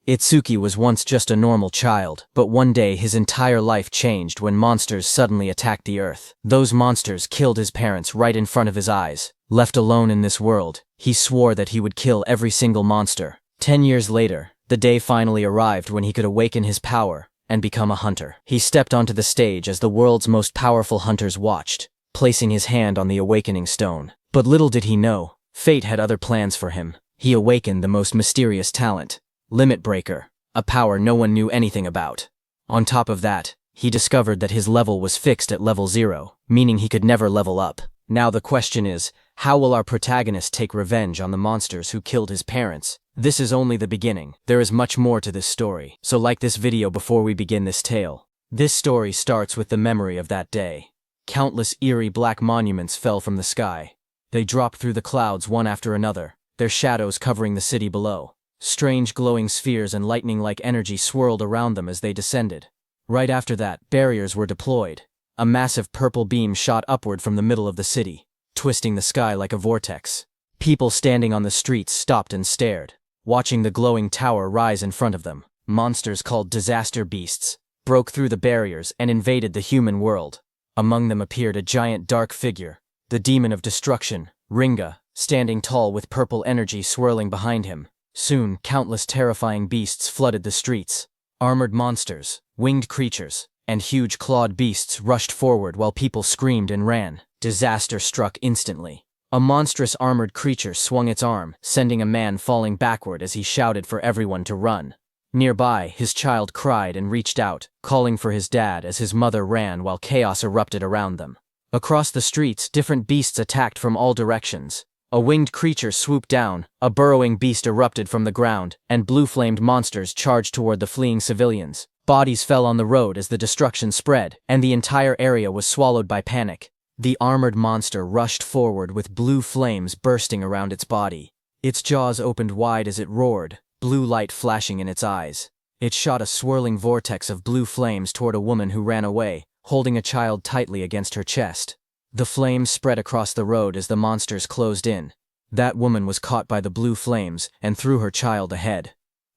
Itsuki was once just a normal child, but one day his entire life changed when monsters suddenly attacked the earth. Those monsters killed his parents right in front of his eyes. Left alone in this world, he swore that he would kill every single monster. 10 years later, the day finally arrived when he could awaken his power and become a hunter. He stepped onto the stage as the world's most powerful hunters watched, placing his hand on the awakening stone. But little did he know, fate had other plans for him. He awakened the most mysterious talent, Limit Breaker, a power no one knew anything about. On top of that, he discovered that his level was fixed at level 0, meaning he could never level up. Now the question is, how will our protagonist take revenge on the monsters who killed his parents? This is only the beginning. There is much more to this story, so like this video before we begin this tale. This story starts with the memory of that day. Countless eerie black monuments fell from the sky. They dropped through the clouds one after another, their shadows covering the city below. Strange glowing spheres and lightning-like energy swirled around them as they descended. Right after that, barriers were deployed. A massive purple beam shot upward from the middle of the city, twisting the sky like a vortex. People standing on the streets stopped and stared, watching the glowing tower rise in front of them. Monsters called disaster beasts broke through the barriers and invaded the human world. Among them appeared a giant dark figure, the demon of destruction, Ringa, standing tall with purple energy swirling behind him. Soon, countless terrifying beasts flooded the streets. Armored monsters, winged creatures, and huge clawed beasts rushed forward while people screamed and ran. Disaster struck instantly. A monstrous armored creature swung its arm, sending a man falling backward as he shouted for everyone to run. Nearby, his child cried and reached out, calling for his dad as his mother ran while chaos erupted around them. Across the streets, different beasts attacked from all directions. A winged creature swooped down, a burrowing beast erupted from the ground, and blue-flamed monsters charged toward the fleeing civilians. Bodies fell on the road as the destruction spread, and the entire area was swallowed by panic. The armored monster rushed forward with blue flames bursting around its body. Its jaws opened wide as it roared, blue light flashing in its eyes. It shot a swirling vortex of blue flames toward a woman who ran away, holding a child tightly against her chest. The flames spread across the road as the monsters closed in. That woman was caught by the blue flames and threw her child ahead.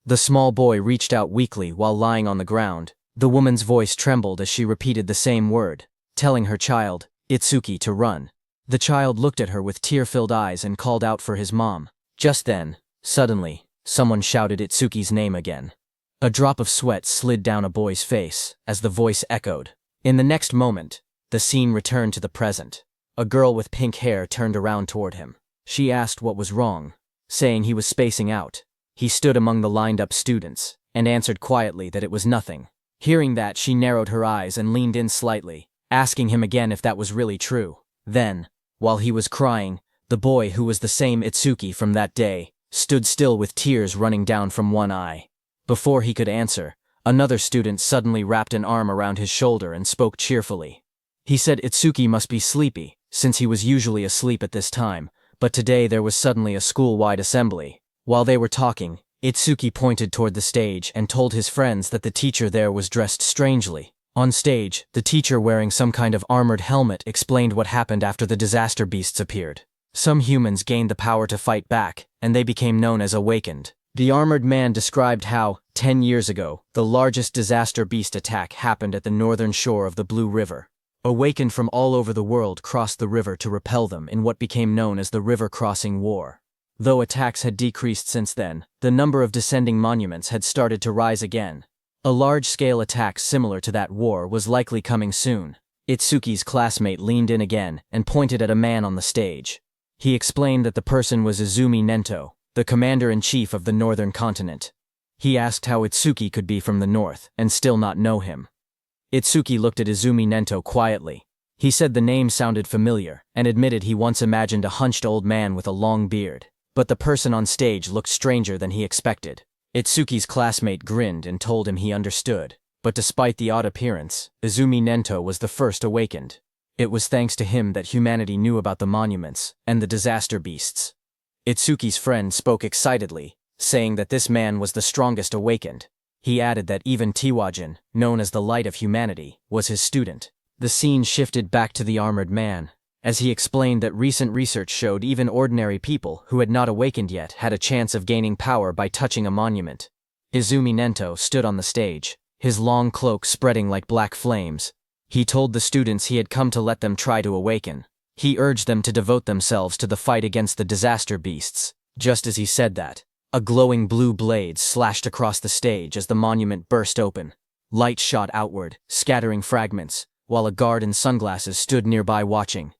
The small boy reached out weakly while lying on the ground. The woman's voice trembled as she repeated the same word, telling her child, Itsuki, to run. The child looked at her with tear-filled eyes and called out for his mom. Just then, suddenly, someone shouted Itsuki's name again. A drop of sweat slid down a boy's face as the voice echoed. In the next moment, the scene returned to the present. A girl with pink hair turned around toward him. She asked what was wrong, saying he was spacing out. He stood among the lined-up students and answered quietly that it was nothing. Hearing that, she narrowed her eyes and leaned in slightly, asking him again if that was really true. Then, while he was crying, the boy, who was the same Itsuki from that day, stood still with tears running down from one eye. Before he could answer, another student suddenly wrapped an arm around his shoulder and spoke cheerfully. He said Itsuki must be sleepy, since he was usually asleep at this time, but today there was suddenly a school-wide assembly. While they were talking, Itsuki pointed toward the stage and told his friends that the teacher there was dressed strangely. On stage, the teacher, wearing some kind of armored helmet, explained what happened after the disaster beasts appeared. Some humans gained the power to fight back, and they became known as Awakened. The armored man described how, 10 years ago, the largest disaster beast attack happened at the northern shore of the Blue River. Awakened from all over the world crossed the river to repel them in what became known as the River Crossing War. Though attacks had decreased since then, the number of descending monuments had started to rise again. A large-scale attack similar to that war was likely coming soon. Itsuki's classmate leaned in again and pointed at a man on the stage. He explained that the person was Izumi Nento, the commander-in-chief of the northern continent. He asked how Itsuki could be from the north and still not know him. Itsuki looked at Izumi Nento quietly. He said the name sounded familiar and admitted he once imagined a hunched old man with a long beard. But the person on stage looked stranger than he expected. Itsuki's classmate grinned and told him he understood. But despite the odd appearance, Izumi Nento was the first awakened. It was thanks to him that humanity knew about the monuments and the disaster beasts. Itsuki's friend spoke excitedly, saying that this man was the strongest awakened. He added that even Tiwajin, known as the Light of Humanity, was his student. The scene shifted back to the armored man, as he explained that recent research showed even ordinary people who had not awakened yet had a chance of gaining power by touching a monument. Izumi Nento stood on the stage, his long cloak spreading like black flames. He told the students he had come to let them try to awaken. He urged them to devote themselves to the fight against the disaster beasts. Just as he said that, a glowing blue blade slashed across the stage as the monument burst open. Light shot outward, scattering fragments, while a guard in sunglasses stood nearby watching.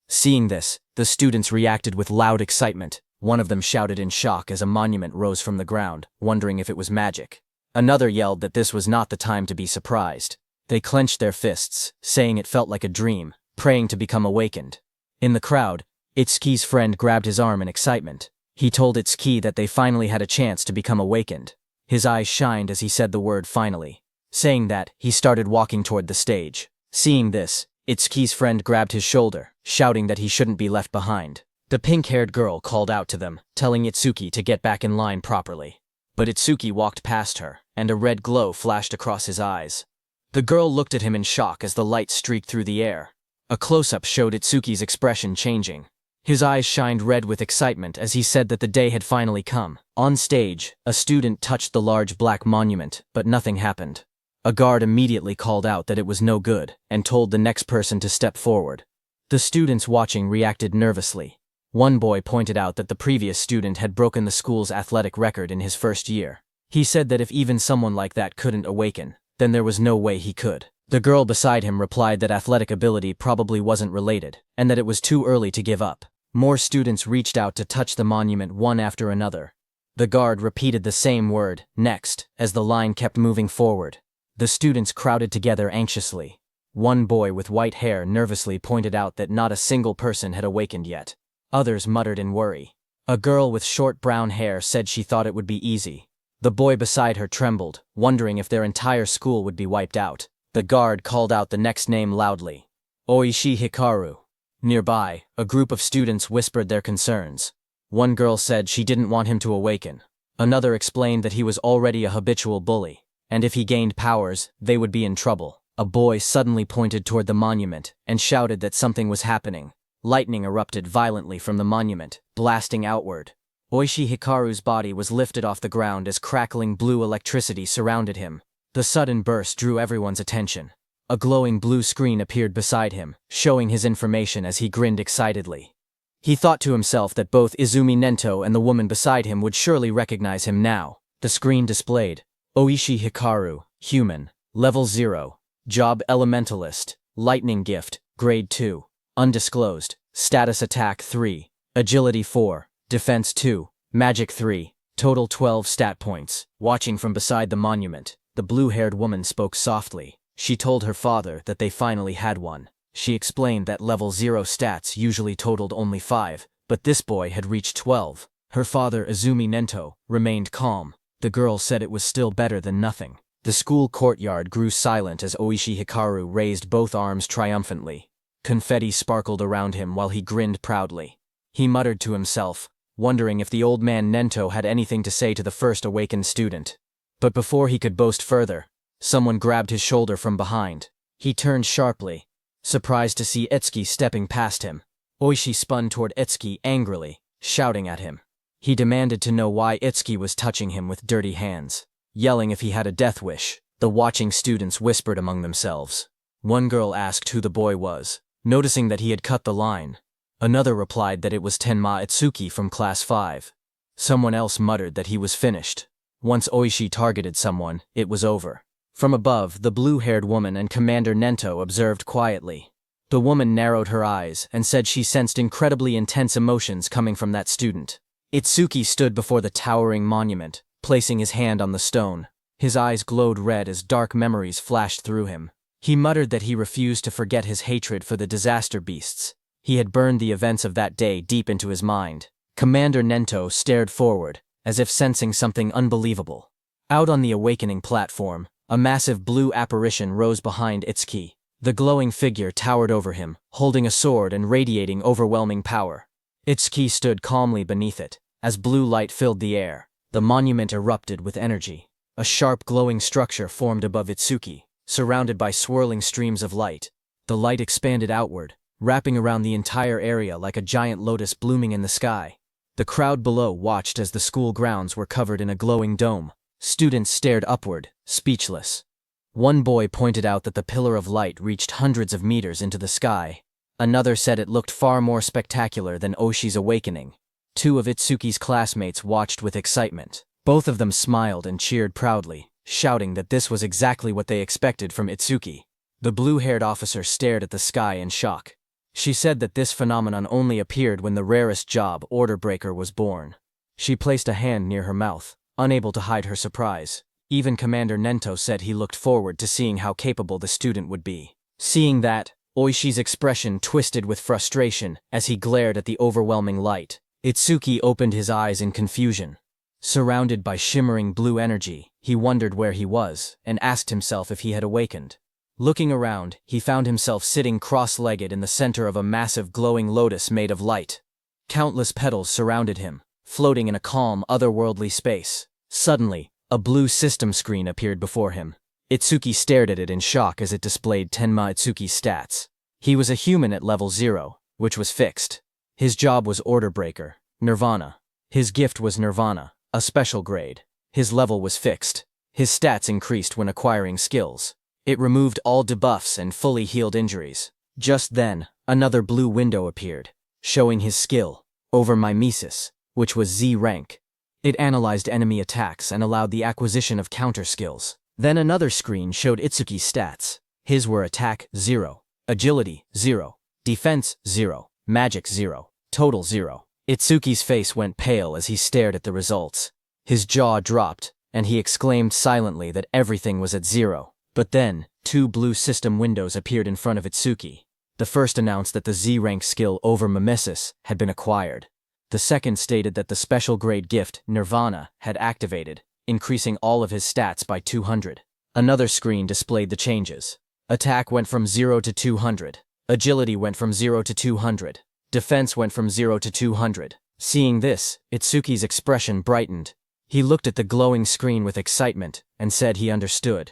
Seeing this, the students reacted with loud excitement. One of them shouted in shock as a monument rose from the ground, wondering if it was magic. Another yelled that this was not the time to be surprised. They clenched their fists, saying it felt like a dream, praying to become awakened. In the crowd, Itsuki's friend grabbed his arm in excitement. He told Itsuki that they finally had a chance to become awakened. His eyes shined as he said the word finally. Saying that, he started walking toward the stage. Seeing this, Itsuki's friend grabbed his shoulder, shouting that he shouldn't be left behind. The pink-haired girl called out to them, telling Itsuki to get back in line properly. But Itsuki walked past her, and a red glow flashed across his eyes. The girl looked at him in shock as the light streaked through the air. A close-up showed Itsuki's expression changing. His eyes shined red with excitement as he said that the day had finally come. On stage, a student touched the large black monument, but nothing happened. A guard immediately called out that it was no good, and told the next person to step forward. The students watching reacted nervously. One boy pointed out that the previous student had broken the school's athletic record in his first year. He said that if even someone like that couldn't awaken, then there was no way he could. The girl beside him replied that athletic ability probably wasn't related, and that it was too early to give up. More students reached out to touch the monument one after another. The guard repeated the same word, next, as the line kept moving forward. The students crowded together anxiously. One boy with white hair nervously pointed out that not a single person had awakened yet. Others muttered in worry. A girl with short brown hair said she thought it would be easy. The boy beside her trembled, wondering if their entire school would be wiped out. The guard called out the next name loudly. Oishi Hikaru. Nearby, a group of students whispered their concerns. One girl said she didn't want him to awaken. Another explained that he was already a habitual bully, and if he gained powers, they would be in trouble. A boy suddenly pointed toward the monument and shouted that something was happening. Lightning erupted violently from the monument, blasting outward. Oishi Hikaru's body was lifted off the ground as crackling blue electricity surrounded him. The sudden burst drew everyone's attention. A glowing blue screen appeared beside him, showing his information as he grinned excitedly. He thought to himself that both Izumi Nento and the woman beside him would surely recognize him now. The screen displayed, Oishi Hikaru, Human, Level 0, Job Elementalist, Lightning Gift, Grade 2, Undisclosed, Status Attack 3, Agility 4, Defense 2, Magic 3, Total 12 stat points. Watching from beside the monument, the blue-haired woman spoke softly. She told her father that they finally had one. She explained that Level 0 stats usually totaled only 5, but this boy had reached 12. Her father, Izumi Nento, remained calm. The girl said it was still better than nothing. The school courtyard grew silent as Oishi Hikaru raised both arms triumphantly. Confetti sparkled around him while he grinned proudly. He muttered to himself, wondering if the old man Nento had anything to say to the first awakened student. But before he could boast further, someone grabbed his shoulder from behind. He turned sharply, surprised to see Itsuki stepping past him. Oishi spun toward Itsuki angrily, shouting at him. He demanded to know why Itsuki was touching him with dirty hands, yelling if he had a death wish. The watching students whispered among themselves. One girl asked who the boy was, noticing that he had cut the line. Another replied that it was Tenma Itsuki from Class 5. Someone else muttered that he was finished. Once Oishi targeted someone, it was over. From above, the blue-haired woman and Commander Nento observed quietly. The woman narrowed her eyes and said she sensed incredibly intense emotions coming from that student. Itsuki stood before the towering monument, placing his hand on the stone. His eyes glowed red as dark memories flashed through him. He muttered that he refused to forget his hatred for the disaster beasts. He had burned the events of that day deep into his mind. Commander Nento stared forward, as if sensing something unbelievable. Out on the awakening platform, a massive blue apparition rose behind Itsuki. The glowing figure towered over him, holding a sword and radiating overwhelming power. Itsuki stood calmly beneath it. As blue light filled the air, the monument erupted with energy. A sharp glowing structure formed above Itsuki, surrounded by swirling streams of light. The light expanded outward, wrapping around the entire area like a giant lotus blooming in the sky. The crowd below watched as the school grounds were covered in a glowing dome. Students stared upward, speechless. One boy pointed out that the pillar of light reached hundreds of meters into the sky. Another said it looked far more spectacular than Oshi's awakening. Two of Itsuki's classmates watched with excitement. Both of them smiled and cheered proudly, shouting that this was exactly what they expected from Itsuki. The blue-haired officer stared at the sky in shock. She said that this phenomenon only appeared when the rarest job, Order Breaker, was born. She placed a hand near her mouth, unable to hide her surprise. Even Commander Nento said he looked forward to seeing how capable the student would be. Seeing that, Oishi's expression twisted with frustration as he glared at the overwhelming light. Itsuki opened his eyes in confusion. Surrounded by shimmering blue energy, he wondered where he was and asked himself if he had awakened. Looking around, he found himself sitting cross-legged in the center of a massive glowing lotus made of light. Countless petals surrounded him, floating in a calm, otherworldly space. Suddenly, a blue system screen appeared before him. Itsuki stared at it in shock as it displayed Tenma Itsuki's stats. He was a human at level 0, which was fixed. His job was Order Breaker, Nirvana. His gift was Nirvana, a special grade. His level was fixed. His stats increased when acquiring skills. It removed all debuffs and fully healed injuries. Just then, another blue window appeared, showing his skill, Over Mimesis, which was Z rank. It analyzed enemy attacks and allowed the acquisition of counter skills. Then another screen showed Itsuki's stats. His were Attack 0, Agility 0, Defense 0, Magic 0, Total 0. Itsuki's face went pale as he stared at the results. His jaw dropped, and he exclaimed silently that everything was at 0. But then, two blue system windows appeared in front of Itsuki. The first announced that the Z-rank skill Over Mimesis had been acquired. The second stated that the special grade gift, Nirvana, had activated, increasing all of his stats by 200. Another screen displayed the changes. Attack went from 0 to 200. Agility went from 0 to 200. Defense went from 0 to 200. Seeing this, Itsuki's expression brightened. He looked at the glowing screen with excitement and said he understood.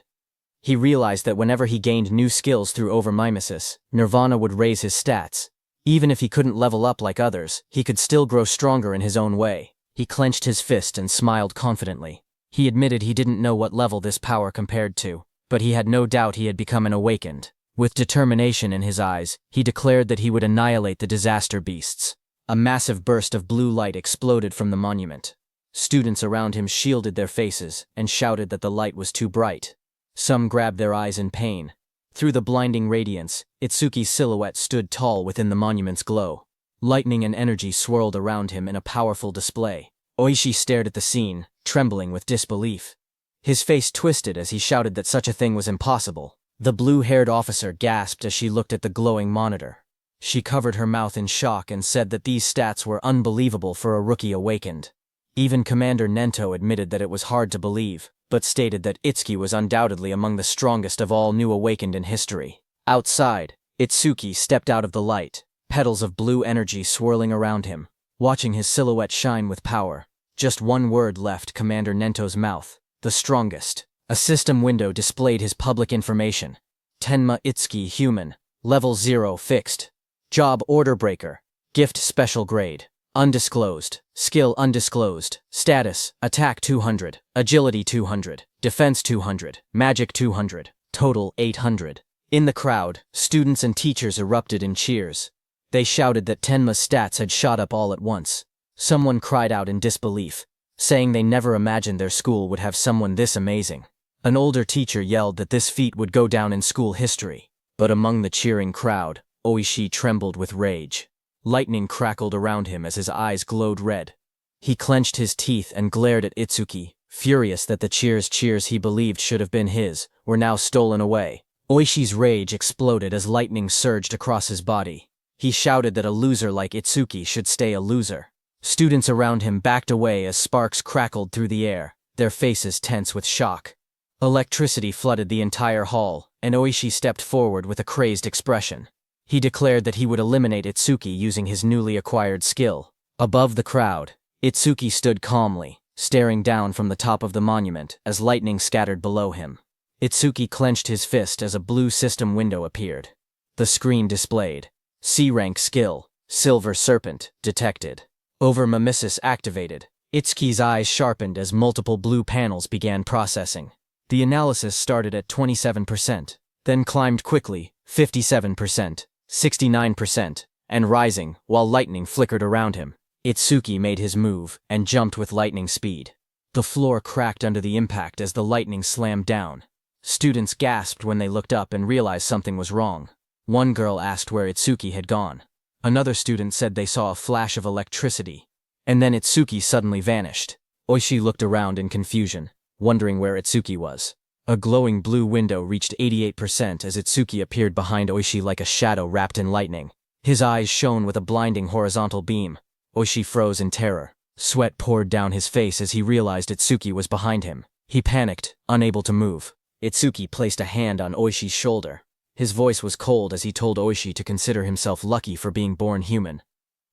He realized that whenever he gained new skills through Over Mimesis, Nirvana would raise his stats. Even if he couldn't level up like others, he could still grow stronger in his own way. He clenched his fist and smiled confidently. He admitted he didn't know what level this power compared to, but he had no doubt he had become an awakened. With determination in his eyes, he declared that he would annihilate the disaster beasts. A massive burst of blue light exploded from the monument. Students around him shielded their faces and shouted that the light was too bright. Some grabbed their eyes in pain. Through the blinding radiance, Itsuki's silhouette stood tall within the monument's glow. Lightning and energy swirled around him in a powerful display. Oishi stared at the scene, trembling with disbelief. His face twisted as he shouted that such a thing was impossible. The blue-haired officer gasped as she looked at the glowing monitor. She covered her mouth in shock and said that these stats were unbelievable for a rookie awakened. Even Commander Nento admitted that it was hard to believe, but stated that Itsuki was undoubtedly among the strongest of all new awakened in history. Outside, Itsuki stepped out of the light, petals of blue energy swirling around him, watching his silhouette shine with power. Just one word left Commander Nento's mouth: the strongest. A system window displayed his public information. Tenma Itsuki human, level 0 fixed. Job Order Breaker. Gift special grade. Undisclosed. Skill undisclosed. Status, Attack 200, Agility 200, Defense 200, Magic 200, Total 800. In the crowd, students and teachers erupted in cheers. They shouted that Tenma's stats had shot up all at once. Someone cried out in disbelief, saying they never imagined their school would have someone this amazing. An older teacher yelled that this feat would go down in school history. But among the cheering crowd, Oishi trembled with rage. Lightning crackled around him as his eyes glowed red. He clenched his teeth and glared at Itsuki, furious that the cheers he believed should have been his were now stolen away. Oishi's rage exploded as lightning surged across his body. He shouted that a loser like Itsuki should stay a loser. Students around him backed away as sparks crackled through the air, their faces tense with shock. Electricity flooded the entire hall, and Oishi stepped forward with a crazed expression. He declared that he would eliminate Itsuki using his newly acquired skill. Above the crowd, Itsuki stood calmly, staring down from the top of the monument as lightning scattered below him. Itsuki clenched his fist as a blue system window appeared. The screen displayed: C-rank skill, Silver Serpent, detected. Over Mimesis activated. Itsuki's eyes sharpened as multiple blue panels began processing. The analysis started at 27%, then climbed quickly, 57%, 69%, and rising, while lightning flickered around him. Itsuki made his move and jumped with lightning speed. The floor cracked under the impact as the lightning slammed down. Students gasped when they looked up and realized something was wrong. One girl asked where Itsuki had gone. Another student said they saw a flash of electricity. And then Itsuki suddenly vanished. Oishi looked around in confusion, wondering where Itsuki was. A glowing blue window reached 88% as Itsuki appeared behind Oishi like a shadow wrapped in lightning. His eyes shone with a blinding horizontal beam. Oishi froze in terror. Sweat poured down his face as he realized Itsuki was behind him. He panicked, unable to move. Itsuki placed a hand on Oishi's shoulder. His voice was cold as he told Oishi to consider himself lucky for being born human.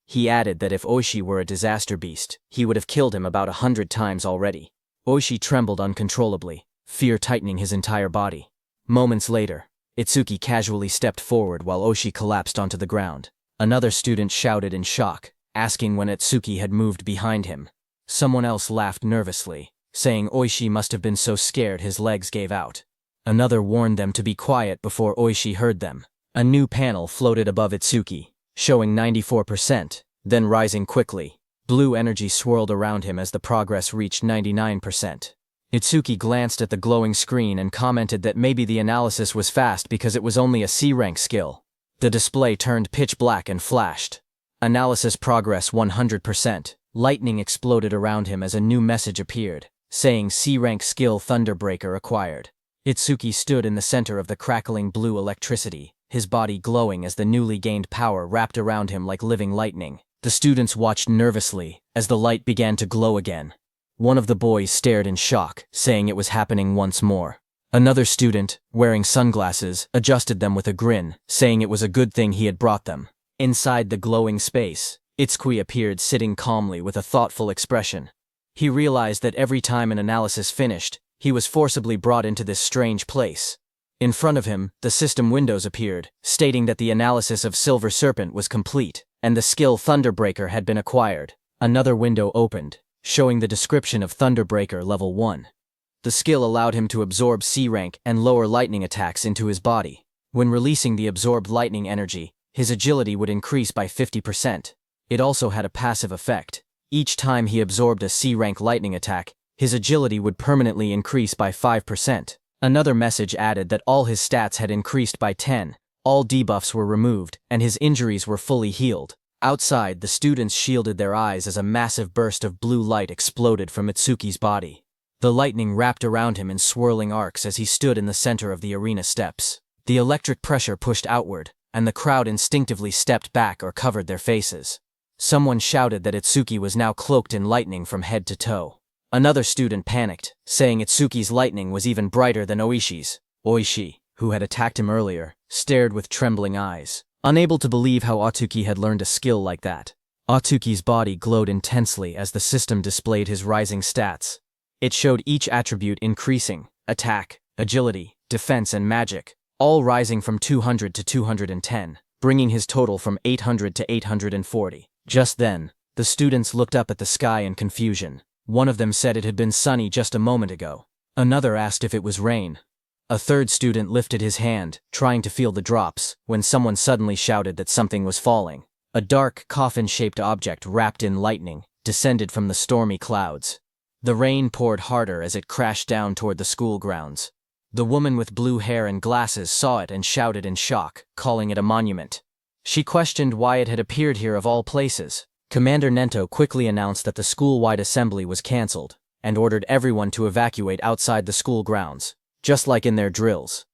He added that if Oishi were a disaster beast, he would have killed him about 100 times already. Oishi trembled uncontrollably, fear tightening his entire body. Moments later, Itsuki casually stepped forward while Oishi collapsed onto the ground. Another student shouted in shock, asking when Itsuki had moved behind him. Someone else laughed nervously, saying Oishi must have been so scared his legs gave out. Another warned them to be quiet before Oishi heard them. A new panel floated above Itsuki, showing 94%, then rising quickly. Blue energy swirled around him as the progress reached 99%. Itsuki glanced at the glowing screen and commented that maybe the analysis was fast because it was only a C-rank skill. The display turned pitch black and flashed. Analysis progress 100%. Lightning exploded around him as a new message appeared, saying C-rank skill Thunderbreaker acquired. Itsuki stood in the center of the crackling blue electricity, his body glowing as the newly gained power wrapped around him like living lightning. The students watched nervously as the light began to glow again. One of the boys stared in shock, saying it was happening once more. Another student, wearing sunglasses, adjusted them with a grin, saying it was a good thing he had brought them. Inside the glowing space, Itsuki appeared sitting calmly with a thoughtful expression. He realized that every time an analysis finished, he was forcibly brought into this strange place. In front of him, the system windows appeared, stating that the analysis of Silver Serpent was complete, and the skill Thunderbreaker had been acquired. Another window opened, showing the description of Thunderbreaker Level 1. The skill allowed him to absorb C-rank and lower lightning attacks into his body. When releasing the absorbed lightning energy, his agility would increase by 50%. It also had a passive effect. Each time he absorbed a C-rank lightning attack, his agility would permanently increase by 5%. Another message added that all his stats had increased by 10, all debuffs were removed, and his injuries were fully healed. Outside, the students shielded their eyes as a massive burst of blue light exploded from Itsuki's body. The lightning wrapped around him in swirling arcs as he stood in the center of the arena steps. The electric pressure pushed outward, and the crowd instinctively stepped back or covered their faces. Someone shouted that Itsuki was now cloaked in lightning from head to toe. Another student panicked, saying Itsuki's lightning was even brighter than Oishi's. Oishi, who had attacked him earlier, stared with trembling eyes, unable to believe how Atsuki had learned a skill like that. Atsuki's body glowed intensely as the system displayed his rising stats. It showed each attribute increasing: attack, agility, defense, and magic, all rising from 200 to 210, bringing his total from 800 to 840. Just then, the students looked up at the sky in confusion. One of them said it had been sunny just a moment ago. Another asked if it was rain. A third student lifted his hand, trying to feel the drops, when someone suddenly shouted that something was falling. A dark, coffin-shaped object wrapped in lightning descended from the stormy clouds. The rain poured harder as it crashed down toward the school grounds. The woman with blue hair and glasses saw it and shouted in shock, calling it a monument. She questioned why it had appeared here of all places. Commander Nento quickly announced that the school-wide assembly was cancelled, and ordered everyone to evacuate outside the school grounds, just like in their drills.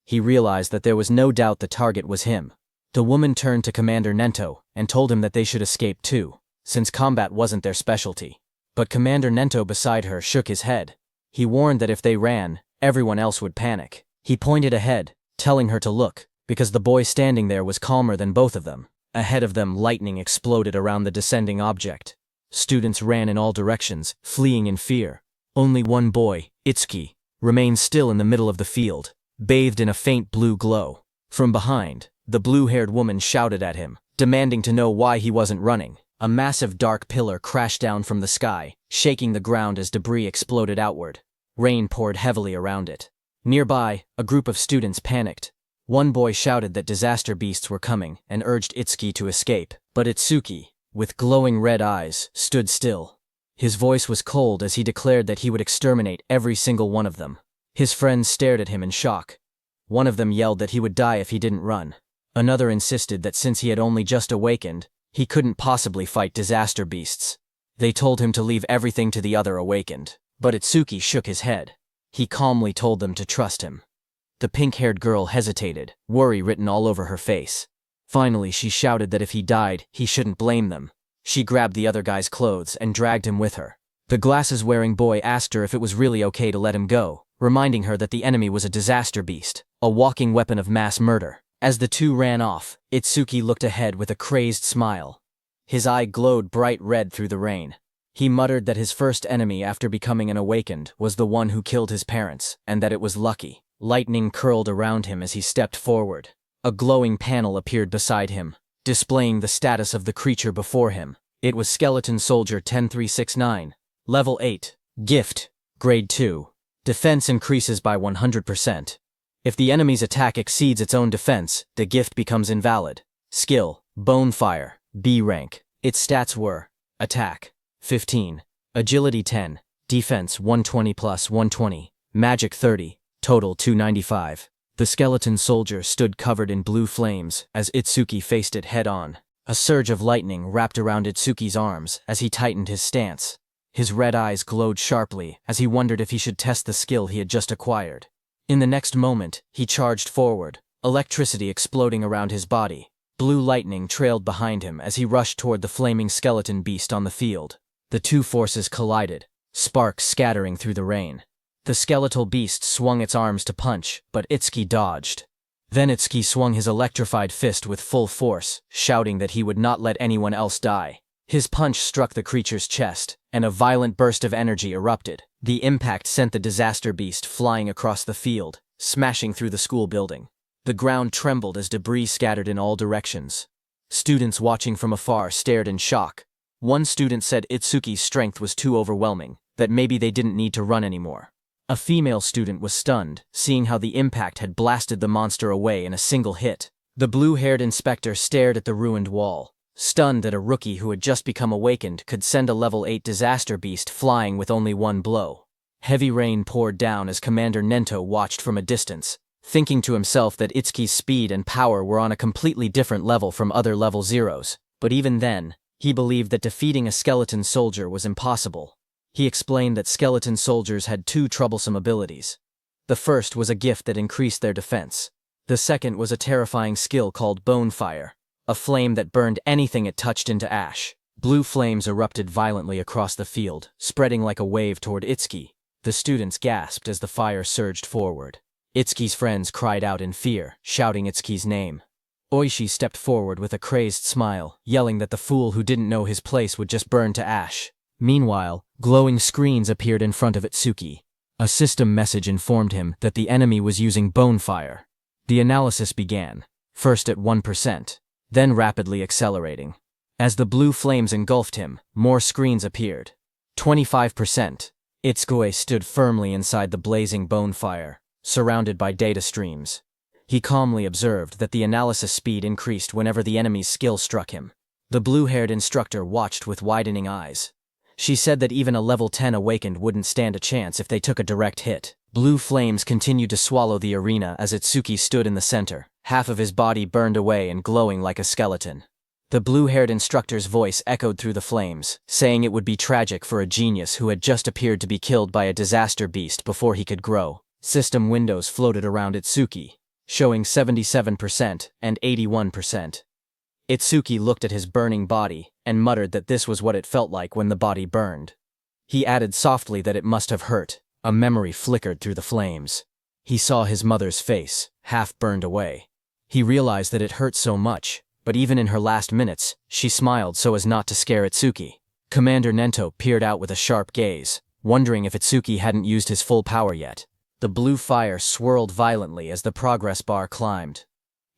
He realized that there was no doubt the target was him. The woman turned to Commander Nento and told him that they should escape too, since combat wasn't their specialty. But Commander Nento beside her shook his head. He warned that if they ran, everyone else would panic. He pointed ahead, telling her to look, because the boy standing there was calmer than both of them. Ahead of them, lightning exploded around the descending object. Students ran in all directions, fleeing in fear. Only one boy, Itsuki, remained still in the middle of the field, bathed in a faint blue glow. From behind, the blue-haired woman shouted at him, demanding to know why he wasn't running. A massive dark pillar crashed down from the sky, shaking the ground as debris exploded outward. Rain poured heavily around it. Nearby, a group of students panicked. One boy shouted that disaster beasts were coming and urged Itsuki to escape, but Itsuki, with glowing red eyes, stood still. His voice was cold as he declared that he would exterminate every single one of them. His friends stared at him in shock. One of them yelled that he would die if he didn't run. Another insisted that since he had only just awakened, he couldn't possibly fight disaster beasts. They told him to leave everything to the other awakened, but Itsuki shook his head. He calmly told them to trust him. The pink-haired girl hesitated, worry written all over her face. Finally, she shouted that if he died, he shouldn't blame them. She grabbed the other guy's clothes and dragged him with her. The glasses-wearing boy asked her if it was really okay to let him go, reminding her that the enemy was a disaster beast, a walking weapon of mass murder. As the two ran off, Itsuki looked ahead with a crazed smile. His eye glowed bright red through the rain. He muttered that his first enemy after becoming an awakened was the one who killed his parents, and that it was lucky. Lightning curled around him as he stepped forward. A glowing panel appeared beside him, displaying the status of the creature before him. It was Skeleton Soldier 10369. Level 8. Gift. Grade 2. Defense increases by 100%. If the enemy's attack exceeds its own defense, the gift becomes invalid. Skill. Bonefire. B rank. Its stats were: Attack 15, Agility 10, Defense 120 plus 120, Magic 30, total 295. The skeleton soldier stood covered in blue flames as Itsuki faced it head-on. A surge of lightning wrapped around Itsuki's arms as he tightened his stance. His red eyes glowed sharply as he wondered if he should test the skill he had just acquired. In the next moment, he charged forward, electricity exploding around his body. Blue lightning trailed behind him as he rushed toward the flaming skeleton beast on the field. The two forces collided, sparks scattering through the rain. The skeletal beast swung its arms to punch, but Itsuki dodged. Then Itsuki swung his electrified fist with full force, shouting that he would not let anyone else die. His punch struck the creature's chest, and a violent burst of energy erupted. The impact sent the disaster beast flying across the field, smashing through the school building. The ground trembled as debris scattered in all directions. Students watching from afar stared in shock. One student said Itsuki's strength was too overwhelming, that maybe they didn't need to run anymore. A female student was stunned, seeing how the impact had blasted the monster away in a single hit. The blue-haired inspector stared at the ruined wall, stunned that a rookie who had just become awakened could send a level 8 disaster beast flying with only one blow. Heavy rain poured down as Commander Nento watched from a distance, thinking to himself that Itsuki's speed and power were on a completely different level from other level zeros. But even then, he believed that defeating a skeleton soldier was impossible. He explained that skeleton soldiers had two troublesome abilities. The first was a gift that increased their defense. The second was a terrifying skill called Bonefire, a flame that burned anything it touched into ash. Blue flames erupted violently across the field, spreading like a wave toward Itsuki. The students gasped as the fire surged forward. Itsuki's friends cried out in fear, shouting Itsuki's name. Oishi stepped forward with a crazed smile, yelling that the fool who didn't know his place would just burn to ash. Meanwhile, glowing screens appeared in front of Itsuki. A system message informed him that the enemy was using Bonefire. The analysis began, first at 1%, then rapidly accelerating. As the blue flames engulfed him, more screens appeared. 25%. Itsuki stood firmly inside the blazing Bonefire, surrounded by data streams. He calmly observed that the analysis speed increased whenever the enemy's skill struck him. The blue-haired instructor watched with widening eyes. She said that even a level 10 awakened wouldn't stand a chance if they took a direct hit. Blue flames continued to swallow the arena as Itsuki stood in the center, half of his body burned away and glowing like a skeleton. The blue-haired instructor's voice echoed through the flames, saying it would be tragic for a genius who had just appeared to be killed by a disaster beast before he could grow. System windows floated around Itsuki, showing 77% and 81%. Itsuki looked at his burning body and muttered that this was what it felt like when the body burned. He added softly that it must have hurt. A memory flickered through the flames. He saw his mother's face, half burned away. He realized that it hurt so much, but even in her last minutes, she smiled so as not to scare Itsuki. Commander Nento peered out with a sharp gaze, wondering if Itsuki hadn't used his full power yet. The blue fire swirled violently as the progress bar climbed.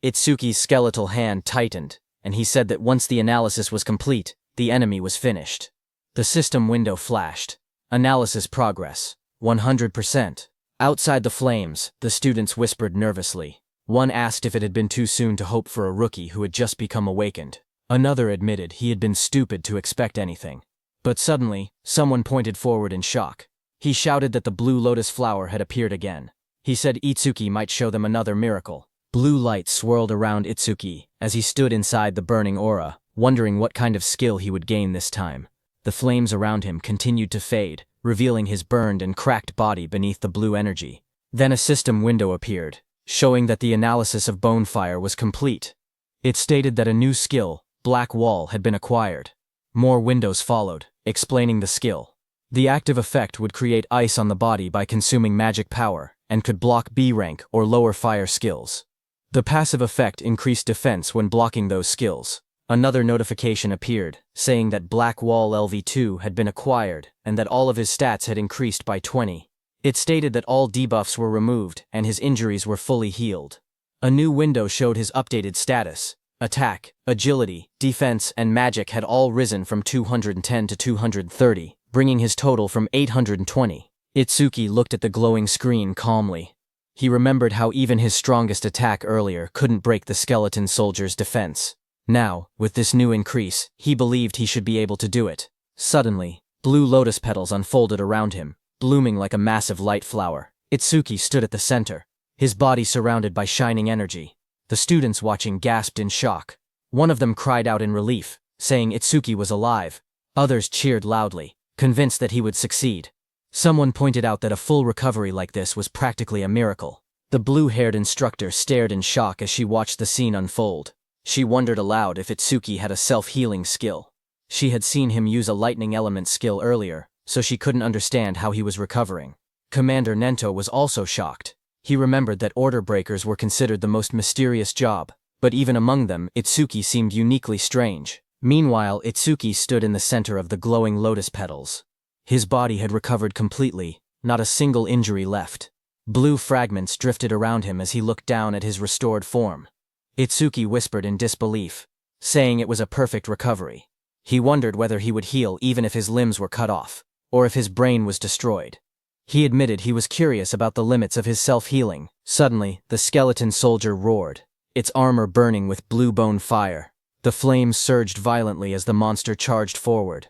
Itsuki's skeletal hand tightened, and he said that once the analysis was complete, the enemy was finished. The system window flashed. Analysis progress. 100%. Outside the flames, the students whispered nervously. One asked if it had been too soon to hope for a rookie who had just become awakened. Another admitted he had been stupid to expect anything. But suddenly, someone pointed forward in shock. He shouted that the blue lotus flower had appeared again. He said Itsuki might show them another miracle. Blue light swirled around Itsuki as he stood inside the burning aura, wondering what kind of skill he would gain this time. The flames around him continued to fade, revealing his burned and cracked body beneath the blue energy. Then a system window appeared, showing that the analysis of Bonefire was complete. It stated that a new skill, Black Wall, had been acquired. More windows followed, explaining the skill. The active effect would create ice on the body by consuming magic power, and could block B rank or lower fire skills. The passive effect increased defense when blocking those skills. Another notification appeared, saying that Black Wall LV2 had been acquired and that all of his stats had increased by 20. It stated that all debuffs were removed and his injuries were fully healed. A new window showed his updated status. Attack, agility, defense, and magic had all risen from 210 to 230, bringing his total from 820. Itsuki looked at the glowing screen calmly. He remembered how even his strongest attack earlier couldn't break the skeleton soldier's defense. Now, with this new increase, he believed he should be able to do it. Suddenly, blue lotus petals unfolded around him, blooming like a massive light flower. Itsuki stood at the center, his body surrounded by shining energy. The students watching gasped in shock. One of them cried out in relief, saying Itsuki was alive. Others cheered loudly, convinced that he would succeed. Someone pointed out that a full recovery like this was practically a miracle. The blue-haired instructor stared in shock as she watched the scene unfold. She wondered aloud if Itsuki had a self-healing skill. She had seen him use a lightning element skill earlier, so she couldn't understand how he was recovering. Commander Nento was also shocked. He remembered that order breakers were considered the most mysterious job, but even among them, Itsuki seemed uniquely strange. Meanwhile, Itsuki stood in the center of the glowing lotus petals. His body had recovered completely, not a single injury left. Blue fragments drifted around him as he looked down at his restored form. Itsuki whispered in disbelief, saying it was a perfect recovery. He wondered whether he would heal even if his limbs were cut off, or if his brain was destroyed. He admitted he was curious about the limits of his self-healing. Suddenly, the skeleton soldier roared, its armor burning with blue bone fire. The flames surged violently as the monster charged forward.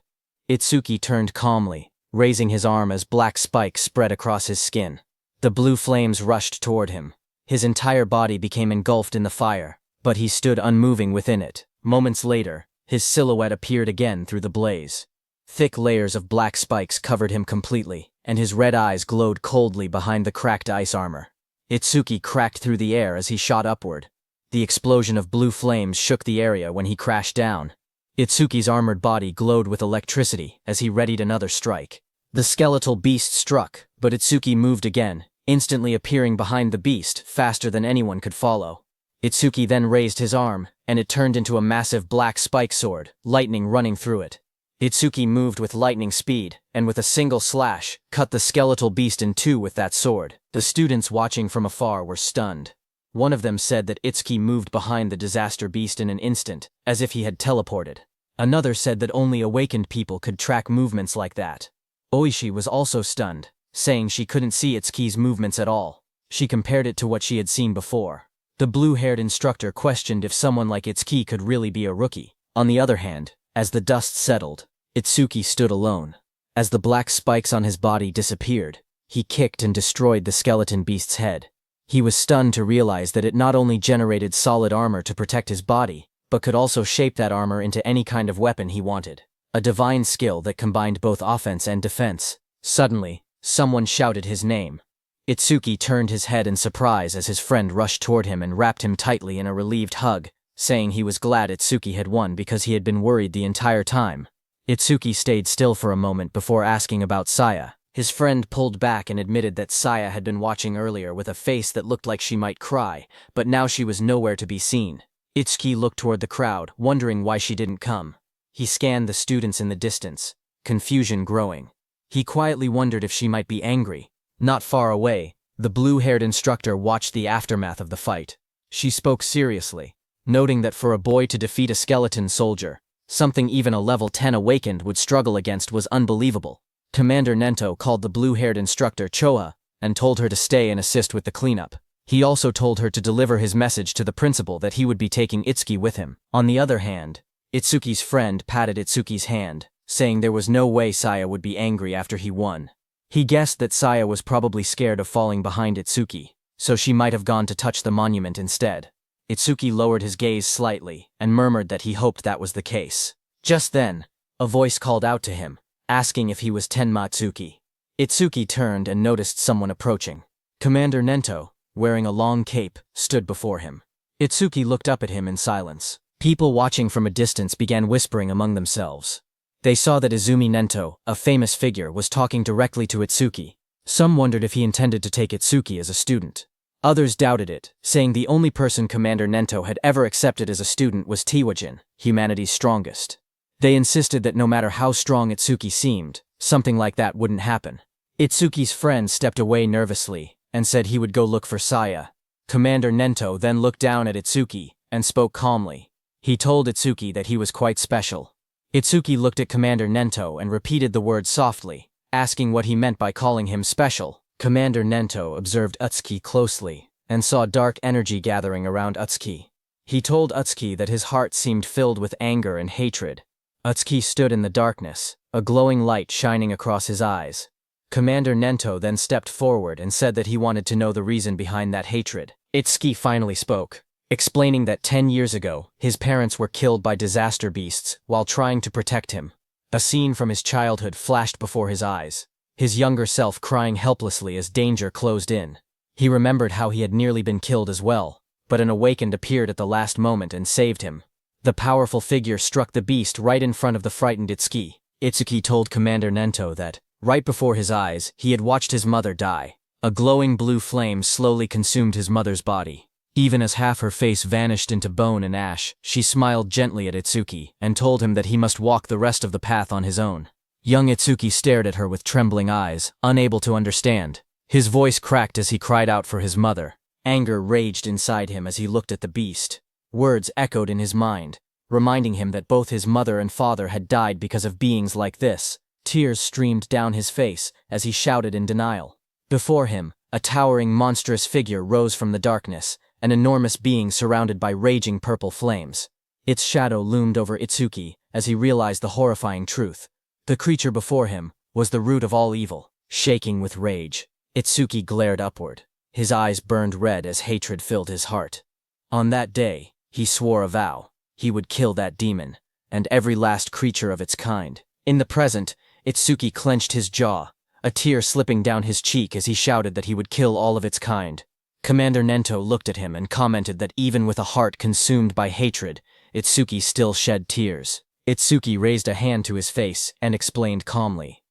Itsuki turned calmly, raising his arm as black spikes spread across his skin. The blue flames rushed toward him. His entire body became engulfed in the fire, but he stood unmoving within it. Moments later, his silhouette appeared again through the blaze. Thick layers of black spikes covered him completely, and his red eyes glowed coldly behind the cracked ice armor. Itsuki cracked through the air as he shot upward. The explosion of blue flames shook the area when he crashed down. Itsuki's armored body glowed with electricity as he readied another strike. The skeletal beast struck, but Itsuki moved again, instantly appearing behind the beast faster than anyone could follow. Itsuki then raised his arm, and it turned into a massive black spike sword, lightning running through it. Itsuki moved with lightning speed, and with a single slash, cut the skeletal beast in two with that sword. The students watching from afar were stunned. One of them said that Itsuki moved behind the disaster beast in an instant, as if he had teleported. Another said that only awakened people could track movements like that. Oishi was also stunned, saying she couldn't see Itsuki's movements at all. She compared it to what she had seen before. The blue-haired instructor questioned if someone like Itsuki could really be a rookie. On the other hand, as the dust settled, Itsuki stood alone. As the black spikes on his body disappeared, he kicked and destroyed the skeleton beast's head. He was stunned to realize that it not only generated solid armor to protect his body, but could also shape that armor into any kind of weapon he wanted. A divine skill that combined both offense and defense. Suddenly, someone shouted his name. Itsuki turned his head in surprise as his friend rushed toward him and wrapped him tightly in a relieved hug, saying he was glad Itsuki had won because he had been worried the entire time. Itsuki stayed still for a moment before asking about Saya. His friend pulled back and admitted that Saya had been watching earlier with a face that looked like she might cry, but now she was nowhere to be seen. Itsuki looked toward the crowd, wondering why she didn't come. He scanned the students in the distance, confusion growing. He quietly wondered if she might be angry. Not far away, the blue-haired instructor watched the aftermath of the fight. She spoke seriously, noting that for a boy to defeat a skeleton soldier, Something even a level 10 awakened would struggle against was unbelievable. Commander Nento called the blue-haired instructor Choa and told her to stay and assist with the cleanup. He also told her to deliver his message to the principal that he would be taking Itsuki with him. On the other hand, Itsuki's friend patted Itsuki's hand, saying there was no way Saya would be angry after he won. He guessed that Saya was probably scared of falling behind Itsuki, so she might have gone to touch the monument instead. Itsuki lowered his gaze slightly and murmured that he hoped that was the case. Just then, a voice called out to him, asking if he was Tenma Itsuki. Itsuki turned and noticed someone approaching. Commander Nento, wearing a long cape, stood before him. Itsuki looked up at him in silence. People watching from a distance began whispering among themselves. They saw that Izumi Nento, a famous figure, was talking directly to Itsuki. Some wondered if he intended to take Itsuki as a student. Others doubted it, saying the only person Commander Nento had ever accepted as a student was Tiwajin, humanity's strongest. They insisted that no matter how strong Itsuki seemed, something like that wouldn't happen. Itsuki's friend stepped away nervously and said he would go look for Saya. Commander Nento then looked down at Itsuki and spoke calmly. He told Itsuki that he was quite special. Itsuki looked at Commander Nento and repeated the word softly, asking what he meant by calling him special. Commander Nento observed Utsuki closely and saw dark energy gathering around Utsuki. He told Utsuki that his heart seemed filled with anger and hatred. Utsuki stood in the darkness, a glowing light shining across his eyes. Commander Nento then stepped forward and said that he wanted to know the reason behind that hatred. Itsuki finally spoke, explaining that 10 years ago, his parents were killed by disaster beasts while trying to protect him. A scene from his childhood flashed before his eyes, his younger self crying helplessly as danger closed in. He remembered how he had nearly been killed as well, but an awakened appeared at the last moment and saved him. The powerful figure struck the beast right in front of the frightened Itsuki. Itsuki told Commander Nento that, right before his eyes, he had watched his mother die. A glowing blue flame slowly consumed his mother's body. Even as half her face vanished into bone and ash, she smiled gently at Itsuki and told him that he must walk the rest of the path on his own. Young Itsuki stared at her with trembling eyes, unable to understand. His voice cracked as he cried out for his mother. Anger raged inside him as he looked at the beast. Words echoed in his mind, reminding him that both his mother and father had died because of beings like this. Tears streamed down his face as he shouted in denial. Before him, a towering monstrous figure rose from the darkness, an enormous being surrounded by raging purple flames. Its shadow loomed over Itsuki as he realized the horrifying truth. The creature before him was the root of all evil. Shaking with rage, Itsuki glared upward. His eyes burned red as hatred filled his heart. On that day, he swore a vow. He would kill that demon, and every last creature of its kind. In the present, Itsuki clenched his jaw, a tear slipping down his cheek as he shouted that he would kill all of its kind. Commander Nento looked at him and commented that even with a heart consumed by hatred, Itsuki still shed tears. Itsuki raised a hand to his face and explained calmly.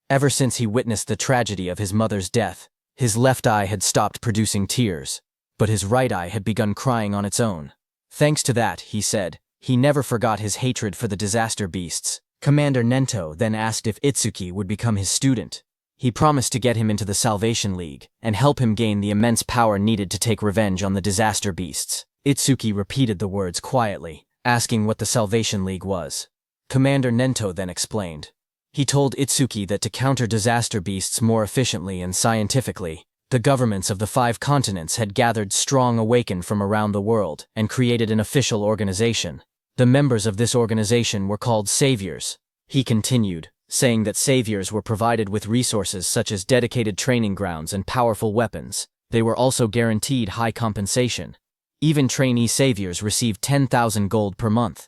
Ever since he witnessed the tragedy of his mother's death, his left eye had stopped producing tears, but his right eye had begun crying on its own. Thanks to that, he said, he never forgot his hatred for the disaster beasts. Commander Nento then asked if Itsuki would become his student. He promised to get him into the Salvation League and help him gain the immense power needed to take revenge on the disaster beasts. Itsuki repeated the words quietly, asking what the Salvation League was. Commander Nento then explained. He told Itsuki that to counter disaster beasts more efficiently and scientifically, the governments of the 5 continents had gathered strong awakened from around the world and created an official organization. The members of this organization were called saviors. He continued, saying that saviors were provided with resources such as dedicated training grounds and powerful weapons. They were also guaranteed high compensation. Even trainee saviors received 10,000 gold per month.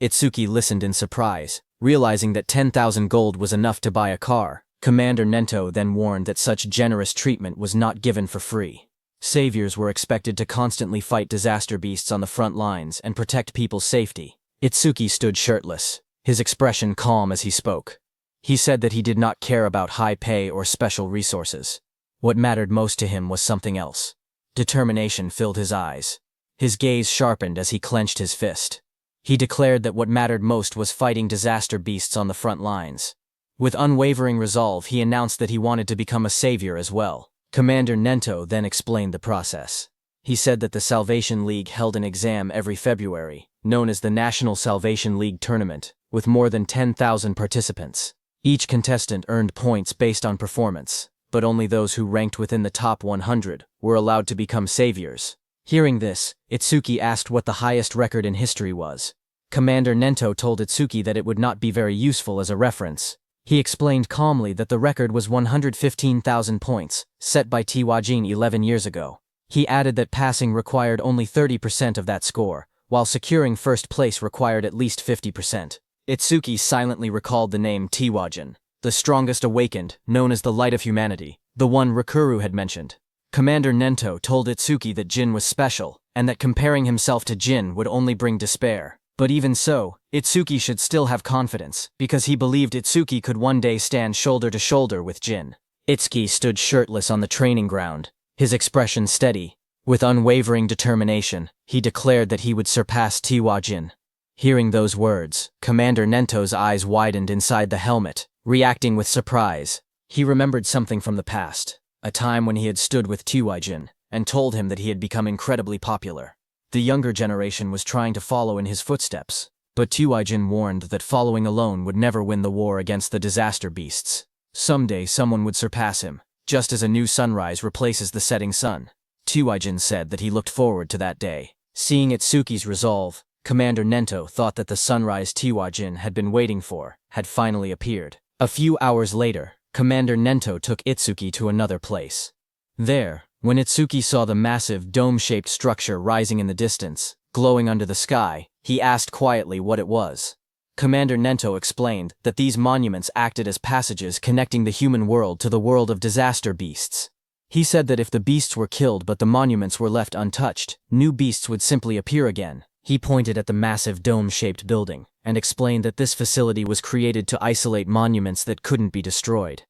Itsuki listened in surprise, realizing that 10,000 gold was enough to buy a car. Commander Nento then warned that such generous treatment was not given for free. Saviors were expected to constantly fight disaster beasts on the front lines and protect people's safety. Itsuki stood shirtless, his expression calm as he spoke. He said that he did not care about high pay or special resources. What mattered most to him was something else. Determination filled his eyes. His gaze sharpened as he clenched his fist. He declared that what mattered most was fighting disaster beasts on the front lines. With unwavering resolve, he announced that he wanted to become a savior as well. Commander Nento then explained the process. He said that the Salvation League held an exam every February, known as the National Salvation League Tournament, with more than 10,000 participants. Each contestant earned points based on performance, but only those who ranked within the top 100 were allowed to become saviors. Hearing this, Itsuki asked what the highest record in history was. Commander Nento told Itsuki that it would not be very useful as a reference. He explained calmly that the record was 115,000 points, set by Tiwajin 11 years ago. He added that passing required only 30% of that score, while securing first place required at least 50%. Itsuki silently recalled the name Tiwajin, the strongest awakened, known as the light of humanity, the one Rikuru had mentioned. Commander Nento told Itsuki that Jin was special, and that comparing himself to Jin would only bring despair. But even so, Itsuki should still have confidence, because he believed Itsuki could one day stand shoulder to shoulder with Jin. Itsuki stood shirtless on the training ground, his expression steady. With unwavering determination, he declared that he would surpass Tiwajin. Hearing those words, Commander Nento's eyes widened inside the helmet, reacting with surprise. He remembered something from the past, a time when he had stood with Tiwajin and told him that he had become incredibly popular. The younger generation was trying to follow in his footsteps, but Tiwajin warned that following alone would never win the war against the disaster beasts. Someday someone would surpass him, just as a new sunrise replaces the setting sun. Tiwajin said that he looked forward to that day. Seeing Itsuki's resolve, Commander Nento thought that the sunrise Tiwajin had been waiting for had finally appeared. A few hours later, Commander Nento took Itsuki to another place. There, when Itsuki saw the massive dome-shaped structure rising in the distance, glowing under the sky, he asked quietly what it was. Commander Nento explained that these monuments acted as passages connecting the human world to the world of disaster beasts. He said that if the beasts were killed but the monuments were left untouched, new beasts would simply appear again. He pointed at the massive dome-shaped building and explained that this facility was created to isolate monuments that couldn't be destroyed.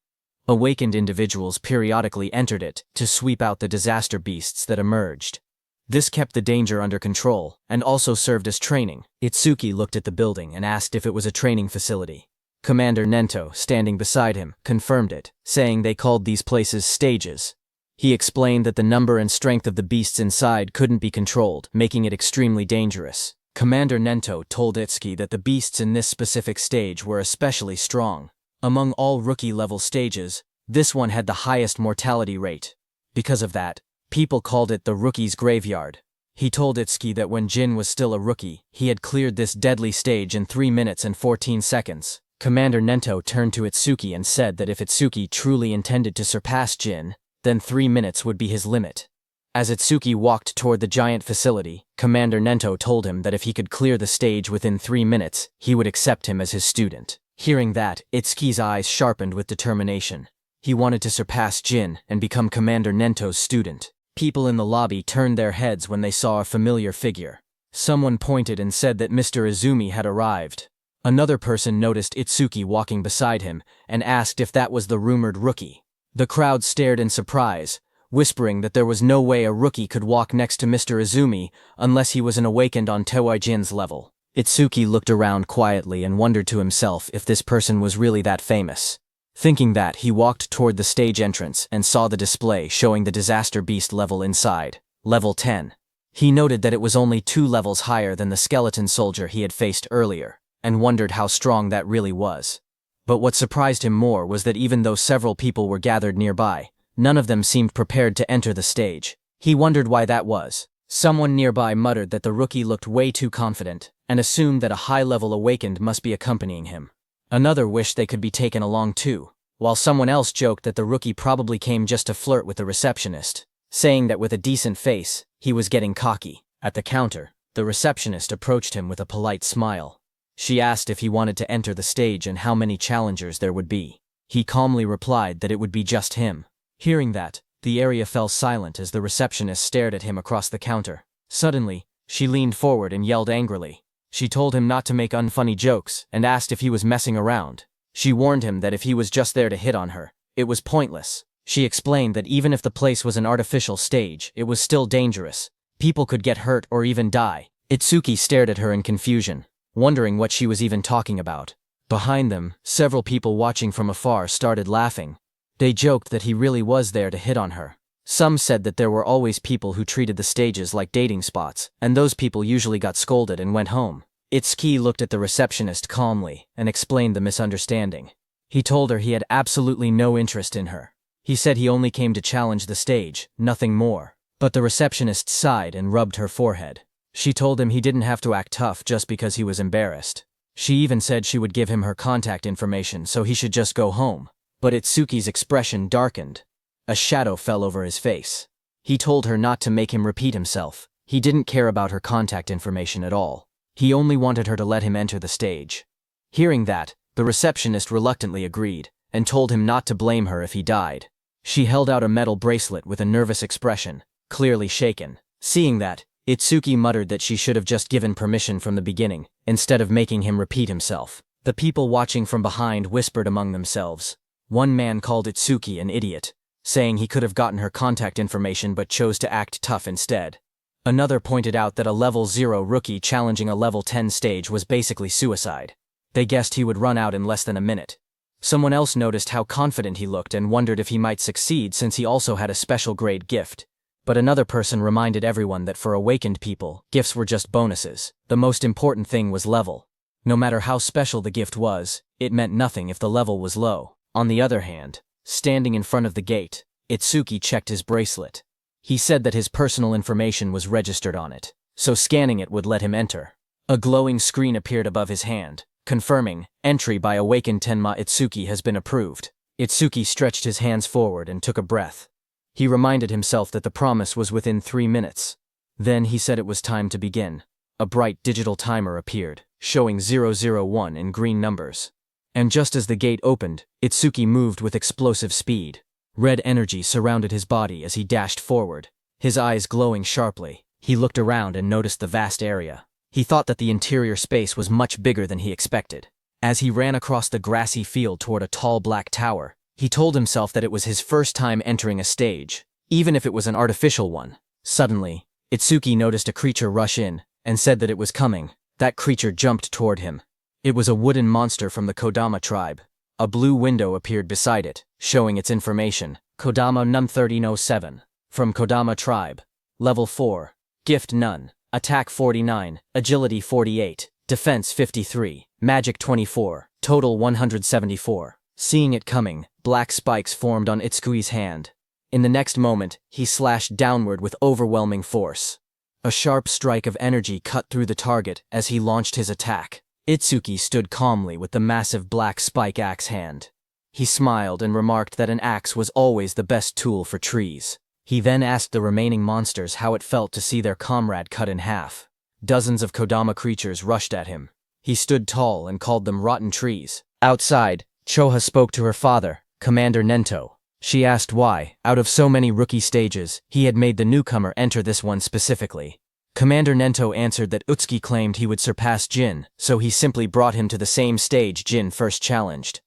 Awakened individuals periodically entered it to sweep out the disaster beasts that emerged. This kept the danger under control and also served as training. Itsuki looked at the building and asked if it was a training facility. Commander Nento, standing beside him, confirmed it, saying they called these places stages. He explained that the number and strength of the beasts inside couldn't be controlled, making it extremely dangerous. Commander Nento told Itsuki that the beasts in this specific stage were especially strong. Among all rookie-level stages, this one had the highest mortality rate. Because of that, people called it the Rookie's Graveyard. He told Itsuki that when Jin was still a rookie, he had cleared this deadly stage in 3 minutes and 14 seconds. Commander Nento turned to Itsuki and said that if Itsuki truly intended to surpass Jin, then 3 minutes would be his limit. As Itsuki walked toward the giant facility, Commander Nento told him that if he could clear the stage within 3 minutes, he would accept him as his student. Hearing that, Itsuki's eyes sharpened with determination. He wanted to surpass Jin and become Commander Nento's student. People in the lobby turned their heads when they saw a familiar figure. Someone pointed and said that Mr. Izumi had arrived. Another person noticed Itsuki walking beside him and asked if that was the rumored rookie. The crowd stared in surprise, whispering that there was no way a rookie could walk next to Mr. Izumi unless he was an awakened on Tiwajin's level. Itsuki looked around quietly and wondered to himself if this person was really that famous. Thinking that, he walked toward the stage entrance and saw the display showing the disaster beast level inside, level 10. He noted that it was only 2 levels higher than the skeleton soldier he had faced earlier, and wondered how strong that really was. But what surprised him more was that even though several people were gathered nearby, none of them seemed prepared to enter the stage. He wondered why that was. Someone nearby muttered that the rookie looked way too confident, and assumed that a high-level awakened must be accompanying him. Another wished they could be taken along too, while someone else joked that the rookie probably came just to flirt with the receptionist, saying that with a decent face, he was getting cocky. At the counter, the receptionist approached him with a polite smile. She asked if he wanted to enter the stage and how many challengers there would be. He calmly replied that it would be just him. Hearing that, the area fell silent as the receptionist stared at him across the counter. Suddenly, she leaned forward and yelled angrily. She told him not to make unfunny jokes and asked if he was messing around. She warned him that if he was just there to hit on her, it was pointless. She explained that even if the place was an artificial stage, it was still dangerous. People could get hurt or even die. Itsuki stared at her in confusion, wondering what she was even talking about. Behind them, several people watching from afar started laughing. They joked that he really was there to hit on her. Some said that there were always people who treated the stages like dating spots, and those people usually got scolded and went home. Itsuki looked at the receptionist calmly and explained the misunderstanding. He told her he had absolutely no interest in her. He said he only came to challenge the stage, nothing more. But the receptionist sighed and rubbed her forehead. She told him he didn't have to act tough just because he was embarrassed. She even said she would give him her contact information so he should just go home. But Itsuki's expression darkened. A shadow fell over his face. He told her not to make him repeat himself. He didn't care about her contact information at all. He only wanted her to let him enter the stage. Hearing that, the receptionist reluctantly agreed, and told him not to blame her if he died. She held out a metal bracelet with a nervous expression, clearly shaken. Seeing that, Itsuki muttered that she should have just given permission from the beginning, instead of making him repeat himself. The people watching from behind whispered among themselves. One man called Itsuki an idiot, saying he could have gotten her contact information but chose to act tough instead. Another pointed out that a level 0 rookie challenging a level 10 stage was basically suicide. They guessed he would run out in less than a minute. Someone else noticed how confident he looked and wondered if he might succeed since he also had a special grade gift. But another person reminded everyone that for awakened people, gifts were just bonuses. The most important thing was level. No matter how special the gift was, it meant nothing if the level was low. On the other hand, standing in front of the gate, Itsuki checked his bracelet. He said that his personal information was registered on it, so scanning it would let him enter. A glowing screen appeared above his hand, confirming, entry by awakened Tenma Itsuki has been approved. Itsuki stretched his hands forward and took a breath. He reminded himself that the promise was within 3 minutes. Then he said it was time to begin. A bright digital timer appeared, showing 001 in green numbers. And just as the gate opened, Itsuki moved with explosive speed. Red energy surrounded his body as he dashed forward, his eyes glowing sharply. He looked around and noticed the vast area. He thought that the interior space was much bigger than he expected. As he ran across the grassy field toward a tall black tower, he told himself that it was his first time entering a stage, even if it was an artificial one. Suddenly, Itsuki noticed a creature rush in, and said that it was coming. That creature jumped toward him. It was a wooden monster from the Kodama tribe. A blue window appeared beside it, showing its information. Kodama Num 1307. From Kodama tribe. Level 4. Gift none. Attack 49. Agility 48. Defense 53. Magic 24. Total 174. Seeing it coming, black spikes formed on Itsuki's hand. In the next moment, he slashed downward with overwhelming force. A sharp strike of energy cut through the target as he launched his attack. Itsuki stood calmly with the massive black spike axe hand. He smiled and remarked that an axe was always the best tool for trees. He then asked the remaining monsters how it felt to see their comrade cut in half. Dozens of Kodama creatures rushed at him. He stood tall and called them rotten trees. Outside, Choha spoke to her father, Commander Nento. She asked why, out of so many rookie stages, he had made the newcomer enter this one specifically. Commander Nento answered that Utsuki claimed he would surpass Jin, so he simply brought him to the same stage Jin first challenged.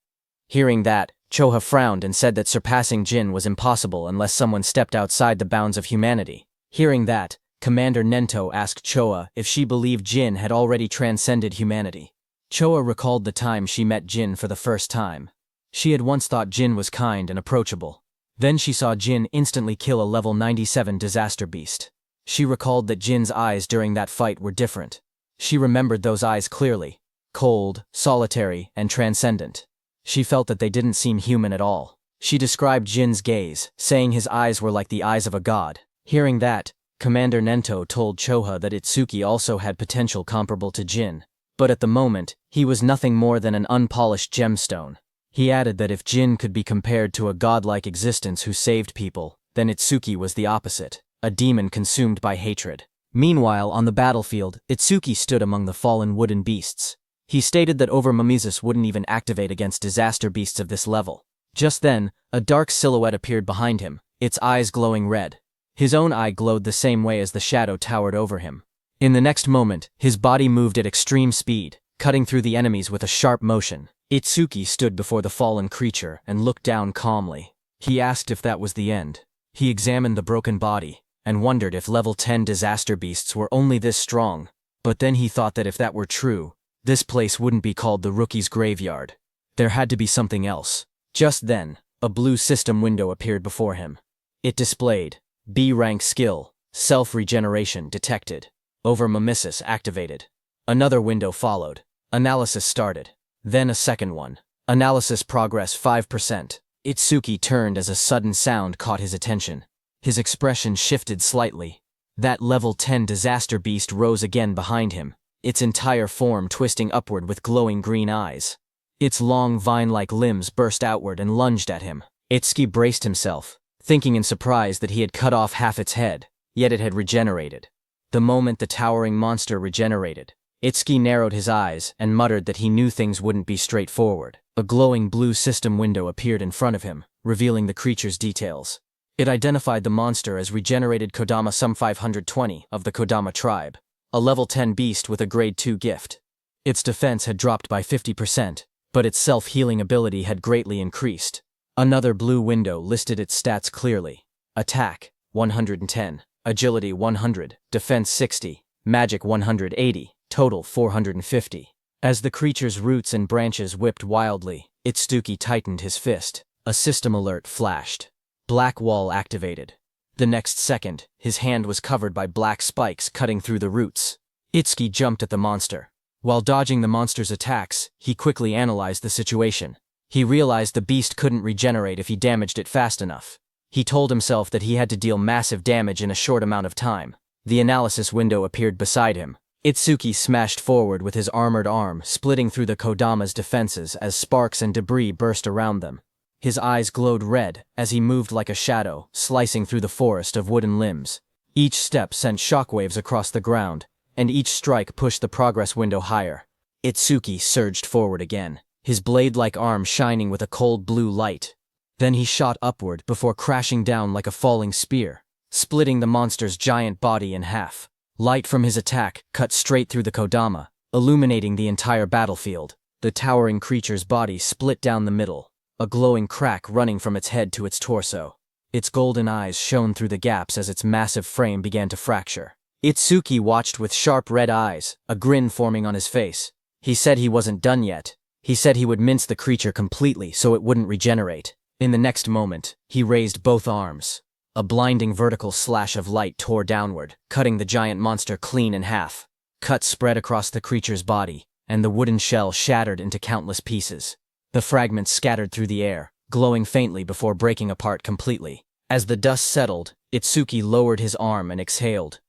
Hearing that, Choha frowned and said that surpassing Jin was impossible unless someone stepped outside the bounds of humanity. Hearing that, Commander Nento asked Choha if she believed Jin had already transcended humanity. Choha recalled the time she met Jin for the first time. She had once thought Jin was kind and approachable. Then she saw Jin instantly kill a level 97 disaster beast. She recalled that Jin's eyes during that fight were different. She remembered those eyes clearly. Cold, solitary, and transcendent. She felt that they didn't seem human at all. She described Jin's gaze, saying his eyes were like the eyes of a god. Hearing that, Commander Nento told Choha that Itsuki also had potential comparable to Jin. But at the moment, he was nothing more than an unpolished gemstone. He added that if Jin could be compared to a godlike existence who saved people, then Itsuki was the opposite. A demon consumed by hatred. Meanwhile, on the battlefield, Itsuki stood among the fallen wooden beasts. He stated that Overmamisus wouldn't even activate against disaster beasts of this level. Just then, a dark silhouette appeared behind him, its eyes glowing red. His own eye glowed the same way as the shadow towered over him. In the next moment, his body moved at extreme speed, cutting through the enemies with a sharp motion. Itsuki stood before the fallen creature and looked down calmly. He asked if that was the end. He examined the broken body and wondered if level 10 disaster beasts were only this strong. But then he thought that if that were true, this place wouldn't be called the Rookie's Graveyard. There had to be something else. Just then, a blue system window appeared before him. It displayed B rank skill, self-regeneration detected. Over-mimesis activated. Another window followed. Analysis started. Then a second one. Analysis progress 5%. Itsuki turned as a sudden sound caught his attention. His expression shifted slightly. That level 10 disaster beast rose again behind him, its entire form twisting upward with glowing green eyes. Its long vine-like limbs burst outward and lunged at him. Itsuki braced himself, thinking in surprise that he had cut off half its head, yet it had regenerated. The moment the towering monster regenerated, Itsuki narrowed his eyes and muttered that he knew things wouldn't be straightforward. A glowing blue system window appeared in front of him, revealing the creature's details. It identified the monster as regenerated Kodama Sum 520 of the Kodama tribe, a level 10 beast with a grade 2 gift. Its defense had dropped by 50%, but its self-healing ability had greatly increased. Another blue window listed its stats clearly. Attack, 110, Agility 100, Defense 60, Magic 180, total 450. As the creature's roots and branches whipped wildly, Itsuki tightened his fist. A system alert flashed. Black wall activated. The next second, his hand was covered by black spikes cutting through the roots. Itsuki jumped at the monster. While dodging the monster's attacks, he quickly analyzed the situation. He realized the beast couldn't regenerate if he damaged it fast enough. He told himself that he had to deal massive damage in a short amount of time. The analysis window appeared beside him. Itsuki smashed forward with his armored arm, splitting through the Kodama's defenses as sparks and debris burst around them. His eyes glowed red as he moved like a shadow, slicing through the forest of wooden limbs. Each step sent shockwaves across the ground, and each strike pushed the progress window higher. Itsuki surged forward again, his blade-like arm shining with a cold blue light. Then he shot upward before crashing down like a falling spear, splitting the monster's giant body in half. Light from his attack cut straight through the Kodama, illuminating the entire battlefield. The towering creature's body split down the middle, a glowing crack running from its head to its torso. Its golden eyes shone through the gaps as its massive frame began to fracture. Itsuki watched with sharp red eyes, a grin forming on his face. He said he wasn't done yet. He said he would mince the creature completely so it wouldn't regenerate. In the next moment, he raised both arms. A blinding vertical slash of light tore downward, cutting the giant monster clean in half. Cuts spread across the creature's body, and the wooden shell shattered into countless pieces. The fragments scattered through the air, glowing faintly before breaking apart completely. As the dust settled, Itsuki lowered his arm and exhaled.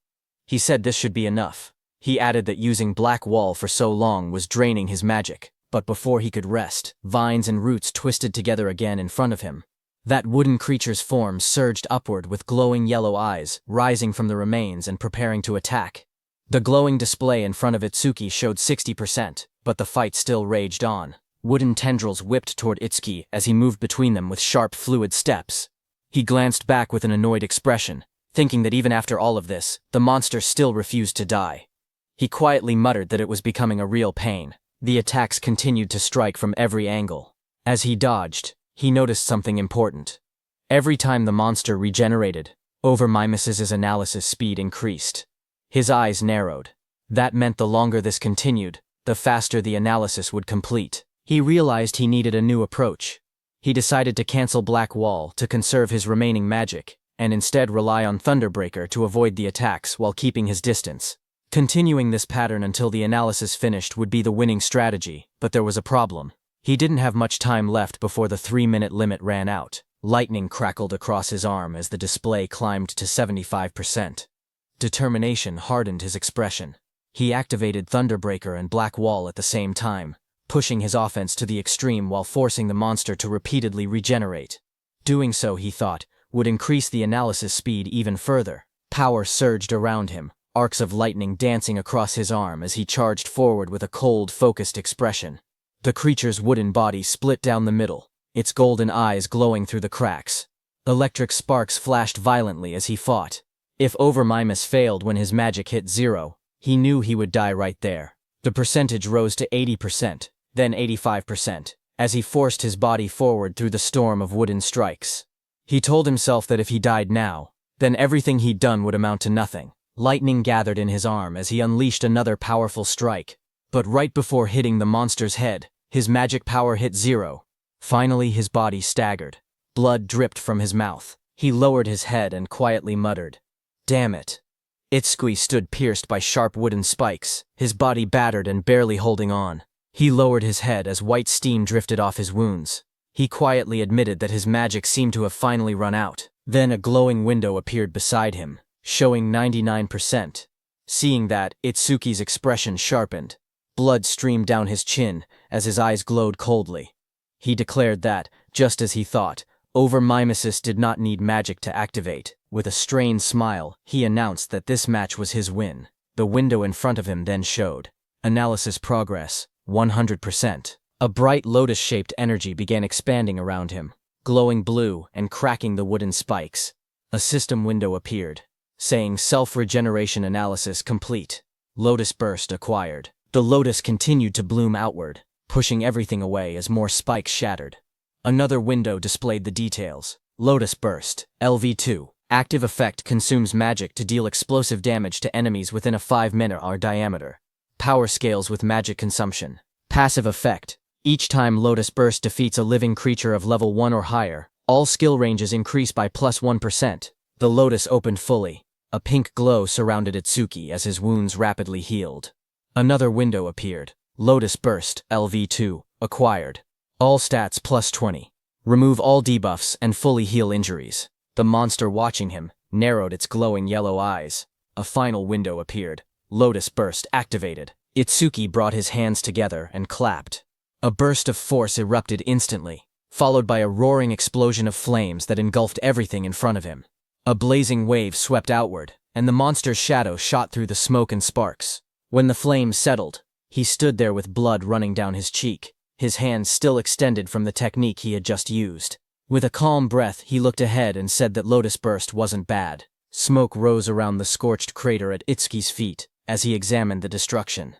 He said this should be enough. He added that using Black Wall for so long was draining his magic, but before he could rest, vines and roots twisted together again in front of him. That wooden creature's form surged upward with glowing yellow eyes, rising from the remains and preparing to attack. The glowing display in front of Itsuki showed 60%, but the fight still raged on. Wooden tendrils whipped toward Itsuki as he moved between them with sharp, fluid steps. He glanced back with an annoyed expression, thinking that even after all of this, the monster still refused to die. He quietly muttered that it was becoming a real pain. The attacks continued to strike from every angle. As he dodged, he noticed something important. Every time the monster regenerated, Over-Mimos's analysis speed increased. His eyes narrowed. That meant the longer this continued, the faster the analysis would complete. He realized he needed a new approach. He decided to cancel Black Wall to conserve his remaining magic, and instead rely on Thunderbreaker to avoid the attacks while keeping his distance. Continuing this pattern until the analysis finished would be the winning strategy, but there was a problem. He didn't have much time left before the 3-minute limit ran out. Lightning crackled across his arm as the display climbed to 75%. Determination hardened his expression. He activated Thunderbreaker and Black Wall at the same time, pushing his offense to the extreme while forcing the monster to repeatedly regenerate. Doing so, he thought, would increase the analysis speed even further. Power surged around him, arcs of lightning dancing across his arm as he charged forward with a cold, focused expression. The creature's wooden body split down the middle, its golden eyes glowing through the cracks. Electric sparks flashed violently as he fought. If Over-Mimus failed when his magic hit 0, he knew he would die right there. The percentage rose to 80%, then 85%, as he forced his body forward through the storm of wooden strikes. He told himself that if he died now, then everything he'd done would amount to nothing. Lightning gathered in his arm as he unleashed another powerful strike. But right before hitting the monster's head, his magic power hit 0. Finally, his body staggered. Blood dripped from his mouth. He lowered his head and quietly muttered, "Damn it." Itsuki stood pierced by sharp wooden spikes, his body battered and barely holding on. He lowered his head as white steam drifted off his wounds. He quietly admitted that his magic seemed to have finally run out. Then a glowing window appeared beside him, showing 99%. Seeing that, Itsuki's expression sharpened. Blood streamed down his chin as his eyes glowed coldly. He declared that, just as he thought, over-mimesis did not need magic to activate. With a strained smile, he announced that this match was his win. The window in front of him then showed. Analysis progress, 100%. A bright lotus-shaped energy began expanding around him, glowing blue and cracking the wooden spikes. A system window appeared, saying self-regeneration analysis complete. Lotus burst acquired. The lotus continued to bloom outward, pushing everything away as more spikes shattered. Another window displayed the details. Lotus burst, LV2. Active effect consumes magic to deal explosive damage to enemies within a 5-meter diameter. Power scales with magic consumption. Passive effect. Each time Lotus Burst defeats a living creature of level 1 or higher, all skill ranges increase by +1%. The Lotus opened fully. A pink glow surrounded Itsuki as his wounds rapidly healed. Another window appeared. Lotus Burst, LV2, acquired. All stats +20. Remove all debuffs and fully heal injuries. The monster watching him narrowed its glowing yellow eyes. A final window appeared. Lotus Burst activated. Itsuki brought his hands together and clapped. A burst of force erupted instantly, followed by a roaring explosion of flames that engulfed everything in front of him. A blazing wave swept outward, and the monster's shadow shot through the smoke and sparks. When the flames settled, he stood there with blood running down his cheek, his hands still extended from the technique he had just used. With a calm breath, he looked ahead and said that Lotus Burst wasn't bad. Smoke rose around the scorched crater at Itsuki's feet as he examined the destruction.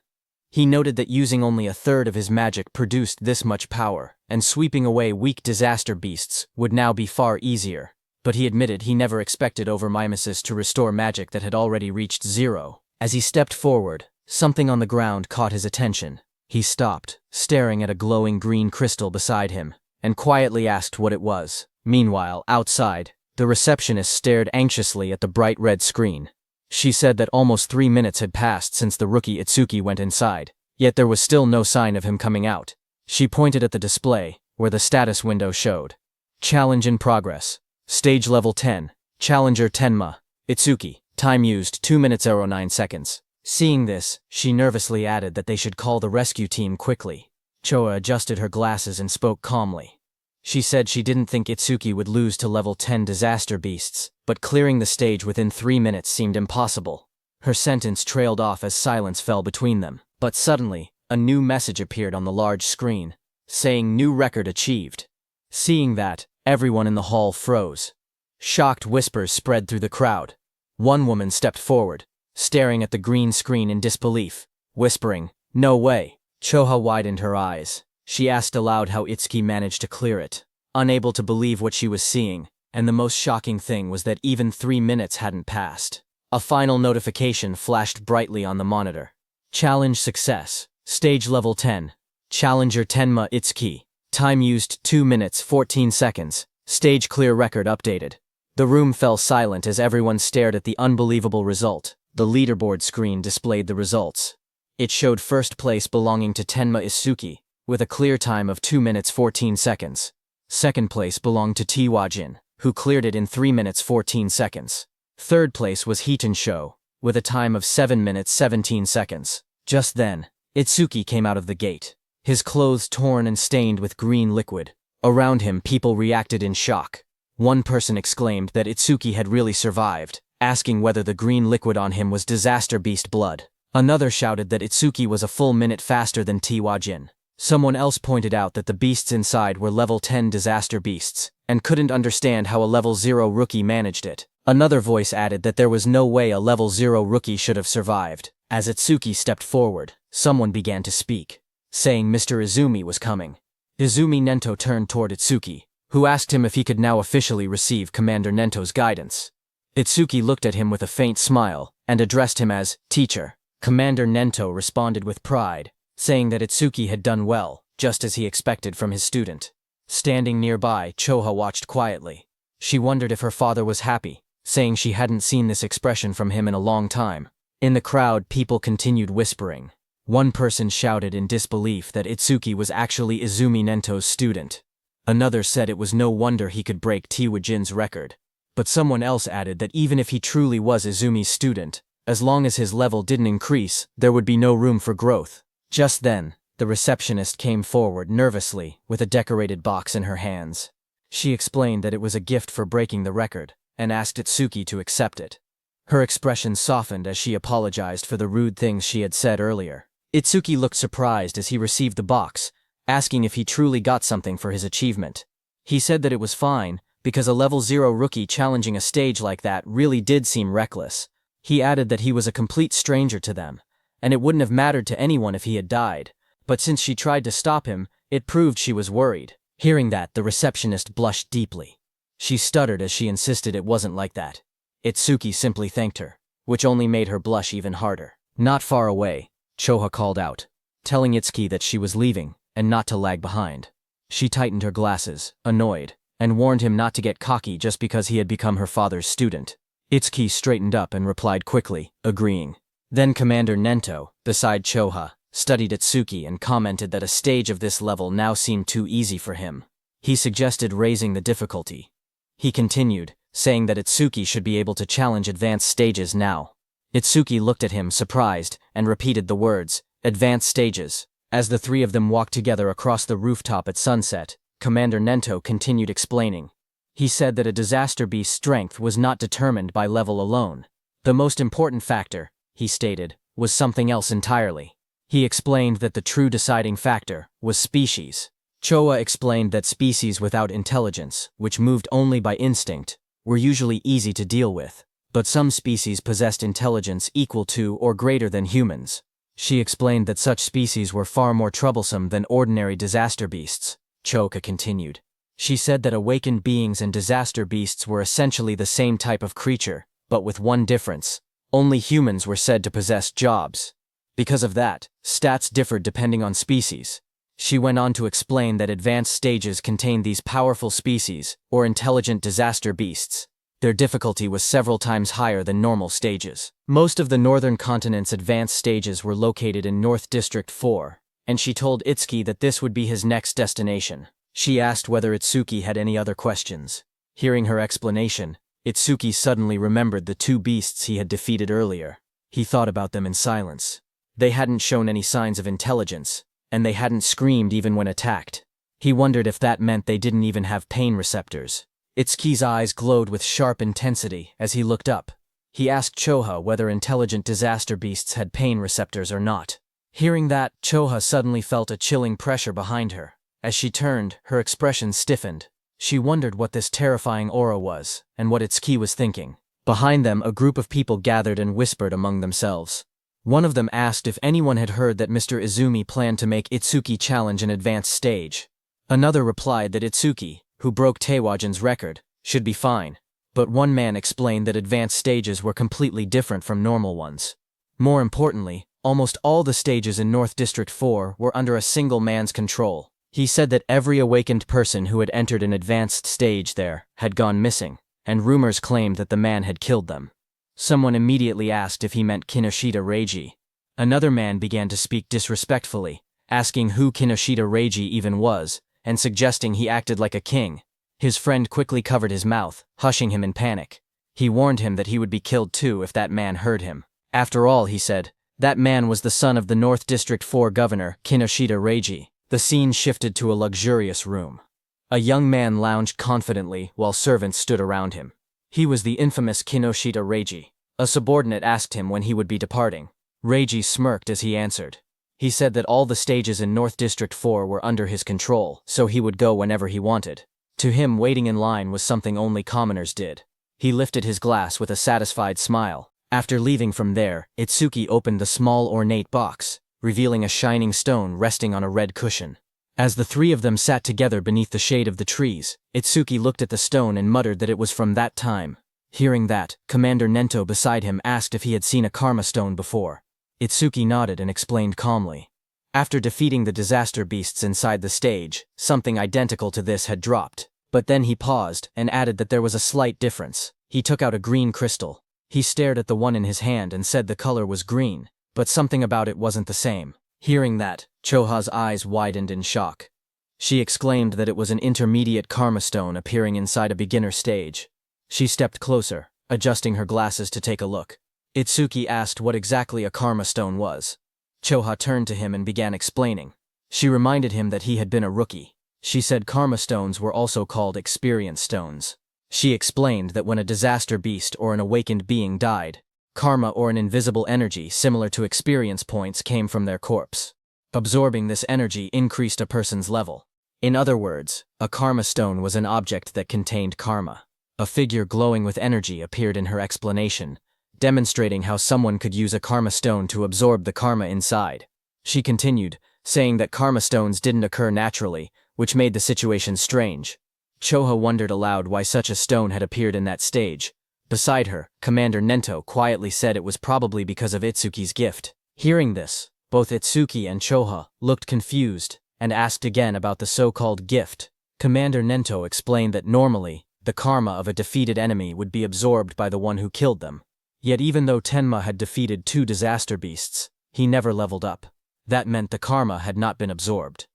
He noted that using only a third of his magic produced this much power, and sweeping away weak disaster beasts would now be far easier. But he admitted he never expected over-mimesis to restore magic that had already reached 0. As he stepped forward, something on the ground caught his attention. He stopped, staring at a glowing green crystal beside him, and quietly asked what it was. Meanwhile, outside, the receptionist stared anxiously at the bright red screen. She said that almost 3 minutes had passed since the rookie Itsuki went inside, yet there was still no sign of him coming out. She pointed at the display, where the status window showed. Challenge in progress. Stage level 10. Challenger Tenma. Itsuki. Time used 2 minutes 09 seconds. Seeing this, she nervously added that they should call the rescue team quickly. Choa adjusted her glasses and spoke calmly. She said she didn't think Itsuki would lose to level 10 disaster beasts, but clearing the stage within 3 minutes seemed impossible. Her sentence trailed off as silence fell between them. But suddenly, a new message appeared on the large screen, saying new record achieved. Seeing that, everyone in the hall froze. Shocked whispers spread through the crowd. One woman stepped forward, staring at the green screen in disbelief, whispering, "No way." Choha widened her eyes. She asked aloud how Itsuki managed to clear it, unable to believe what she was seeing, and the most shocking thing was that even 3 minutes hadn't passed. A final notification flashed brightly on the monitor. Challenge success. Stage level 10. Challenger Tenma Itsuki. Time used 2 minutes 14 seconds. Stage clear record updated. The room fell silent as everyone stared at the unbelievable result. The leaderboard screen displayed the results. It showed first place belonging to Tenma Itsuki, with a clear time of 2 minutes 14 seconds. Second place belonged to Tiwajin, who cleared it in 3 minutes 14 seconds. Third place was Hiton Sho, with a time of 7 minutes 17 seconds. Just then, Itsuki came out of the gate, his clothes torn and stained with green liquid. Around him, people reacted in shock. One person exclaimed that Itsuki had really survived, asking whether the green liquid on him was disaster beast blood. Another shouted that Itsuki was a full minute faster than Tiwajin. Someone else pointed out that the beasts inside were level 10 disaster beasts, and couldn't understand how a level 0 rookie managed it. Another voice added that there was no way a level 0 rookie should have survived. As Itsuki stepped forward, someone began to speak, saying Mr. Izumi was coming. Izumi Nento turned toward Itsuki, who asked him if he could now officially receive Commander Nento's guidance. Itsuki looked at him with a faint smile, and addressed him as teacher. Commander Nento responded with pride, saying that Itsuki had done well, just as he expected from his student. Standing nearby, Choha watched quietly. She wondered if her father was happy, saying she hadn't seen this expression from him in a long time. In the crowd, people continued whispering. One person shouted in disbelief that Itsuki was actually Izumi Nento's student. Another said it was no wonder he could break Tiwajin's record. But someone else added that even if he truly was Izumi's student, as long as his level didn't increase, there would be no room for growth. Just then, the receptionist came forward nervously with a decorated box in her hands. She explained that it was a gift for breaking the record, and asked Itsuki to accept it. Her expression softened as she apologized for the rude things she had said earlier. Itsuki looked surprised as he received the box, asking if he truly got something for his achievement. He said that it was fine, because a level 0 rookie challenging a stage like that really did seem reckless. He added that he was a complete stranger to them, and it wouldn't have mattered to anyone if he had died, but since she tried to stop him, it proved she was worried. Hearing that, the receptionist blushed deeply. She stuttered as she insisted it wasn't like that. Itsuki simply thanked her, which only made her blush even harder. Not far away, Choha called out, telling Itsuki that she was leaving, and not to lag behind. She tightened her glasses, annoyed, and warned him not to get cocky just because he had become her father's student. Itsuki straightened up and replied quickly, agreeing. Then Commander Nento, beside Choha, studied Itsuki and commented that a stage of this level now seemed too easy for him. He suggested raising the difficulty. He continued, saying that Itsuki should be able to challenge advanced stages now. Itsuki looked at him surprised and repeated the words, advanced stages. As the three of them walked together across the rooftop at sunset, Commander Nento continued explaining. He said that a disaster beast's strength was not determined by level alone. The most important factor, he stated, was something else entirely. He explained that the true deciding factor was species. Choa explained that species without intelligence, which moved only by instinct, were usually easy to deal with, but some species possessed intelligence equal to or greater than humans. She explained that such species were far more troublesome than ordinary disaster beasts. Choka continued. She said that awakened beings and disaster beasts were essentially the same type of creature, but with one difference. Only humans were said to possess jobs. Because of that, stats differed depending on species. She went on to explain that advanced stages contained these powerful species, or intelligent disaster beasts. Their difficulty was several times higher than normal stages. Most of the northern continent's advanced stages were located in North District 4, and she told Itsuki that this would be his next destination. She asked whether Itsuki had any other questions. Hearing her explanation, Itsuki suddenly remembered the two beasts he had defeated earlier. He thought about them in silence. They hadn't shown any signs of intelligence, and they hadn't screamed even when attacked. He wondered if that meant they didn't even have pain receptors. Itsuki's eyes glowed with sharp intensity as he looked up. He asked Choha whether intelligent disaster beasts had pain receptors or not. Hearing that, Choha suddenly felt a chilling pressure behind her. As she turned, her expression stiffened. She wondered what this terrifying aura was, and what Itsuki was thinking. Behind them, a group of people gathered and whispered among themselves. One of them asked if anyone had heard that Mr. Izumi planned to make Itsuki challenge an advanced stage. Another replied that Itsuki, who broke Tiwajin's record, should be fine. But one man explained that advanced stages were completely different from normal ones. More importantly, almost all the stages in North District 4 were under a single man's control. He said that every awakened person who had entered an advanced stage there had gone missing, and rumors claimed that the man had killed them. Someone immediately asked if he meant Kinoshita Reiji. Another man began to speak disrespectfully, asking who Kinoshita Reiji even was, and suggesting he acted like a king. His friend quickly covered his mouth, hushing him in panic. He warned him that he would be killed too if that man heard him. After all, he said, that man was the son of the North District 4 governor, Kinoshita Reiji. The scene shifted to a luxurious room. A young man lounged confidently while servants stood around him. He was the infamous Kinoshita Reiji. A subordinate asked him when he would be departing. Reiji smirked as he answered. He said that all the stages in North District 4 were under his control, so he would go whenever he wanted. To him, waiting in line was something only commoners did. He lifted his glass with a satisfied smile. After leaving from there, Itsuki opened the small ornate box, revealing a shining stone resting on a red cushion. As the three of them sat together beneath the shade of the trees, Itsuki looked at the stone and muttered that it was from that time. Hearing that, Commander Nento beside him asked if he had seen a karma stone before. Itsuki nodded and explained calmly. After defeating the disaster beasts inside the stage, something identical to this had dropped. But then he paused and added that there was a slight difference. He took out a green crystal. He stared at the one in his hand and said the color was green, but something about it wasn't the same. Hearing that, Choha's eyes widened in shock. She exclaimed that it was an intermediate karma stone appearing inside a beginner stage. She stepped closer, adjusting her glasses to take a look. Itsuki asked what exactly a karma stone was. Choha turned to him and began explaining. She reminded him that he had been a rookie. She said karma stones were also called experience stones. She explained that when a disaster beast or an awakened being died, karma or an invisible energy similar to experience points came from their corpse. Absorbing this energy increased a person's level. In other words, a karma stone was an object that contained karma. A figure glowing with energy appeared in her explanation, demonstrating how someone could use a karma stone to absorb the karma inside. She continued, saying that karma stones didn't occur naturally, which made the situation strange. Choha wondered aloud why such a stone had appeared in that stage. Beside her, Commander Nento quietly said it was probably because of Itsuki's gift. Hearing this, both Itsuki and Choha looked confused and asked again about the so-called gift. Commander Nento explained that normally, the karma of a defeated enemy would be absorbed by the one who killed them. Yet even though Tenma had defeated 2 disaster beasts, he never leveled up. That meant the karma had not been absorbed.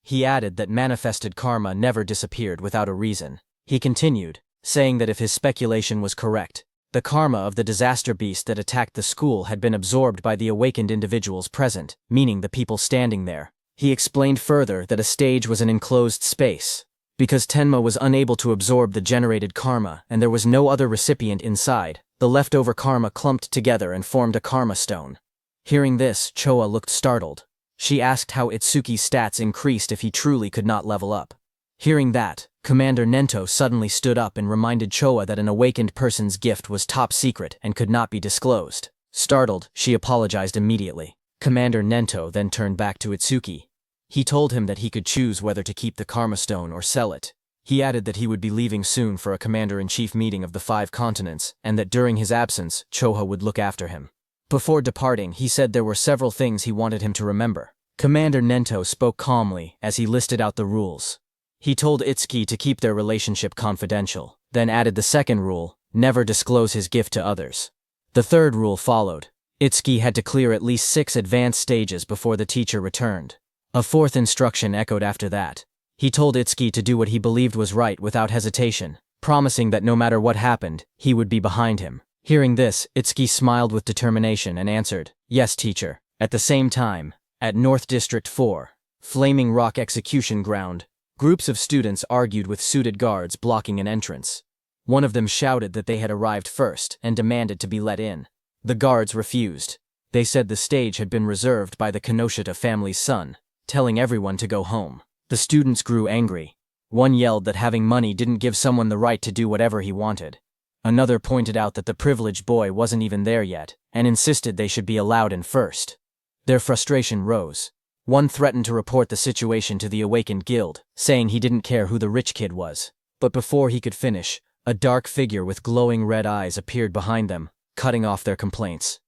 He added that manifested karma never disappeared without a reason. He continued, saying that if his speculation was correct, the karma of the disaster beast that attacked the school had been absorbed by the awakened individuals present, meaning the people standing there. He explained further that a stage was an enclosed space. Because Tenma was unable to absorb the generated karma and there was no other recipient inside, the leftover karma clumped together and formed a karma stone. Hearing this, Choa looked startled. She asked how Itsuki's stats increased if he truly could not level up. Hearing that, Commander Nento suddenly stood up and reminded Choa that an awakened person's gift was top secret and could not be disclosed. Startled, she apologized immediately. Commander Nento then turned back to Itsuki. He told him that he could choose whether to keep the karma stone or sell it. He added that he would be leaving soon for a commander-in-chief meeting of the 5 continents and that during his absence, Choha would look after him. Before departing, he said there were several things he wanted him to remember. Commander Nento spoke calmly as he listed out the rules. He told Itsuki to keep their relationship confidential, then added the second rule, never disclose his gift to others. The third rule followed. Itsuki had to clear at least 6 advanced stages before the teacher returned. A fourth instruction echoed after that. He told Itsuki to do what he believed was right without hesitation, promising that no matter what happened, he would be behind him. Hearing this, Itsuki smiled with determination and answered, "Yes, teacher." At the same time, at North District 4, Flaming Rock Execution Ground, groups of students argued with suited guards blocking an entrance. One of them shouted that they had arrived first and demanded to be let in. The guards refused. They said the stage had been reserved by the Kinoshita family's son, telling everyone to go home. The students grew angry. One yelled that having money didn't give someone the right to do whatever he wanted. Another pointed out that the privileged boy wasn't even there yet, and insisted they should be allowed in first. Their frustration rose. One threatened to report the situation to the awakened guild, saying he didn't care who the rich kid was. But before he could finish, a dark figure with glowing red eyes appeared behind them, cutting off their complaints.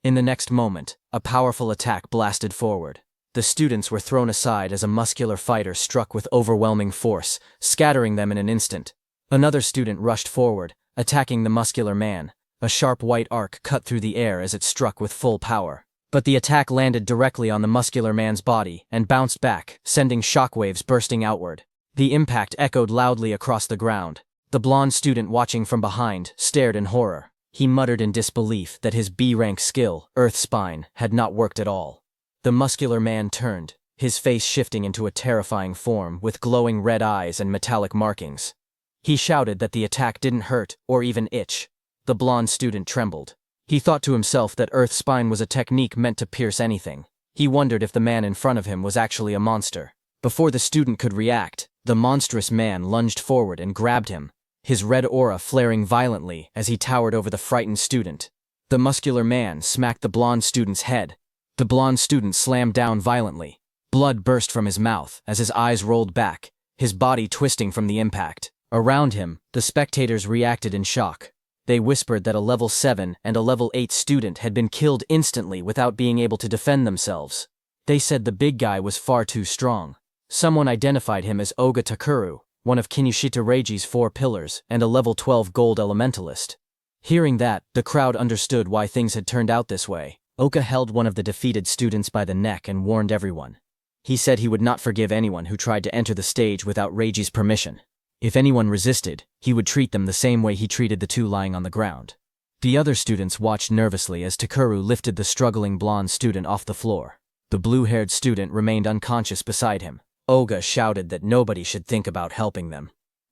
In the next moment, a powerful attack blasted forward. The students were thrown aside as a muscular fighter struck with overwhelming force, scattering them in an instant. Another student rushed forward, attacking the muscular man. A sharp white arc cut through the air as it struck with full power. But the attack landed directly on the muscular man's body and bounced back, sending shockwaves bursting outward. The impact echoed loudly across the ground. The blonde student watching from behind stared in horror. He muttered in disbelief that his B-rank skill, Earth Spine, had not worked at all. The muscular man turned, his face shifting into a terrifying form with glowing red eyes and metallic markings. He shouted that the attack didn't hurt or even itch. The blonde student trembled. He thought to himself that Earth Spine was a technique meant to pierce anything. He wondered if the man in front of him was actually a monster. Before the student could react, the monstrous man lunged forward and grabbed him, his red aura flaring violently as he towered over the frightened student. The muscular man smacked the blonde student's head. The blonde student slammed down violently. Blood burst from his mouth as his eyes rolled back, his body twisting from the impact. Around him, the spectators reacted in shock. They whispered that a level 7 and a level 8 student had been killed instantly without being able to defend themselves. They said the big guy was far too strong. Someone identified him as Oga Takuru, one of Kinushita Reiji's 4 pillars, and a level 12 gold elementalist. Hearing that, the crowd understood why things had turned out this way. Oka held one of the defeated students by the neck and warned everyone. He said he would not forgive anyone who tried to enter the stage without Reiji's permission. If anyone resisted, he would treat them the same way he treated the 2 lying on the ground. The other students watched nervously as Takeru lifted the struggling blonde student off the floor. The blue-haired student remained unconscious beside him. Oga shouted that nobody should think about helping them.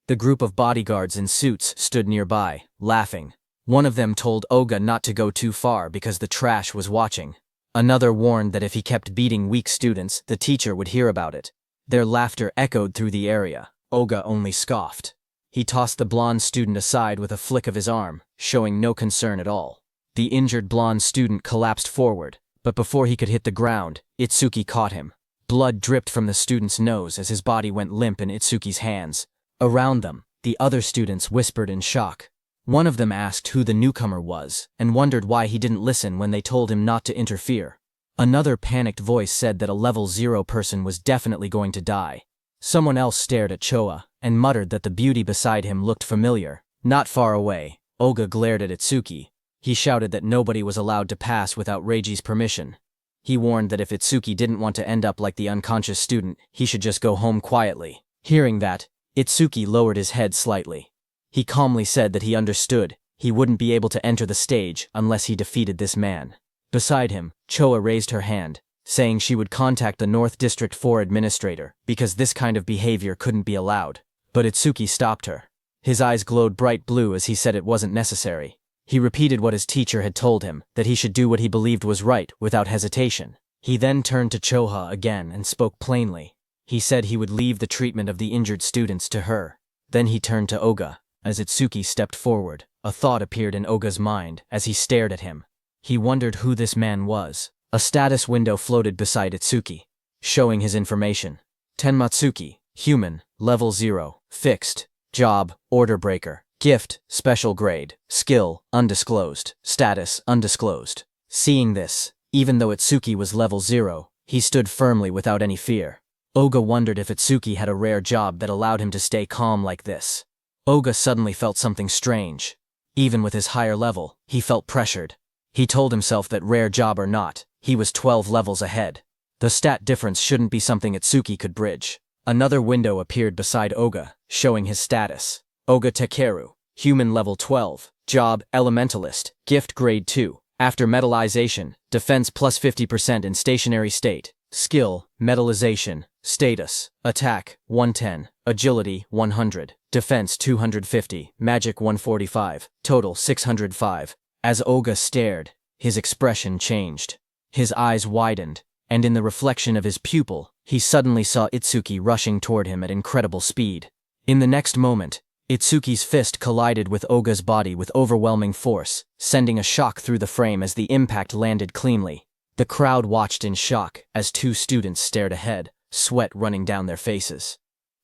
The group of bodyguards in suits stood nearby, laughing. One of them told Oga not to go too far because the trash was watching. Another warned that if he kept beating weak students, the teacher would hear about it. Their laughter echoed through the area. Oga only scoffed. He tossed the blonde student aside with a flick of his arm, showing no concern at all. The injured blonde student collapsed forward, but before he could hit the ground, Itsuki caught him. Blood dripped from the student's nose as his body went limp in Itsuki's hands. Around them, the other students whispered in shock. One of them asked who the newcomer was, and wondered why he didn't listen when they told him not to interfere. Another panicked voice said that a level 0 person was definitely going to die. Someone else stared at Choa, and muttered that the beauty beside him looked familiar. Not far away, Oga glared at Itsuki. He shouted that nobody was allowed to pass without Reiji's permission. He warned that if Itsuki didn't want to end up like the unconscious student, he should just go home quietly. Hearing that, Itsuki lowered his head slightly. He calmly said that he understood. He wouldn't be able to enter the stage unless he defeated this man. Beside him, Choa raised her hand, saying she would contact the North District 4 administrator because this kind of behavior couldn't be allowed. But Itsuki stopped her. His eyes glowed bright blue as he said it wasn't necessary. He repeated what his teacher had told him, that he should do what he believed was right, without hesitation. He then turned to Choha again and spoke plainly. He said he would leave the treatment of the injured students to her. Then he turned to Oga. As Itsuki stepped forward, a thought appeared in Oga's mind as he stared at him. He wondered who this man was. A status window floated beside Itsuki, showing his information. Tenmatsuki, human, level 0, fixed, job, order breaker. Gift, special grade, skill, undisclosed, status, undisclosed. Seeing this, even though Itsuki was level 0, he stood firmly without any fear. Oga wondered if Itsuki had a rare job that allowed him to stay calm like this. Oga suddenly felt something strange. Even with his higher level, he felt pressured. He told himself that rare job or not, he was 12 levels ahead. The stat difference shouldn't be something Itsuki could bridge. Another window appeared beside Oga, showing his status. Oga Takeru, human level 12, job, elementalist, gift grade 2, after metallization, defense plus 50% in stationary state, skill, metallization, status, attack, 110, agility, 100, defense 250, magic 145, total 605. As Oga stared, his expression changed. His eyes widened, and in the reflection of his pupil, he suddenly saw Itsuki rushing toward him at incredible speed. In the next moment, Itsuki's fist collided with Oga's body with overwhelming force, sending a shock through the frame as the impact landed cleanly. The crowd watched in shock as 2 students stared ahead, sweat running down their faces.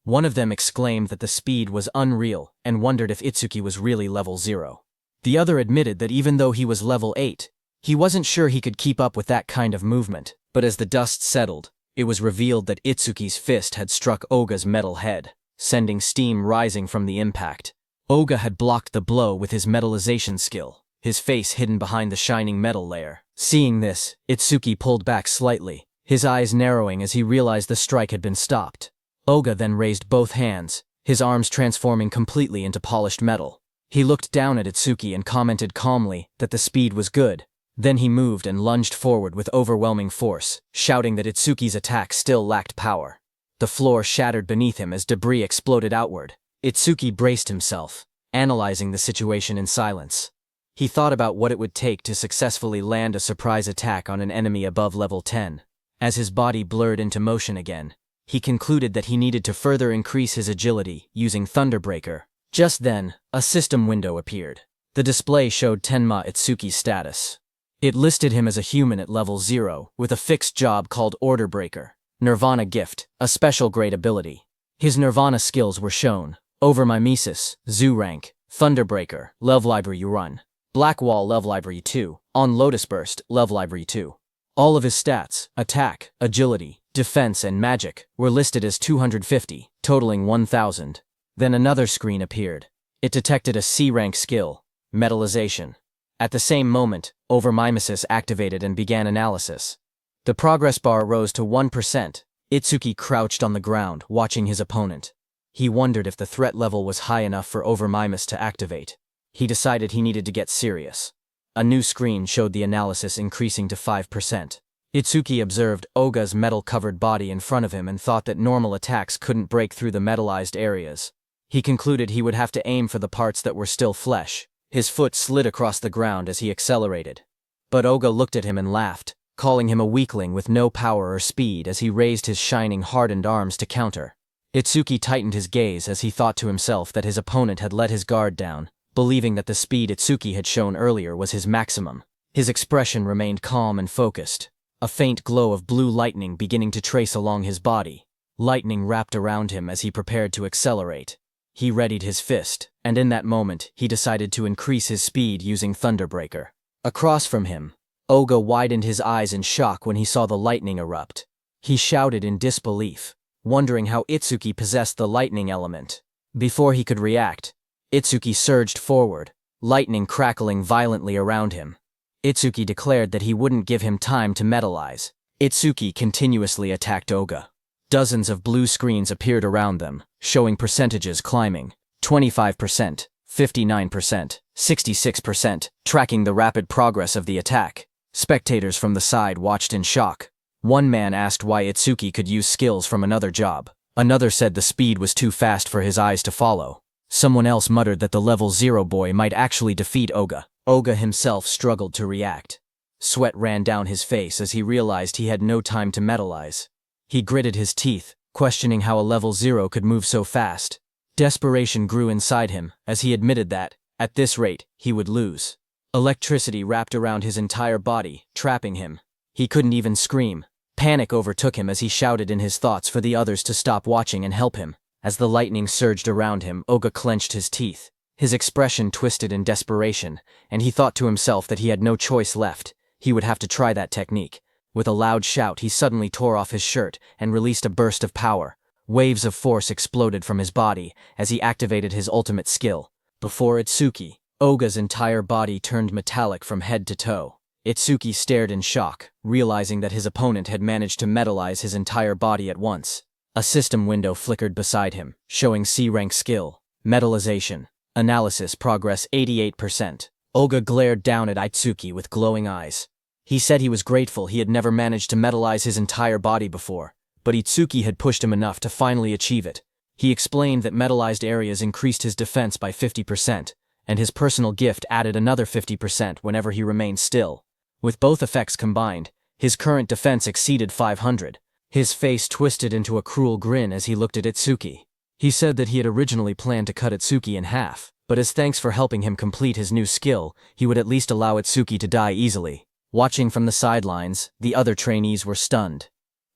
One of them exclaimed that the speed was unreal and wondered if Itsuki was really level 0. The other admitted that even though he was level 8, he wasn't sure he could keep up with that kind of movement, but as the dust settled, it was revealed that Itsuki's fist had struck Oga's metal head, sending steam rising from the impact. Oga had blocked the blow with his metallization skill, his face hidden behind the shining metal layer. Seeing this, Itsuki pulled back slightly, his eyes narrowing as he realized the strike had been stopped. Oga then raised both hands, his arms transforming completely into polished metal. He looked down at Itsuki and commented calmly that the speed was good. Then he moved and lunged forward with overwhelming force, shouting that Itsuki's attack still lacked power. The floor shattered beneath him as debris exploded outward. Itsuki braced himself, analyzing the situation in silence. He thought about what it would take to successfully land a surprise attack on an enemy above level 10. As his body blurred into motion again, he concluded that he needed to further increase his agility using Thunderbreaker. Just then, a system window appeared. The display showed Tenma Itsuki's status. It listed him as a human at level 0, with a fixed job called Order Breaker. Nirvana Gift, a special grade ability. His Nirvana skills were shown. Overmimesis, Zoo Rank, Thunderbreaker, Love Library Run, Black Wall Love Library 2, On Lotus Burst, Love Library 2. All of his stats, attack, agility, defense and magic, were listed as 250, totaling 1000. Then another screen appeared. It detected a C-rank skill, metallization. At the same moment, overmimesis activated and began analysis. The progress bar rose to 1%. Itsuki crouched on the ground, watching his opponent. He wondered if the threat level was high enough for overmimesis to activate. He decided he needed to get serious. A new screen showed the analysis increasing to 5%. Itsuki observed Oga's metal-covered body in front of him and thought that normal attacks couldn't break through the metallized areas. He concluded he would have to aim for the parts that were still flesh. His foot slid across the ground as he accelerated. But Oga looked at him and laughed, calling him a weakling with no power or speed as he raised his shining, hardened arms to counter. Itsuki tightened his gaze as he thought to himself that his opponent had let his guard down, believing that the speed Itsuki had shown earlier was his maximum. His expression remained calm and focused, a faint glow of blue lightning beginning to trace along his body. Lightning wrapped around him as he prepared to accelerate. He readied his fist, and in that moment, he decided to increase his speed using Thunderbreaker. Across from him, Oga widened his eyes in shock when he saw the lightning erupt. He shouted in disbelief, wondering how Itsuki possessed the lightning element. Before he could react, Itsuki surged forward, lightning crackling violently around him. Itsuki declared that he wouldn't give him time to metallize. Itsuki continuously attacked Oga. Dozens of blue screens appeared around them, showing percentages climbing. 25%, 59%, 66%, tracking the rapid progress of the attack. Spectators from the side watched in shock. One man asked why Itsuki could use skills from another job. Another said the speed was too fast for his eyes to follow. Someone else muttered that the level 0 boy might actually defeat Oga. Oga himself struggled to react. Sweat ran down his face as he realized he had no time to metallize. He gritted his teeth, questioning how a level 0 could move so fast. Desperation grew inside him as he admitted that, at this rate, he would lose. Electricity wrapped around his entire body, trapping him. He couldn't even scream. Panic overtook him as he shouted in his thoughts for the others to stop watching and help him. As the lightning surged around him, Oga clenched his teeth. His expression twisted in desperation, and he thought to himself that he had no choice left. He would have to try that technique. With a loud shout, he suddenly tore off his shirt and released a burst of power. Waves of force exploded from his body as he activated his ultimate skill. Before Itsuki, Oga's entire body turned metallic from head to toe. Itsuki stared in shock, realizing that his opponent had managed to metallize his entire body at once. A system window flickered beside him, showing C-rank skill, metallization, analysis progress 88%. Oga glared down at Itsuki with glowing eyes. He said he was grateful he had never managed to metallize his entire body before, but Itsuki had pushed him enough to finally achieve it. He explained that metallized areas increased his defense by 50%, and his personal gift added another 50% whenever he remained still. With both effects combined, his current defense exceeded 500. His face twisted into a cruel grin as he looked at Itsuki. He said that he had originally planned to cut Itsuki in half, but as thanks for helping him complete his new skill, he would at least allow Itsuki to die easily. Watching from the sidelines, the other trainees were stunned.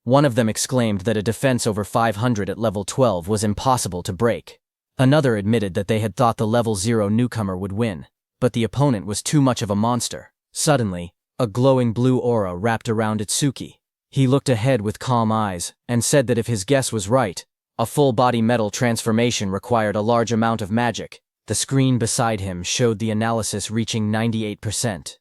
One of them exclaimed that a defense over 500 at level 12 was impossible to break. Another admitted that they had thought the level 0 newcomer would win, but the opponent was too much of a monster. Suddenly, a glowing blue aura wrapped around Itsuki. He looked ahead with calm eyes and said that if his guess was right, a full-body metal transformation required a large amount of magic. The screen beside him showed the analysis reaching 98%.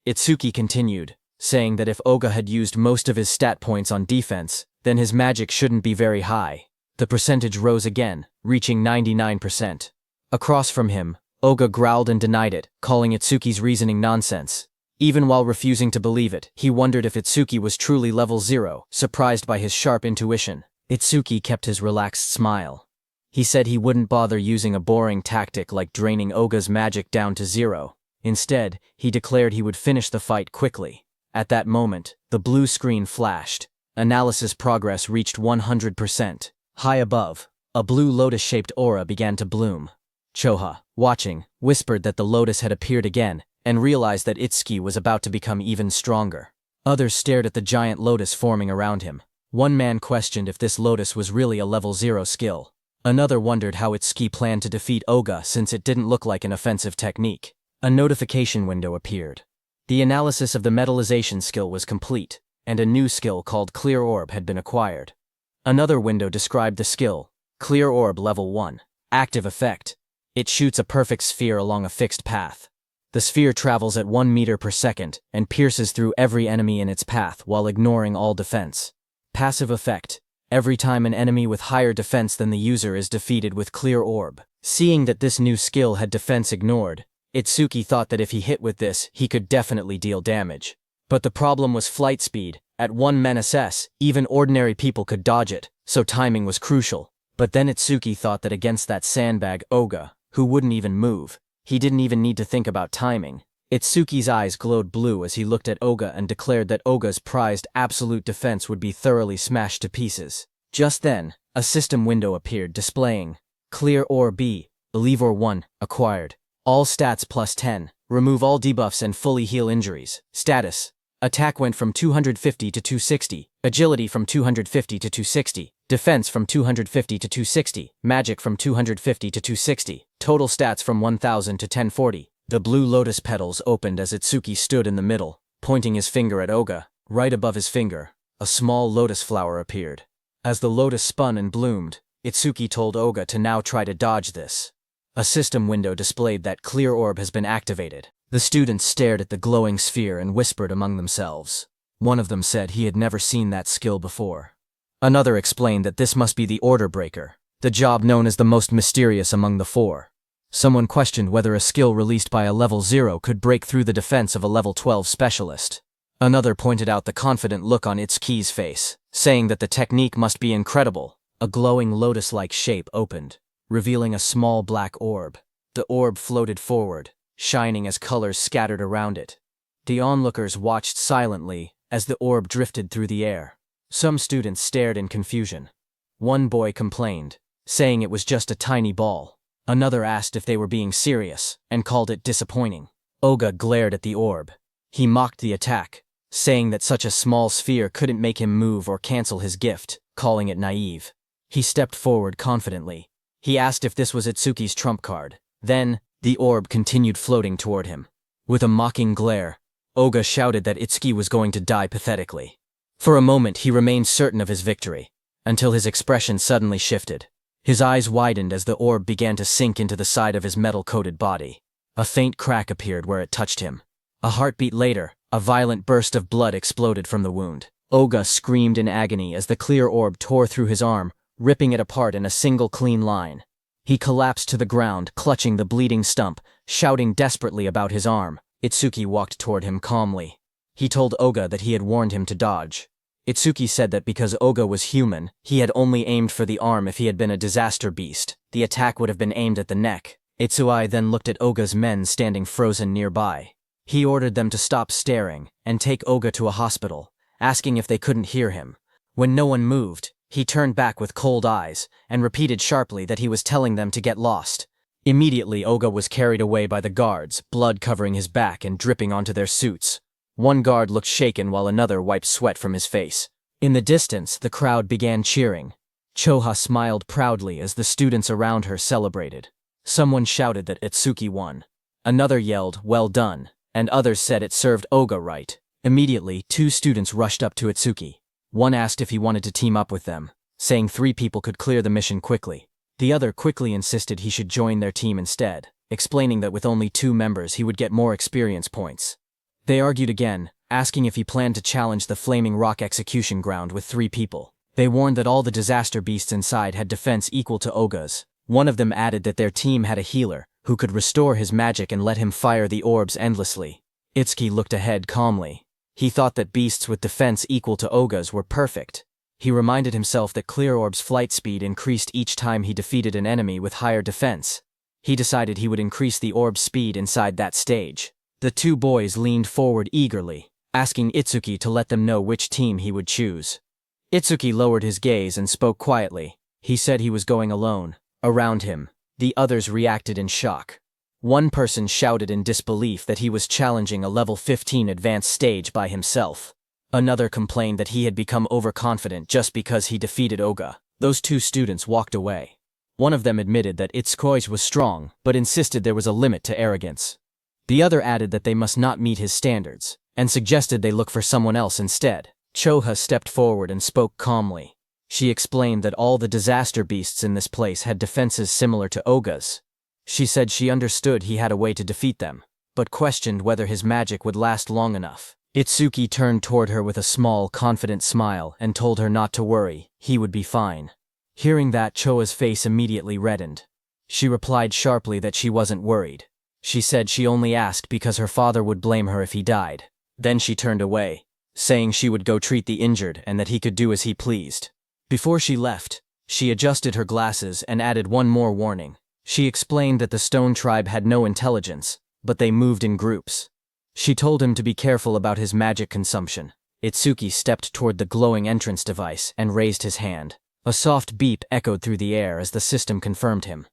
Itsuki continued, saying that if Oga had used most of his stat points on defense, then his magic shouldn't be very high. The percentage rose again, reaching 99%. Across from him, Oga growled and denied it, calling Itsuki's reasoning nonsense. Even while refusing to believe it, he wondered if Itsuki was truly level 0, surprised by his sharp intuition. Itsuki kept his relaxed smile. He said he wouldn't bother using a boring tactic like draining Oga's magic down to 0. Instead, he declared he would finish the fight quickly. At that moment, the blue screen flashed. Analysis progress reached 100%. High above, a blue lotus-shaped aura began to bloom. Choha, watching, whispered that the lotus had appeared again, and realized that Itsuki was about to become even stronger. Others stared at the giant lotus forming around him. One man questioned if this lotus was really a level 0 skill. Another wondered how Itsuki planned to defeat Oga since it didn't look like an offensive technique. A notification window appeared. The analysis of the metallization skill was complete, and a new skill called Clear Orb had been acquired. Another window described the skill, Clear Orb Level 1. Active effect. It shoots a perfect sphere along a fixed path. The sphere travels at 1 meter per second and pierces through every enemy in its path while ignoring all defense. Passive effect. Every time an enemy with higher defense than the user is defeated with clear orb. Seeing that this new skill had defense ignored, Itsuki thought that if he hit with this, he could definitely deal damage. But the problem was flight speed. At 1 ms, even ordinary people could dodge it, so timing was crucial. But then Itsuki thought that against that sandbag Oga, who wouldn't even move, he didn't even need to think about timing. Itsuki's eyes glowed blue as he looked at Oga and declared that Oga's prized absolute defense would be thoroughly smashed to pieces. Just then, a system window appeared displaying Clear Ore B, Leave Ore 1, acquired. All stats plus 10, remove all debuffs and fully heal injuries. Status. Attack went from 250 to 260, agility from 250 to 260, defense from 250 to 260, magic from 250 to 260, total stats from 1000 to 1040. The blue lotus petals opened as Itsuki stood in the middle, pointing his finger at Oga. Right above his finger, a small lotus flower appeared. As the lotus spun and bloomed, Itsuki told Oga to now try to dodge this. A system window displayed that Clear Orb has been activated. The students stared at the glowing sphere and whispered among themselves. One of them said he had never seen that skill before. Another explained that this must be the Order Breaker, the job known as the most mysterious among the four. Someone questioned whether a skill released by a level 0 could break through the defense of a level 12 specialist. Another pointed out the confident look on Itsuki's face, saying that the technique must be incredible. A glowing lotus-like shape opened, revealing a small black orb. The orb floated forward, shining as colors scattered around it. The onlookers watched silently as the orb drifted through the air. Some students stared in confusion. One boy complained, saying it was just a tiny ball. Another asked if they were being serious, and called it disappointing. Oga glared at the orb. He mocked the attack, saying that such a small sphere couldn't make him move or cancel his gift, calling it naive. He stepped forward confidently. He asked if this was Itsuki's trump card. Then, the orb continued floating toward him. With a mocking glare, Oga shouted that Itsuki was going to die pathetically. For a moment he remained certain of his victory, until his expression suddenly shifted. His eyes widened as the orb began to sink into the side of his metal-coated body. A faint crack appeared where it touched him. A heartbeat later, a violent burst of blood exploded from the wound. Oga screamed in agony as the clear orb tore through his arm, ripping it apart in a single clean line. He collapsed to the ground, clutching the bleeding stump, shouting desperately about his arm. Itsuki walked toward him calmly. He told Oga that he had warned him to dodge. Itsuki said that because Oga was human, he had only aimed for the arm. If he had been a disaster beast, the attack would have been aimed at the neck. Itsuki then looked at Oga's men standing frozen nearby. He ordered them to stop staring and take Oga to a hospital, asking if they couldn't hear him. When no one moved, he turned back with cold eyes and repeated sharply that he was telling them to get lost. Immediately, Oga was carried away by the guards, blood covering his back and dripping onto their suits. One guard looked shaken while another wiped sweat from his face. In the distance, the crowd began cheering. Choha smiled proudly as the students around her celebrated. Someone shouted that Itsuki won. Another yelled, "Well done," and others said it served Oga right. Immediately, 2 students rushed up to Itsuki. One asked if he wanted to team up with them, saying 3 people could clear the mission quickly. The other quickly insisted he should join their team instead, explaining that with only 2 members he would get more experience points. They argued again, asking if he planned to challenge the Flaming Rock execution ground with 3 people. They warned that all the disaster beasts inside had defense equal to Oga's. One of them added that their team had a healer, who could restore his magic and let him fire the orbs endlessly. Itsuki looked ahead calmly. He thought that beasts with defense equal to Oga's were perfect. He reminded himself that Clear Orb's flight speed increased each time he defeated an enemy with higher defense. He decided he would increase the orb's speed inside that stage. The 2 boys leaned forward eagerly, asking Itsuki to let them know which team he would choose. Itsuki lowered his gaze and spoke quietly. He said he was going alone. Around him, the others reacted in shock. One person shouted in disbelief that he was challenging a level 15 advanced stage by himself. Another complained that he had become overconfident just because he defeated Oga. Those 2 students walked away. One of them admitted that Itsuki was strong, but insisted there was a limit to arrogance. The other added that they must not meet his standards, and suggested they look for someone else instead. Choha stepped forward and spoke calmly. She explained that all the disaster beasts in this place had defenses similar to Oga's. She said she understood he had a way to defeat them, but questioned whether his magic would last long enough. Itsuki turned toward her with a small, confident smile and told her not to worry, he would be fine. Hearing that, Choa's face immediately reddened. She replied sharply that she wasn't worried. She said she only asked because her father would blame her if he died. Then she turned away, saying she would go treat the injured and that he could do as he pleased. Before she left, she adjusted her glasses and added one more warning. She explained that the Stone Tribe had no intelligence, but they moved in groups. She told him to be careful about his magic consumption. Itsuki stepped toward the glowing entrance device and raised his hand. A soft beep echoed through the air as the system confirmed him.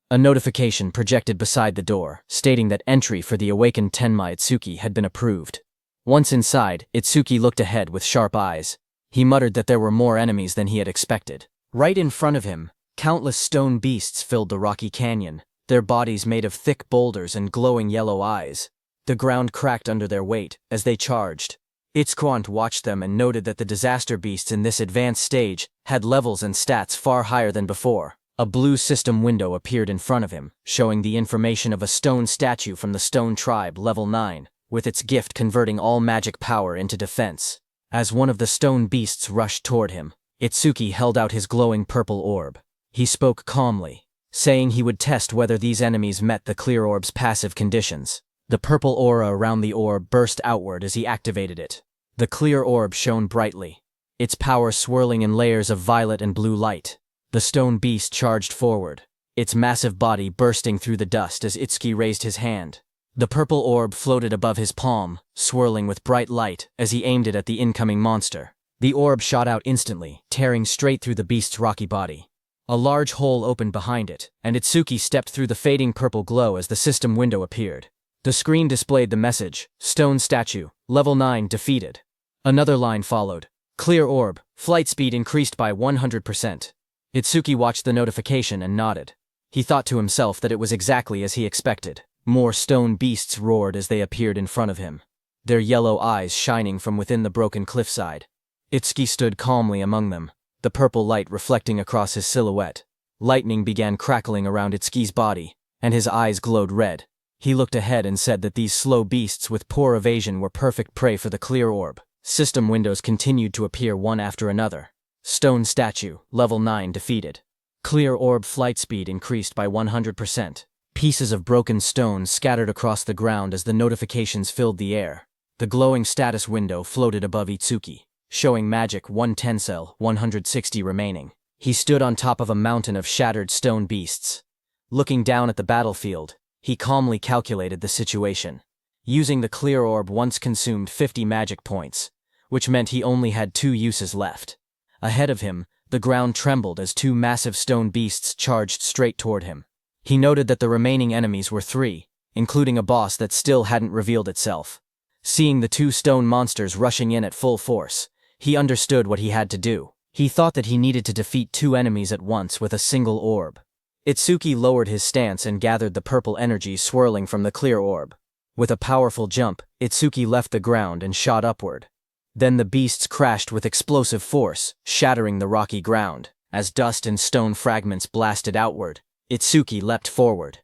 A notification projected beside the door, stating that entry for the awakened Tenma Itsuki had been approved. Once inside, Itsuki looked ahead with sharp eyes. He muttered that there were more enemies than he had expected. Right in front of him, countless stone beasts filled the rocky canyon, their bodies made of thick boulders and glowing yellow eyes. The ground cracked under their weight as they charged. Itzquant watched them and noted that the disaster beasts in this advanced stage had levels and stats far higher than before. A blue system window appeared in front of him, showing the information of a stone statue from the Stone Tribe, level 9, with its gift converting all magic power into defense. As one of the stone beasts rushed toward him, Itsuki held out his glowing purple orb. He spoke calmly, saying he would test whether these enemies met the clear orb's passive conditions. The purple aura around the orb burst outward as he activated it. The clear orb shone brightly, its power swirling in layers of violet and blue light. The stone beast charged forward, its massive body bursting through the dust as Itsuki raised his hand. The purple orb floated above his palm, swirling with bright light as he aimed it at the incoming monster. The orb shot out instantly, tearing straight through the beast's rocky body. A large hole opened behind it, and Itsuki stepped through the fading purple glow as the system window appeared. The screen displayed the message, Stone Statue, Level 9 defeated. Another line followed, Clear Orb, flight speed increased by 100%. Itsuki watched the notification and nodded. He thought to himself that it was exactly as he expected. More stone beasts roared as they appeared in front of him, their yellow eyes shining from within the broken cliffside. Itsuki stood calmly among them, the purple light reflecting across his silhouette. Lightning began crackling around Itsuki's body, and his eyes glowed red. He looked ahead and said that these slow beasts with poor evasion were perfect prey for the clear orb. System windows continued to appear one after another. Stone Statue, Level 9 defeated. Clear orb flight speed increased by 100%. Pieces of broken stone scattered across the ground as the notifications filled the air. The glowing status window floated above Itsuki, showing magic 1 tensel, 160 remaining. He stood on top of a mountain of shattered stone beasts. Looking down at the battlefield, he calmly calculated the situation. Using the clear orb once consumed 50 magic points, which meant he only had 2 uses left. Ahead of him, the ground trembled as 2 massive stone beasts charged straight toward him. He noted that the remaining enemies were 3, including a boss that still hadn't revealed itself. Seeing the 2 stone monsters rushing in at full force, he understood what he had to do. He thought that he needed to defeat 2 enemies at once with a single orb. Itsuki lowered his stance and gathered the purple energy swirling from the clear orb. With a powerful jump, Itsuki left the ground and shot upward. Then the beasts crashed with explosive force, shattering the rocky ground. As dust and stone fragments blasted outward, Itsuki leapt forward.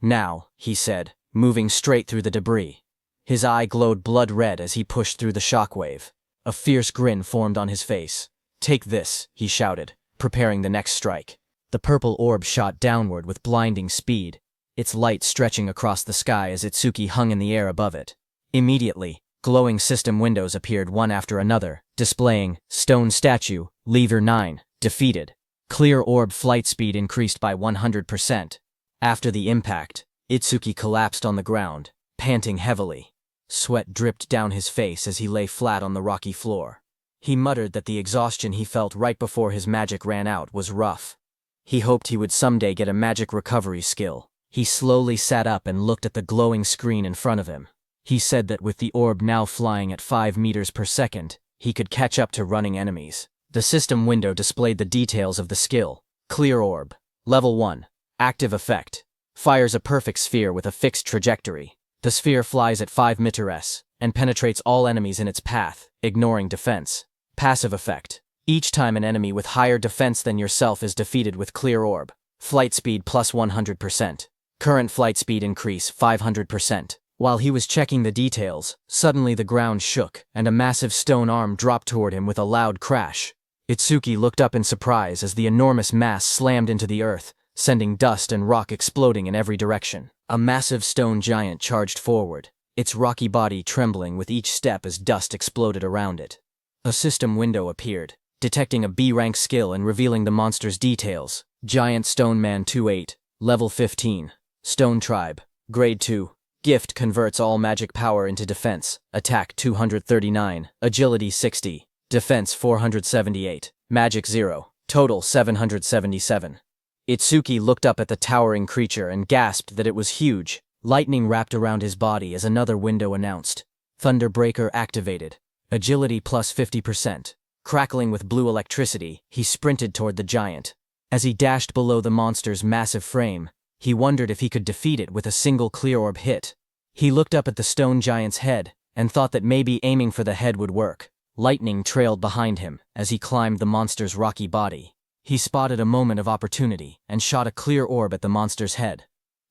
Now, he said, moving straight through the debris. His eye glowed blood red as he pushed through the shockwave. A fierce grin formed on his face. Take this, he shouted, preparing the next strike. The purple orb shot downward with blinding speed, its light stretching across the sky as Itsuki hung in the air above it. Immediately, glowing system windows appeared one after another, displaying Stone Statue, Lever 9, defeated. Clear orb flight speed increased by 100%. After the impact, Itsuki collapsed on the ground, panting heavily. Sweat dripped down his face as he lay flat on the rocky floor. He muttered that the exhaustion he felt right before his magic ran out was rough. He hoped he would someday get a magic recovery skill. He slowly sat up and looked at the glowing screen in front of him. He said that with the orb now flying at 5 meters per second, he could catch up to running enemies. The system window displayed the details of the skill. Clear orb. Level 1. Active effect. Fires a perfect sphere with a fixed trajectory. The sphere flies at 5 meters and penetrates all enemies in its path, ignoring defense. Passive effect. Each time an enemy with higher defense than yourself is defeated with clear orb. Flight speed plus 100%. Current flight speed increase 500%. While he was checking the details, suddenly the ground shook, and a massive stone arm dropped toward him with a loud crash. Itsuki looked up in surprise as the enormous mass slammed into the earth, sending dust and rock exploding in every direction. A massive stone giant charged forward, its rocky body trembling with each step as dust exploded around it. A system window appeared, detecting a B-rank skill and revealing the monster's details. Giant Stone Man 28, Level 15. Stone Tribe, Grade 2. Gift converts all magic power into defense. Attack 239, Agility 60, Defense 478, Magic 0, Total 777. Itsuki looked up at the towering creature and gasped that it was huge. Lightning wrapped around his body as another window announced. Thunderbreaker activated. Agility plus 50%. Crackling with blue electricity, he sprinted toward the giant. As he dashed below the monster's massive frame, he wondered if he could defeat it with a single clear orb hit. He looked up at the stone giant's head and thought that maybe aiming for the head would work. Lightning trailed behind him as he climbed the monster's rocky body. He spotted a moment of opportunity and shot a clear orb at the monster's head.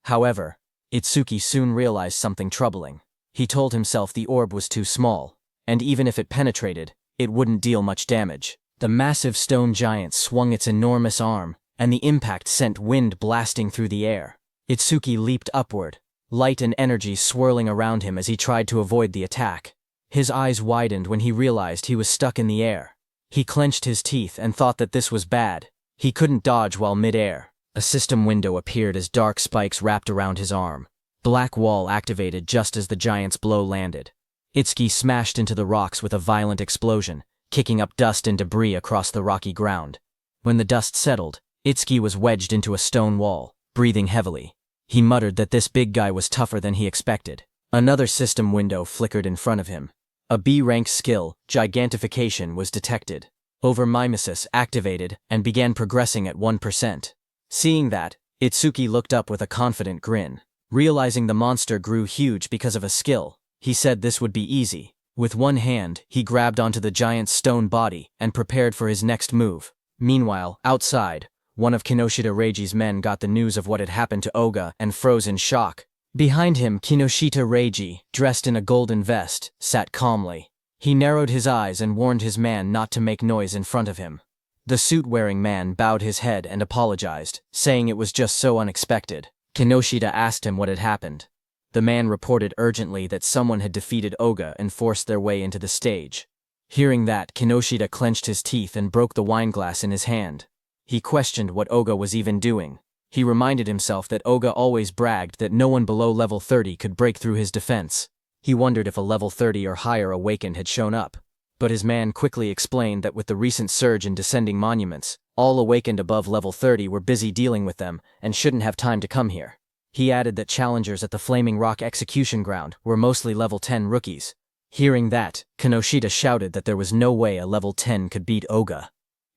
However, Itsuki soon realized something troubling. He told himself the orb was too small, and even if it penetrated, it wouldn't deal much damage. The massive stone giant swung its enormous arm, and the impact sent wind blasting through the air. Itsuki leaped upward, light and energy swirling around him as he tried to avoid the attack. His eyes widened when he realized he was stuck in the air. He clenched his teeth and thought that this was bad. He couldn't dodge while mid-air. A system window appeared as dark spikes wrapped around his arm. Black wall activated just as the giant's blow landed. Itsuki smashed into the rocks with a violent explosion, kicking up dust and debris across the rocky ground. When the dust settled, Itsuki was wedged into a stone wall, breathing heavily. He muttered that this big guy was tougher than he expected. Another system window flickered in front of him. A B-rank skill, Gigantification, was detected. Over-mimesis activated and began progressing at 1%. Seeing that, Itsuki looked up with a confident grin. Realizing the monster grew huge because of a skill, he said this would be easy. With one hand, he grabbed onto the giant's stone body and prepared for his next move. Meanwhile, outside, one of Kinoshita Reiji's men got the news of what had happened to Oga and froze in shock. Behind him, Kinoshita Reiji, dressed in a golden vest, sat calmly. He narrowed his eyes and warned his man not to make noise in front of him. The suit-wearing man bowed his head and apologized, saying it was just so unexpected. Kinoshita asked him what had happened. The man reported urgently that someone had defeated Oga and forced their way into the stage. Hearing that, Kinoshita clenched his teeth and broke the wineglass in his hand. He questioned what Oga was even doing. He reminded himself that Oga always bragged that no one below level 30 could break through his defense. He wondered if a level 30 or higher awakened had shown up. But his man quickly explained that with the recent surge in descending monuments, all awakened above level 30 were busy dealing with them and shouldn't have time to come here. He added that challengers at the Flaming Rock execution ground were mostly level 10 rookies. Hearing that, Kinoshita shouted that there was no way a level 10 could beat Oga.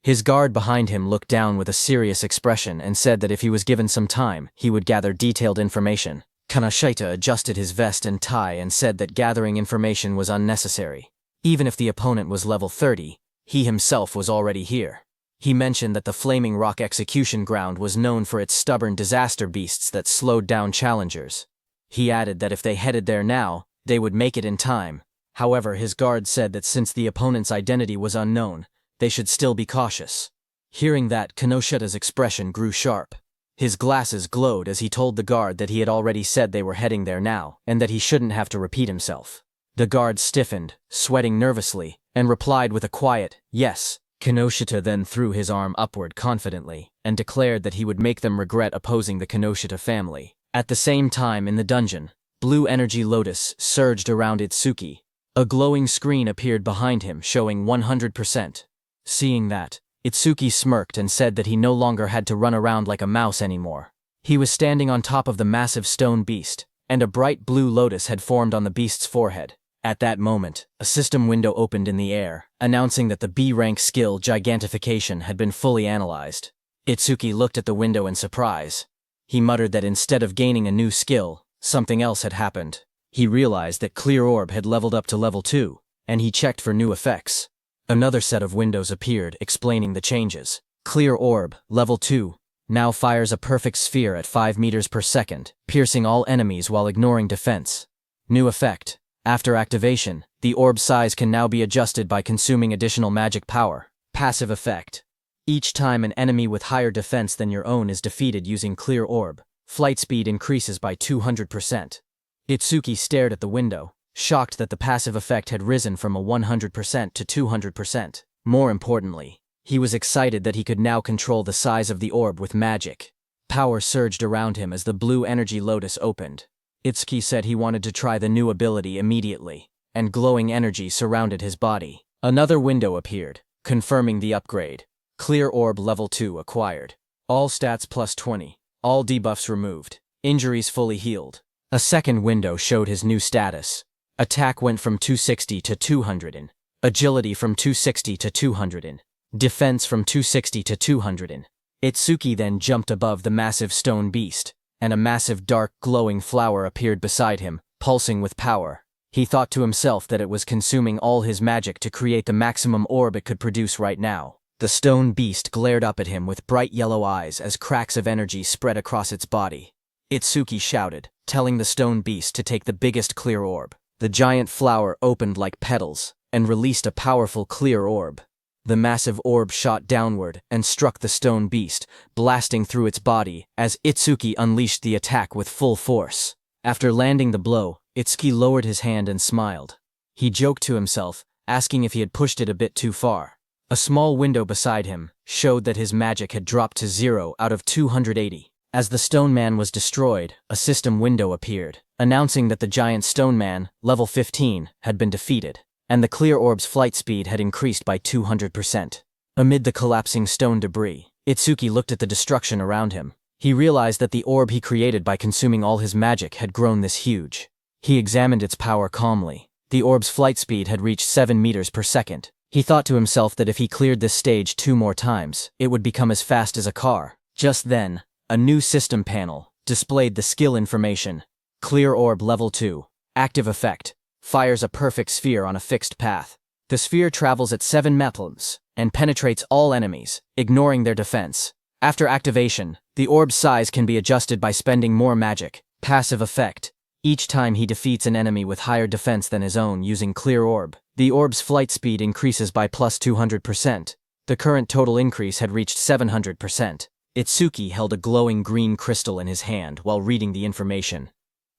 His guard behind him looked down with a serious expression and said that if he was given some time, he would gather detailed information. Kinoshita adjusted his vest and tie and said that gathering information was unnecessary. Even if the opponent was level 30, he himself was already here. He mentioned that the Flaming Rock execution ground was known for its stubborn disaster beasts that slowed down challengers. He added that if they headed there now, they would make it in time. However, his guard said that since the opponent's identity was unknown, they should still be cautious. Hearing that, Kinoshita's expression grew sharp. His glasses glowed as he told the guard that he had already said they were heading there now, and that he shouldn't have to repeat himself. The guard stiffened, sweating nervously, and replied with a quiet, "Yes." Kinoshita then threw his arm upward confidently, and declared that he would make them regret opposing the Kinoshita family. At the same time in the dungeon, blue energy lotus surged around Itsuki. A glowing screen appeared behind him showing 100%. Seeing that, Itsuki smirked and said that he no longer had to run around like a mouse anymore. He was standing on top of the massive stone beast, and a bright blue lotus had formed on the beast's forehead. At that moment, a system window opened in the air, announcing that the B-rank skill Gigantification had been fully analyzed. Itsuki looked at the window in surprise. He muttered that instead of gaining a new skill, something else had happened. He realized that Clear Orb had leveled up to level 2, and he checked for new effects. Another set of windows appeared, explaining the changes. Clear orb, level 2. Now fires a perfect sphere at 5 meters per second, piercing all enemies while ignoring defense. New effect. After activation, the orb's size can now be adjusted by consuming additional magic power. Passive effect. Each time an enemy with higher defense than your own is defeated using Clear Orb, flight speed increases by 200%. Itsuki stared at the window, shocked that the passive effect had risen from a 100% to 200%. More importantly, he was excited that he could now control the size of the orb with magic. Power surged around him as the blue energy lotus opened. Itsuki said he wanted to try the new ability immediately, and glowing energy surrounded his body. Another window appeared, confirming the upgrade. Clear Orb Level 2 acquired. All stats plus 20. All debuffs removed. Injuries fully healed. A second window showed his new status. Attack went from 260 to 200 in. Agility from 260 to 200 in. Defense from 260 to 200 in. Itsuki then jumped above the massive stone beast, and a massive dark glowing flower appeared beside him, pulsing with power. He thought to himself that it was consuming all his magic to create the maximum orb it could produce right now. The stone beast glared up at him with bright yellow eyes as cracks of energy spread across its body. Itsuki shouted, telling the stone beast to take the biggest clear orb. The giant flower opened like petals and released a powerful clear orb. The massive orb shot downward and struck the stone beast, blasting through its body as Itsuki unleashed the attack with full force. After landing the blow, Itsuki lowered his hand and smiled. He joked to himself, asking if he had pushed it a bit too far. A small window beside him showed that his magic had dropped to 0 out of 280. As the stone man was destroyed, a system window appeared, announcing that the giant stone man, level 15, had been defeated, and the clear orb's flight speed had increased by 200%. Amid the collapsing stone debris, Itsuki looked at the destruction around him. He realized that the orb he created by consuming all his magic had grown this huge. He examined its power calmly. The orb's flight speed had reached 7 meters per second. He thought to himself that if he cleared this stage 2 more times, it would become as fast as a car. Just then, a new system panel displayed the skill information. Clear Orb Level 2. Active effect. Fires a perfect sphere on a fixed path. The sphere travels at 7 meters and penetrates all enemies, ignoring their defense. After activation, the orb's size can be adjusted by spending more magic. Passive effect. Each time he defeats an enemy with higher defense than his own using Clear Orb, the orb's flight speed increases by plus 200%. The current total increase had reached 700%. Itsuki held a glowing green crystal in his hand while reading the information.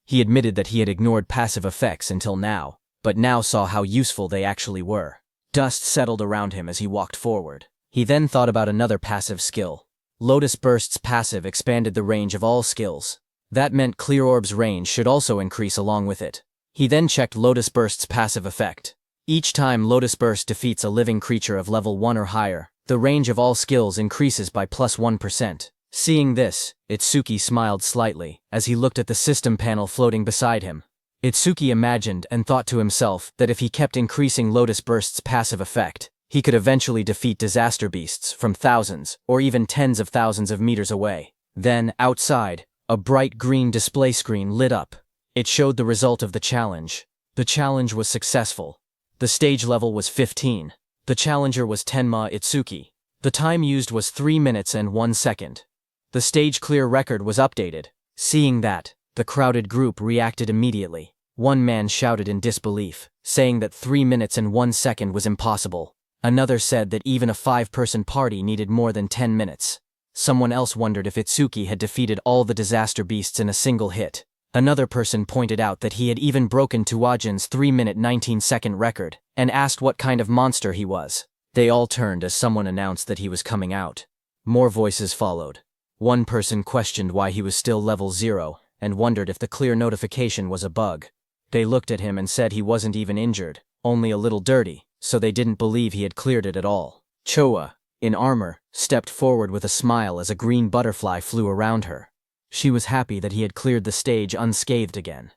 He admitted that he had ignored passive effects until now, but now saw how useful they actually were. Dust settled around him as he walked forward. He then thought about another passive skill. Lotus Burst's passive expanded the range of all skills. That meant Clear Orb's range should also increase along with it. He then checked Lotus Burst's passive effect. Each time Lotus Burst defeats a living creature of level 1 or higher, the range of all skills increases by plus 1%. Seeing this, Itsuki smiled slightly as he looked at the system panel floating beside him. Itsuki imagined and thought to himself that if he kept increasing Lotus Burst's passive effect, he could eventually defeat disaster beasts from thousands or even tens of thousands of meters away. Then, outside, a bright green display screen lit up. It showed the result of the challenge. The challenge was successful. The stage level was 15. The challenger was Tenma Itsuki. The time used was 3 minutes and 1 second. The stage clear record was updated. Seeing that, the crowded group reacted immediately. One man shouted in disbelief, saying that 3 minutes and 1 second was impossible. Another said that even a 5-person party needed more than 10 minutes. Someone else wondered if Itsuki had defeated all the disaster beasts in a single hit. Another person pointed out that he had even broken Tuajin's 3-minute 19-second record, and asked what kind of monster he was. They all turned as someone announced that he was coming out. More voices followed. One person questioned why he was still level 0, and wondered if the clear notification was a bug. They looked at him and said he wasn't even injured, only a little dirty, so they didn't believe he had cleared it at all. Choa, in armor, stepped forward with a smile as a green butterfly flew around her. She was happy that he had cleared the stage unscathed again.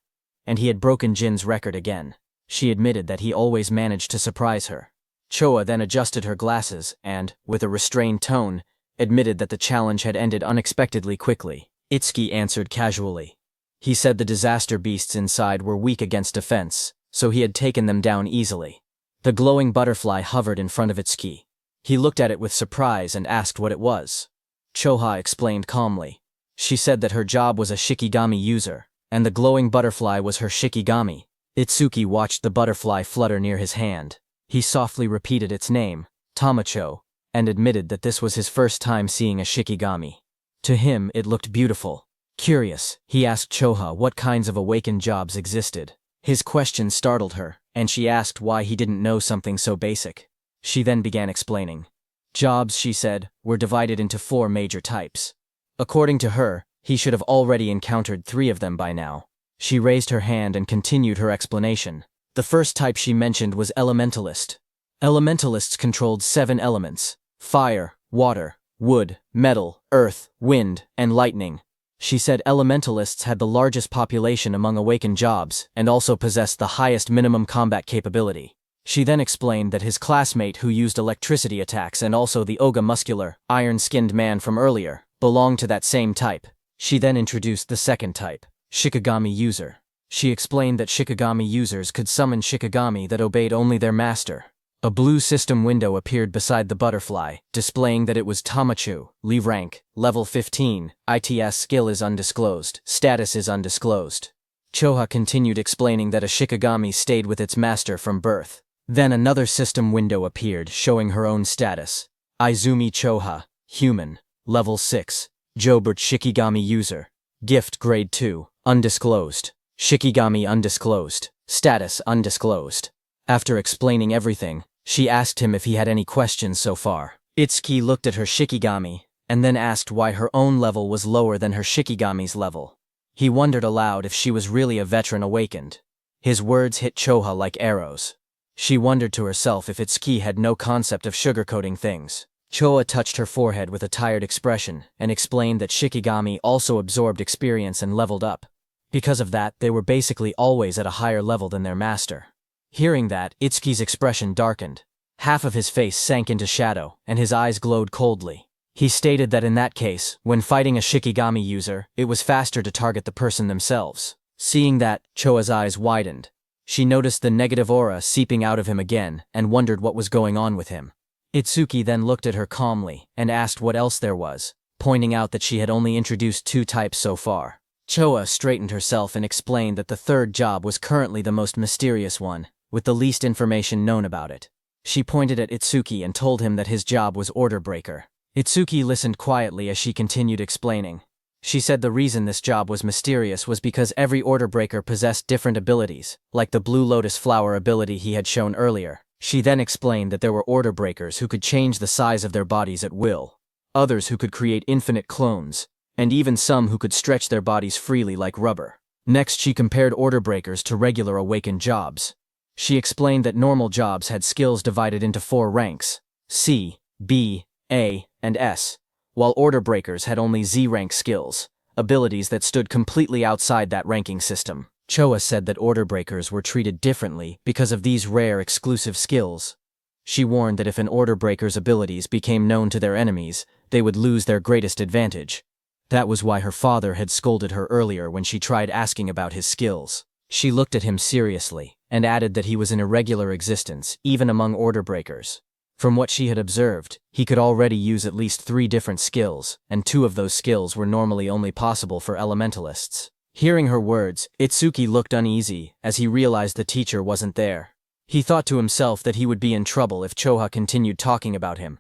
And he had broken Jin's record again. She admitted that he always managed to surprise her. Choa then adjusted her glasses and, with a restrained tone, admitted that the challenge had ended unexpectedly quickly. Itsuki answered casually. He said the disaster beasts inside were weak against defense, so he had taken them down easily. The glowing butterfly hovered in front of Itsuki. He looked at it with surprise and asked what it was. Choha explained calmly. She said that her job was a Shikigami user, and the glowing butterfly was her Shikigami. Itsuki watched the butterfly flutter near his hand. He softly repeated its name, Tamacho, and admitted that this was his first time seeing a Shikigami. To him, it looked beautiful. Curious, he asked Choha what kinds of awakened jobs existed. His question startled her, and she asked why he didn't know something so basic. She then began explaining. Jobs, she said, were divided into 4 major types. According to her, he should have already encountered 3 of them by now. She raised her hand and continued her explanation. The first type she mentioned was elementalist. Elementalists controlled 7 elements: fire, water, wood, metal, earth, wind, and lightning. She said elementalists had the largest population among awakened jobs and also possessed the highest minimum combat capability. She then explained that his classmate who used electricity attacks and also the Oga muscular, iron-skinned man from earlier, belonged to that same type. She then introduced the second type, Shikigami user. She explained that Shikigami users could summon Shikigami that obeyed only their master. A blue system window appeared beside the butterfly, displaying that it was Tamachu, Li rank, level 15, ITS skill is undisclosed, status is undisclosed. Choha continued explaining that a Shikigami stayed with its master from birth. Then another system window appeared, showing her own status. Izumi Choha, human, level 6, Jobert Shikigami user, gift grade 2, undisclosed, Shikigami undisclosed, status undisclosed. After explaining everything, she asked him if he had any questions so far. Itsuki looked at her Shikigami, and then asked why her own level was lower than her Shikigami's level. He wondered aloud if she was really a veteran awakened. His words hit Choha like arrows. She wondered to herself if Itsuki had no concept of sugarcoating things. Choha touched her forehead with a tired expression and explained that Shikigami also absorbed experience and leveled up. Because of that, they were basically always at a higher level than their master. Hearing that, Itsuki's expression darkened. Half of his face sank into shadow, and his eyes glowed coldly. He stated that in that case, when fighting a Shikigami user, it was faster to target the person themselves. Seeing that, Choa's eyes widened. She noticed the negative aura seeping out of him again and wondered what was going on with him. Itsuki then looked at her calmly and asked what else there was, pointing out that she had only introduced 2 types so far. Choa straightened herself and explained that the third job was currently the most mysterious one, with the least information known about it. She pointed at Itsuki and told him that his job was order breaker. Itsuki listened quietly as she continued explaining. She said the reason this job was mysterious was because every order breaker possessed different abilities, like the blue lotus flower ability he had shown earlier. She then explained that there were order breakers who could change the size of their bodies at will, others who could create infinite clones, and even some who could stretch their bodies freely like rubber. Next, she compared order breakers to regular awakened jobs. She explained that normal jobs had skills divided into 4 ranks, C, B, A, and S, while order breakers had only Z-rank skills, abilities that stood completely outside that ranking system. Choa said that order breakers were treated differently because of these rare exclusive skills. She warned that if an order breaker's abilities became known to their enemies, they would lose their greatest advantage. That was why her father had scolded her earlier when she tried asking about his skills. She looked at him seriously and added that he was an irregular existence, even among order breakers. From what she had observed, he could already use at least 3 different skills, and 2 of those skills were normally only possible for elementalists. Hearing her words, Itsuki looked uneasy as he realized the teacher wasn't there. He thought to himself that he would be in trouble if Choha continued talking about him.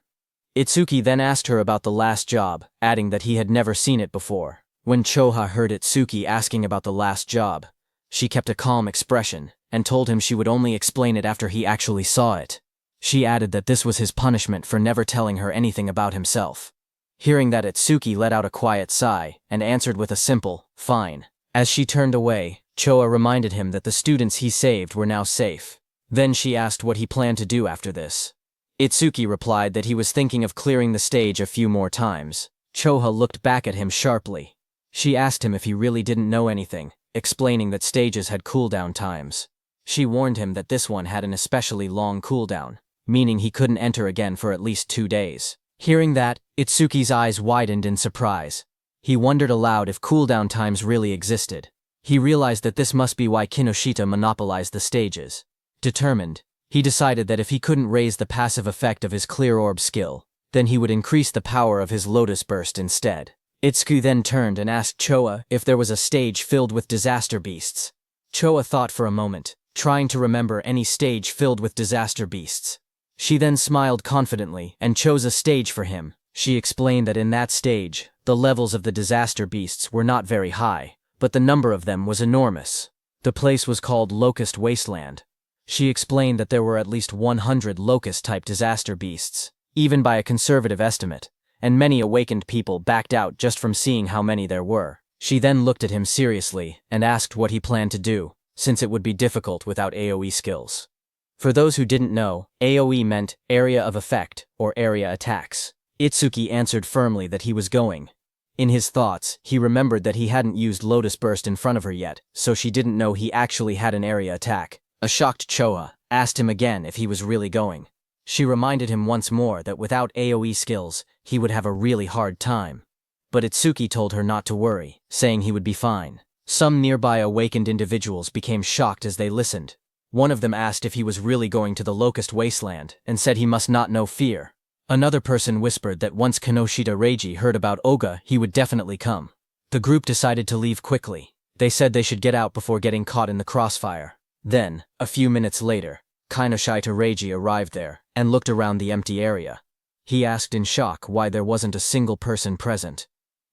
Itsuki then asked her about the last job, adding that he had never seen it before. When Choha heard Itsuki asking about the last job, she kept a calm expression and told him she would only explain it after he actually saw it. She added that this was his punishment for never telling her anything about himself. Hearing that, Itsuki let out a quiet sigh and answered with a simple, "Fine." As she turned away, Choa reminded him that the students he saved were now safe. Then she asked what he planned to do after this. Itsuki replied that he was thinking of clearing the stage a few more times. Choha looked back at him sharply. She asked him if he really didn't know anything, explaining that stages had cooldown times. She warned him that this one had an especially long cooldown, meaning he couldn't enter again for at least 2 days. Hearing that, Itsuki's eyes widened in surprise. He wondered aloud if cooldown times really existed. He realized that this must be why Kinoshita monopolized the stages. Determined, He decided that if he couldn't raise the passive effect of his clear orb skill, then he would increase the power of his lotus burst instead. Itsuki then turned and asked Choa if there was a stage filled with disaster beasts. Choa thought for a moment, trying to remember any stage filled with disaster beasts. She then smiled confidently and chose a stage for him. She explained that in that stage, the levels of the disaster beasts were not very high, but the number of them was enormous. The place was called Locust Wasteland. She explained that there were at least 100 locust-type disaster beasts, even by a conservative estimate, and many awakened people backed out just from seeing how many there were. She then looked at him seriously and asked what he planned to do, since it would be difficult without AoE skills. For those who didn't know, AoE meant Area of Effect, or Area Attacks. Itsuki answered firmly that he was going. In his thoughts, he remembered that he hadn't used Lotus Burst in front of her yet, so she didn't know he actually had an area attack. A shocked Choa asked him again if he was really going. She reminded him once more that without AoE skills, he would have a really hard time. But Itsuki told her not to worry, saying he would be fine. Some nearby awakened individuals became shocked as they listened. One of them asked if he was really going to the Locust Wasteland, and said he must not know fear. Another person whispered that once Kinoshita Reiji heard about Oga, he would definitely come. The group decided to leave quickly. They said they should get out before getting caught in the crossfire. Then, a few minutes later, Kinoshita Reiji arrived there and looked around the empty area. He asked in shock why there wasn't a single person present.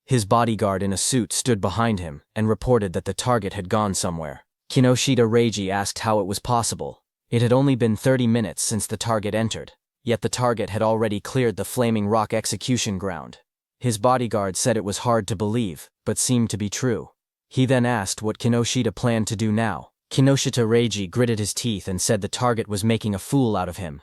His bodyguard in a suit stood behind him and reported that the target had gone somewhere. Kinoshita Reiji asked how it was possible. It had only been 30 minutes since the target entered, yet the target had already cleared the Flaming Rock execution ground. His bodyguard said it was hard to believe, but seemed to be true. He then asked what Kinoshita planned to do now. Kinoshita Reiji gritted his teeth and said the target was making a fool out of him.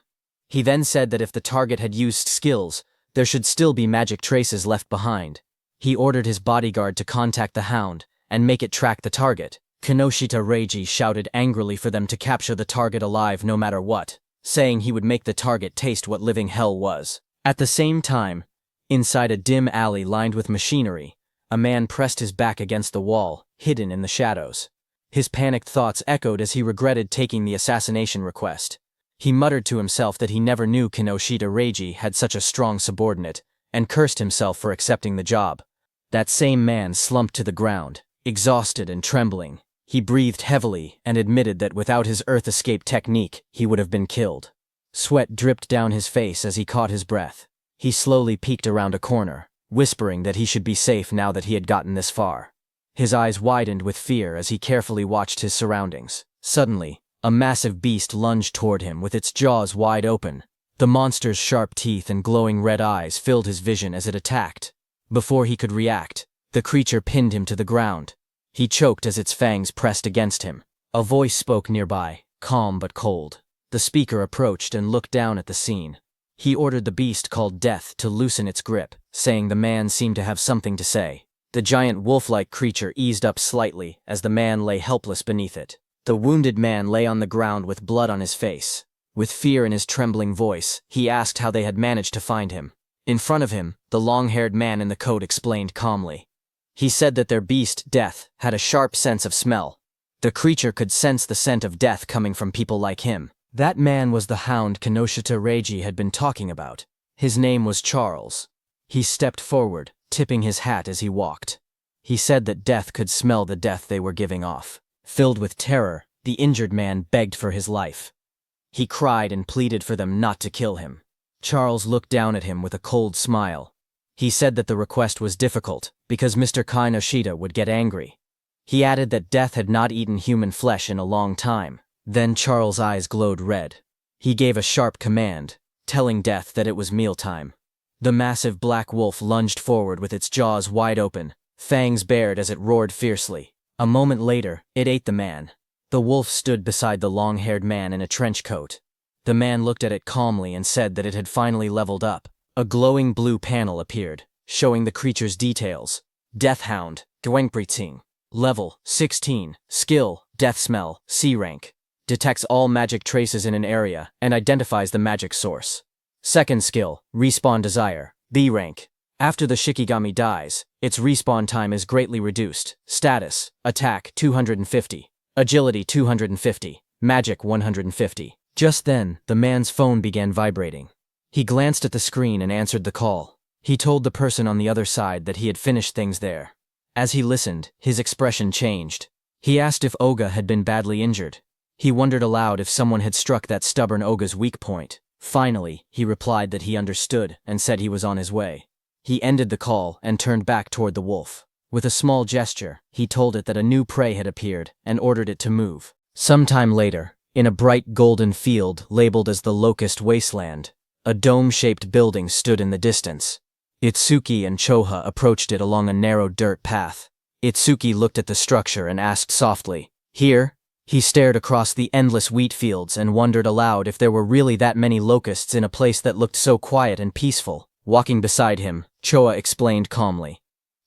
He then said that if the target had used skills, there should still be magic traces left behind. He ordered his bodyguard to contact the Hound and make it track the target. Kinoshita Reiji shouted angrily for them to capture the target alive no matter what, saying he would make the target taste what living hell was. At the same time, inside a dim alley lined with machinery, a man pressed his back against the wall, hidden in the shadows. His panicked thoughts echoed as he regretted taking the assassination request. He muttered to himself that he never knew Kinoshita Reiji had such a strong subordinate, and cursed himself for accepting the job. That same man slumped to the ground, exhausted and trembling. He breathed heavily and admitted that without his earth escape technique, he would have been killed. Sweat dripped down his face as he caught his breath. He slowly peeked around a corner, whispering that he should be safe now that he had gotten this far. His eyes widened with fear as he carefully watched his surroundings. Suddenly, a massive beast lunged toward him with its jaws wide open. The monster's sharp teeth and glowing red eyes filled his vision as it attacked. Before he could react, the creature pinned him to the ground. He choked as its fangs pressed against him. A voice spoke nearby, calm but cold. The speaker approached and looked down at the scene. He ordered the beast called Death to loosen its grip, saying the man seemed to have something to say. The giant wolf-like creature eased up slightly as the man lay helpless beneath it. The wounded man lay on the ground with blood on his face. With fear in his trembling voice, he asked how they had managed to find him. In front of him, the long-haired man in the coat explained calmly. He said that their beast, Death, had a sharp sense of smell. The creature could sense the scent of death coming from people like him. That man was the Hound Kinoshita Reiji had been talking about. His name was Charles. He stepped forward, tipping his hat as he walked. He said that Death could smell the death they were giving off. Filled with terror, the injured man begged for his life. He cried and pleaded for them not to kill him. Charles looked down at him with a cold smile. He said that the request was difficult, because Mr. Kinoshita would get angry. He added that Death had not eaten human flesh in a long time. Then Charles' eyes glowed red. He gave a sharp command, telling Death that it was mealtime. The massive black wolf lunged forward with its jaws wide open, fangs bared as it roared fiercely. A moment later, it ate the man. The wolf stood beside the long-haired man in a trench coat. The man looked at it calmly and said that it had finally leveled up. A glowing blue panel appeared, showing the creature's details. Death Hound, Gwenpriting. Level, 16. Skill, Death Smell, C rank. Detects all magic traces in an area and identifies the magic source. Second skill, Respawn Desire, B rank. After the Shikigami dies, its respawn time is greatly reduced. Status, Attack 250. Agility 250. Magic 150. Just then, the man's phone began vibrating. He glanced at the screen and answered the call. He told the person on the other side that he had finished things there. As he listened, his expression changed. He asked if Oga had been badly injured. He wondered aloud if someone had struck that stubborn Oga's weak point. Finally, he replied that he understood and said he was on his way. He ended the call and turned back toward the wolf. With a small gesture, he told it that a new prey had appeared and ordered it to move. Sometime later, in a bright golden field labeled as the Locust Wasteland, a dome-shaped building stood in the distance. Itsuki and Choha approached it along a narrow dirt path. Itsuki looked at the structure and asked softly, "Here?" He stared across the endless wheat fields and wondered aloud if there were really that many locusts in a place that looked so quiet and peaceful. Walking beside him, Choa explained calmly.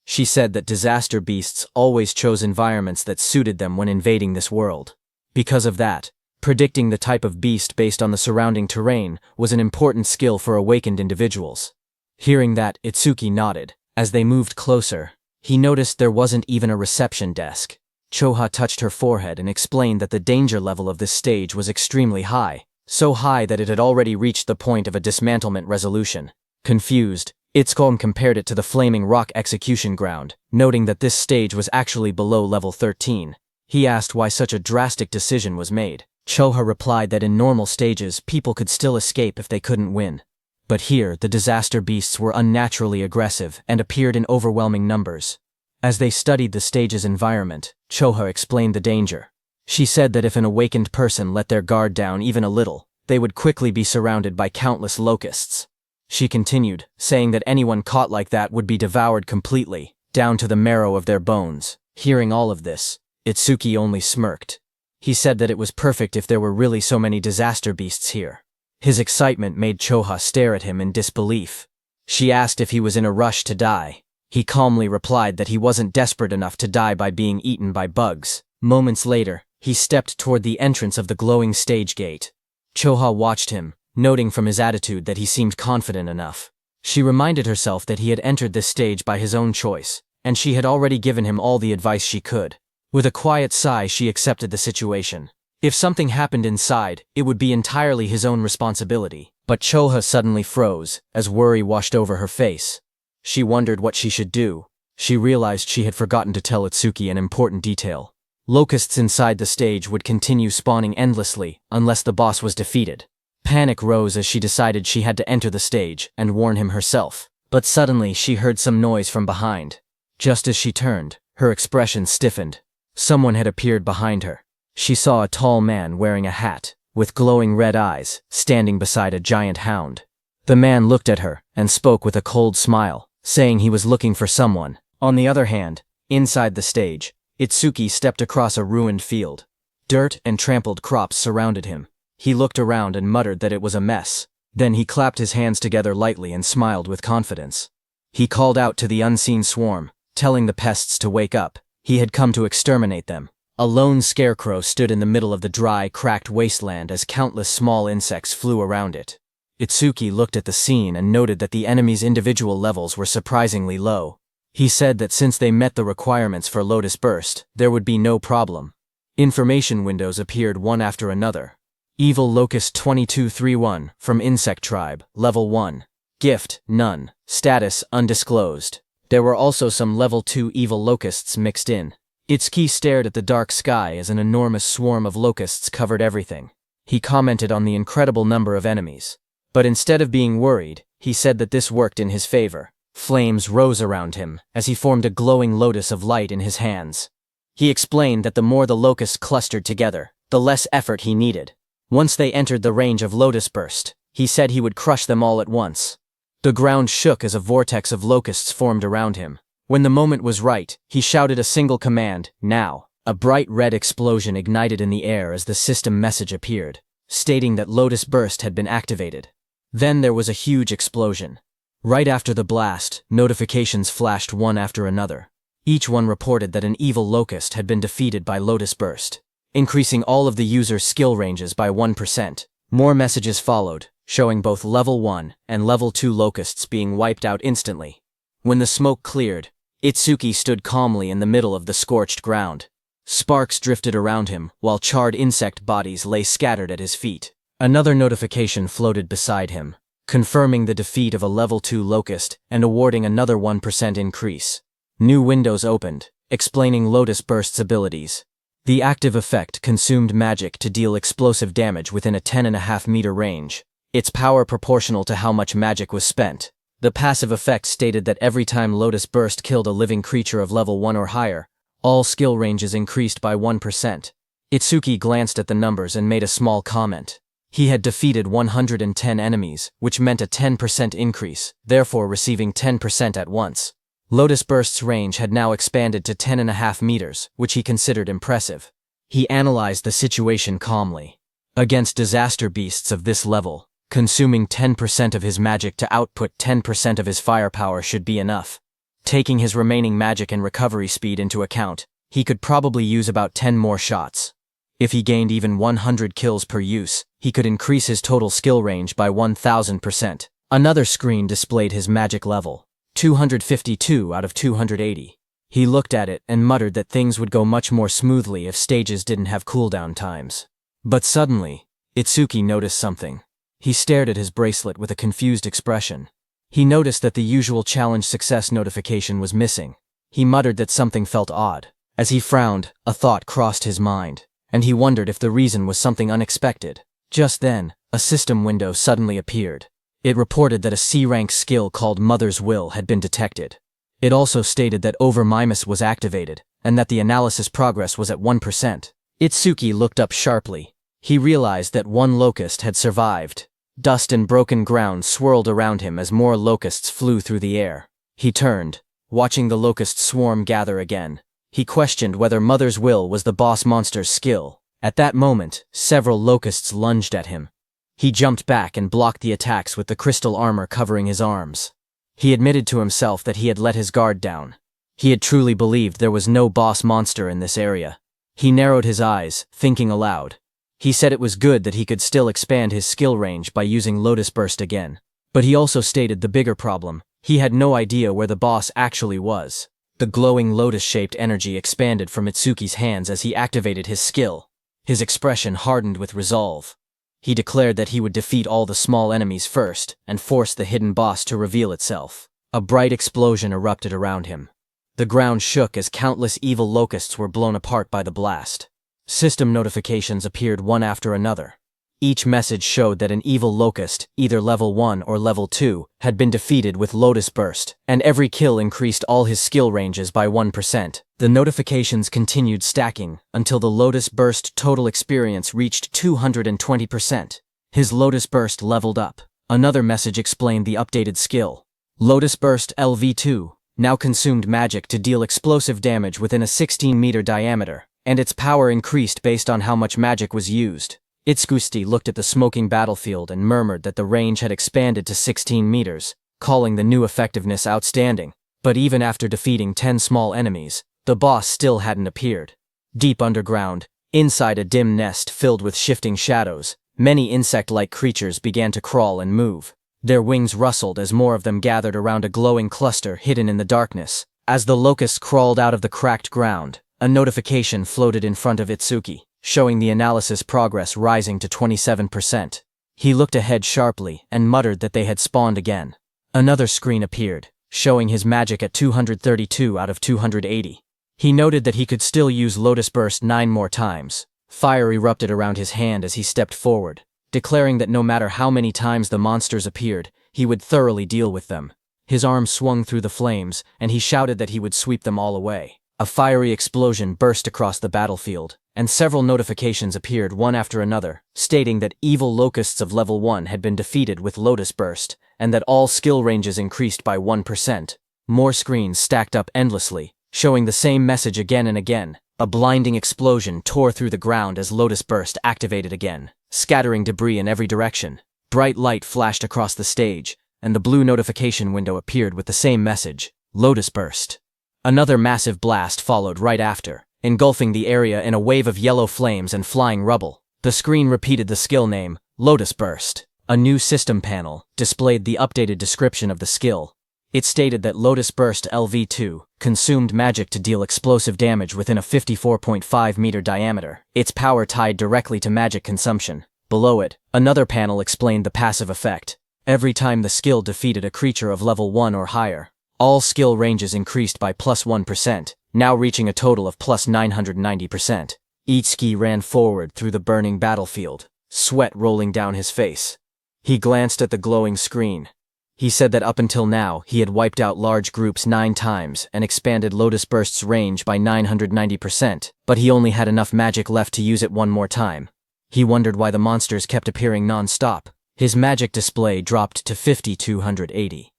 She said that disaster beasts always chose environments that suited them when invading this world. Because of that, predicting the type of beast based on the surrounding terrain was an important skill for awakened individuals. Hearing that, Itsuki nodded. As they moved closer, he noticed there wasn't even a reception desk. Choha touched her forehead and explained that the danger level of this stage was extremely high, so high that it had already reached the point of a dismantlement resolution. Confused, Itsuki compared it to the Flaming Rock execution ground, noting that this stage was actually below level 13. He asked why such a drastic decision was made. Choha replied that in normal stages people could still escape if they couldn't win. But here, the disaster beasts were unnaturally aggressive and appeared in overwhelming numbers. As they studied the stage's environment, Choha explained the danger. She said that if an awakened person let their guard down even a little, they would quickly be surrounded by countless locusts. She continued, saying that anyone caught like that would be devoured completely, down to the marrow of their bones. Hearing all of this, Itsuki only smirked. He said that it was perfect if there were really so many disaster beasts here. His excitement made Choha stare at him in disbelief. She asked if he was in a rush to die. He calmly replied that he wasn't desperate enough to die by being eaten by bugs. Moments later, he stepped toward the entrance of the glowing stage gate. Choha watched him, noting from his attitude that he seemed confident enough. She reminded herself that he had entered this stage by his own choice, and she had already given him all the advice she could. With a quiet sigh, she accepted the situation. If something happened inside, it would be entirely his own responsibility. But Choha suddenly froze, as worry washed over her face. She wondered what she should do. She realized she had forgotten to tell Itsuki an important detail. Locusts inside the stage would continue spawning endlessly unless the boss was defeated. Panic rose as she decided she had to enter the stage and warn him herself. But suddenly she heard some noise from behind. Just as she turned, her expression stiffened. Someone had appeared behind her. She saw a tall man wearing a hat, with glowing red eyes, standing beside a giant hound. The man looked at her and spoke with a cold smile, saying he was looking for someone. On the other hand, inside the stage, Itsuki stepped across a ruined field. Dirt and trampled crops surrounded him. He looked around and muttered that it was a mess. Then he clapped his hands together lightly and smiled with confidence. He called out to the unseen swarm, telling the pests to wake up. He had come to exterminate them. A lone scarecrow stood in the middle of the dry, cracked wasteland as countless small insects flew around it. Itsuki looked at the scene and noted that the enemy's individual levels were surprisingly low. He said that since they met the requirements for Lotus Burst, there would be no problem. Information windows appeared one after another. Evil Locust 2231, from Insect Tribe, Level 1. Gift, none. Status, undisclosed. There were also some Level 2 evil locusts mixed in. Itsuki stared at the dark sky as an enormous swarm of locusts covered everything. He commented on the incredible number of enemies. But instead of being worried, he said that this worked in his favor. Flames rose around him as he formed a glowing lotus of light in his hands. He explained that the more the locusts clustered together, the less effort he needed. Once they entered the range of Lotus Burst, he said he would crush them all at once. The ground shook as a vortex of locusts formed around him. When the moment was right, he shouted a single command, "Now." A bright red explosion ignited in the air as the system message appeared, stating that Lotus Burst had been activated. Then there was a huge explosion. Right after the blast, notifications flashed one after another. Each one reported that an evil locust had been defeated by Lotus Burst, increasing all of the user's skill ranges by 1%. More messages followed, showing both Level 1 and Level 2 locusts being wiped out instantly. When the smoke cleared, Itsuki stood calmly in the middle of the scorched ground. Sparks drifted around him, while charred insect bodies lay scattered at his feet. Another notification floated beside him, confirming the defeat of a level 2 Locust and awarding another 1% increase. New windows opened, explaining Lotus Burst's abilities. The active effect consumed magic to deal explosive damage within a 10.5-meter range, its power proportional to how much magic was spent. The passive effect stated that every time Lotus Burst killed a living creature of level 1 or higher, all skill ranges increased by 1%. Itsuki glanced at the numbers and made a small comment. He had defeated 110 enemies, which meant a 10% increase, therefore receiving 10% at once. Lotus Burst's range had now expanded to 10.5 meters, which he considered impressive. He analyzed the situation calmly. Against disaster beasts of this level, consuming 10% of his magic to output 10% of his firepower should be enough. Taking his remaining magic and recovery speed into account, he could probably use about 10 more shots. If he gained even 100 kills per use, he could increase his total skill range by 1000%. Another screen displayed his magic level, 252 out of 280. He looked at it and muttered that things would go much more smoothly if stages didn't have cooldown times. But suddenly, Itsuki noticed something. He stared at his bracelet with a confused expression. He noticed that the usual challenge success notification was missing. He muttered that something felt odd. As he frowned, a thought crossed his mind, and he wondered if the reason was something unexpected. Just then, a system window suddenly appeared. It reported that a C-rank skill called Mother's Will had been detected. It also stated that Over-Mimus was activated, and that the analysis progress was at 1%. Itsuki looked up sharply. He realized that one locust had survived. Dust and broken ground swirled around him as more locusts flew through the air. He turned, watching the locust swarm gather again. He questioned whether Mother's Will was the boss monster's skill. At that moment, several locusts lunged at him. He jumped back and blocked the attacks with the crystal armor covering his arms. He admitted to himself that he had let his guard down. He had truly believed there was no boss monster in this area. He narrowed his eyes, thinking aloud. He said it was good that he could still expand his skill range by using Lotus Burst again. But he also stated the bigger problem. He had no idea where the boss actually was. The glowing lotus-shaped energy expanded from Itsuki's hands as he activated his skill. His expression hardened with resolve. He declared that he would defeat all the small enemies first and force the hidden boss to reveal itself. A bright explosion erupted around him. The ground shook as countless evil locusts were blown apart by the blast. System notifications appeared one after another. Each message showed that an evil locust, either level 1 or level 2, had been defeated with Lotus Burst, and every kill increased all his skill ranges by 1%. The notifications continued stacking until the Lotus Burst total experience reached 220%. His Lotus Burst leveled up. Another message explained the updated skill. Lotus Burst LV2 now consumed magic to deal explosive damage within a 16-meter diameter, and its power increased based on how much magic was used. Itsuki looked at the smoking battlefield and murmured that the range had expanded to 16 meters, calling the new effectiveness outstanding. But even after defeating 10 small enemies, the boss still hadn't appeared. Deep underground, inside a dim nest filled with shifting shadows, many insect-like creatures began to crawl and move. Their wings rustled as more of them gathered around a glowing cluster hidden in the darkness. As the locusts crawled out of the cracked ground, a notification floated in front of Itsuki, showing the analysis progress rising to 27%. He looked ahead sharply and muttered that they had spawned again. Another screen appeared, showing his magic at 232 out of 280. He noted that he could still use Lotus Burst 9 more times. Fire erupted around his hand as he stepped forward, declaring that no matter how many times the monsters appeared, he would thoroughly deal with them. His arm swung through the flames, and he shouted that he would sweep them all away. A fiery explosion burst across the battlefield, and several notifications appeared one after another, stating that evil locusts of level 1 had been defeated with Lotus Burst, and that all skill ranges increased by 1%. More screens stacked up endlessly, showing the same message again and again. A blinding explosion tore through the ground as Lotus Burst activated again, scattering debris in every direction. Bright light flashed across the stage, and the blue notification window appeared with the same message, Lotus Burst. Another massive blast followed right after, engulfing the area in a wave of yellow flames and flying rubble. The screen repeated the skill name, Lotus Burst. A new system panel displayed the updated description of the skill. It stated that Lotus Burst LV2 consumed magic to deal explosive damage within a 54.5-meter diameter. Its power tied directly to magic consumption. Below it, another panel explained the passive effect. Every time the skill defeated a creature of level 1 or higher, all skill ranges increased by plus 1%, now reaching a total of plus 990%. Itsuki ran forward through the burning battlefield, sweat rolling down his face. He glanced at the glowing screen. He said that up until now, he had wiped out large groups 9 times and expanded Lotus Burst's range by 990%, but he only had enough magic left to use it one more time. He wondered why the monsters kept appearing non-stop. His magic display dropped to 5280.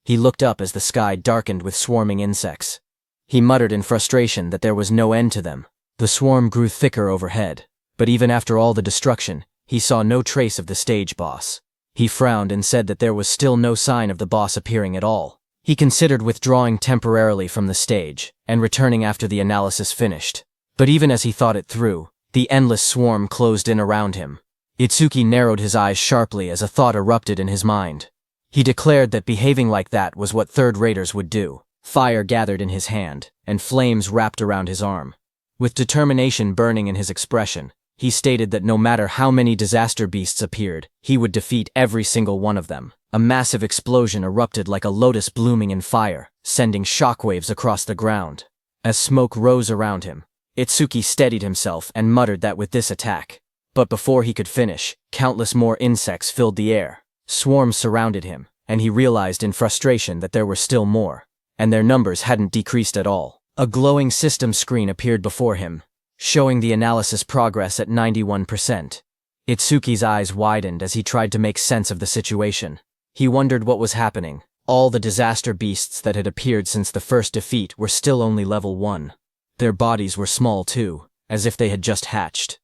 He looked up as the sky darkened with swarming insects. He muttered in frustration that there was no end to them. The swarm grew thicker overhead, but even after all the destruction, he saw no trace of the stage boss. He frowned and said that there was still no sign of the boss appearing at all. He considered withdrawing temporarily from the stage and returning after the analysis finished. But even as he thought it through, the endless swarm closed in around him. Itsuki narrowed his eyes sharply as a thought erupted in his mind. He declared that behaving like that was what third-raters would do. Fire gathered in his hand, and flames wrapped around his arm. With determination burning in his expression, he stated that no matter how many disaster beasts appeared, he would defeat every single one of them. A massive explosion erupted like a lotus blooming in fire, sending shockwaves across the ground. As smoke rose around him, Itsuki steadied himself and muttered that with this attack. But before he could finish, countless more insects filled the air. Swarms surrounded him, and he realized in frustration that there were still more, and their numbers hadn't decreased at all. A glowing system screen appeared before him, showing the analysis progress at 91%. Itsuki's eyes widened as he tried to make sense of the situation. He wondered what was happening. All the disaster beasts that had appeared since the first defeat were still only level 1. Their bodies were small too, as if they had just hatched.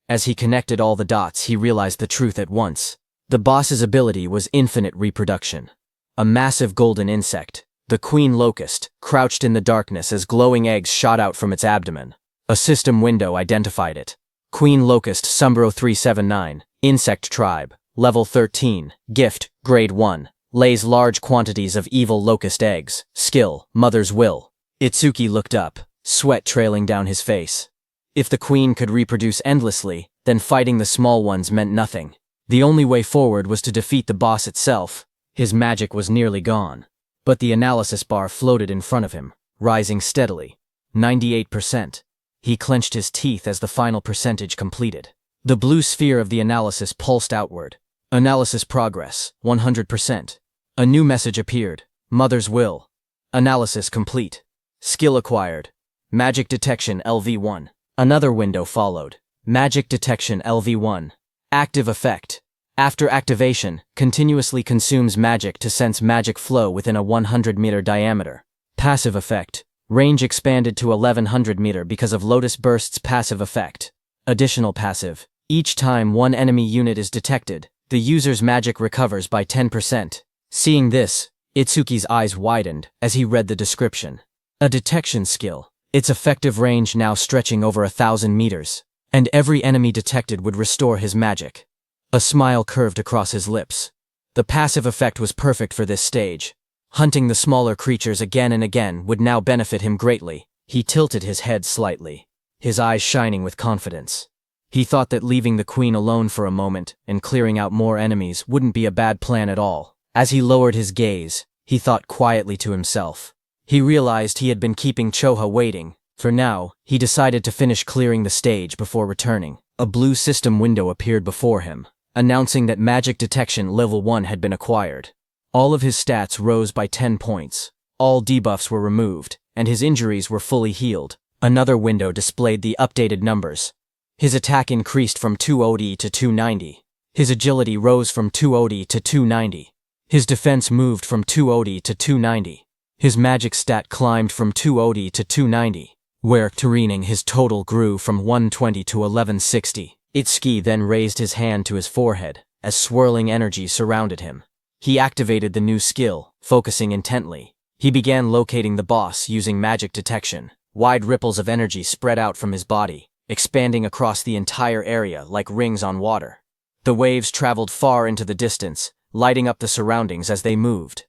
As he connected all the dots, he realized the truth at once. The boss's ability was infinite reproduction. A massive golden insect, the queen locust, crouched in the darkness as glowing eggs shot out from its abdomen. A system window identified it. Queen locust Sumbro 379, insect tribe, level 13, gift, grade 1, lays large quantities of evil locust eggs, skill, mother's will. Itsuki looked up, sweat trailing down his face. If the queen could reproduce endlessly, then fighting the small ones meant nothing. The only way forward was to defeat the boss itself. His magic was nearly gone. But the analysis bar floated in front of him, rising steadily. 98%. He clenched his teeth as the final percentage completed. The blue sphere of the analysis pulsed outward. Analysis progress, 100%. A new message appeared. Mother's will. Analysis complete. Skill acquired. Magic detection LV1. Another window followed. Magic detection LV1. Active effect. After activation, continuously consumes magic to sense magic flow within a 100-meter diameter. Passive effect. Range expanded to 1100 meter because of Lotus Burst's passive effect. Additional passive. Each time one enemy unit is detected, the user's magic recovers by 10%. Seeing this, Itsuki's eyes widened as he read the description. A detection skill. Its effective range now stretching over 1,000 meters. And every enemy detected would restore his magic. A smile curved across his lips. The passive effect was perfect for this stage. Hunting the smaller creatures again and again would now benefit him greatly. He tilted his head slightly, his eyes shining with confidence. He thought that leaving the queen alone for a moment and clearing out more enemies wouldn't be a bad plan at all. As he lowered his gaze, he thought quietly to himself. He realized he had been keeping Choha waiting. For now, he decided to finish clearing the stage before returning. A blue system window appeared before him, announcing that magic detection level 1 had been acquired. All of his stats rose by 10 points. All debuffs were removed, and his injuries were fully healed. Another window displayed the updated numbers. His attack increased from 280 to 290. His agility rose from 280 to 290. His defense moved from 280 to 290. His magic stat climbed from 280 to 290. Where terrening his total grew from 120 to 1160. Itsuki then raised his hand to his forehead, as swirling energy surrounded him. He activated the new skill, focusing intently. He began locating the boss using magic detection. Wide ripples of energy spread out from his body, expanding across the entire area like rings on water. The waves traveled far into the distance, lighting up the surroundings as they moved.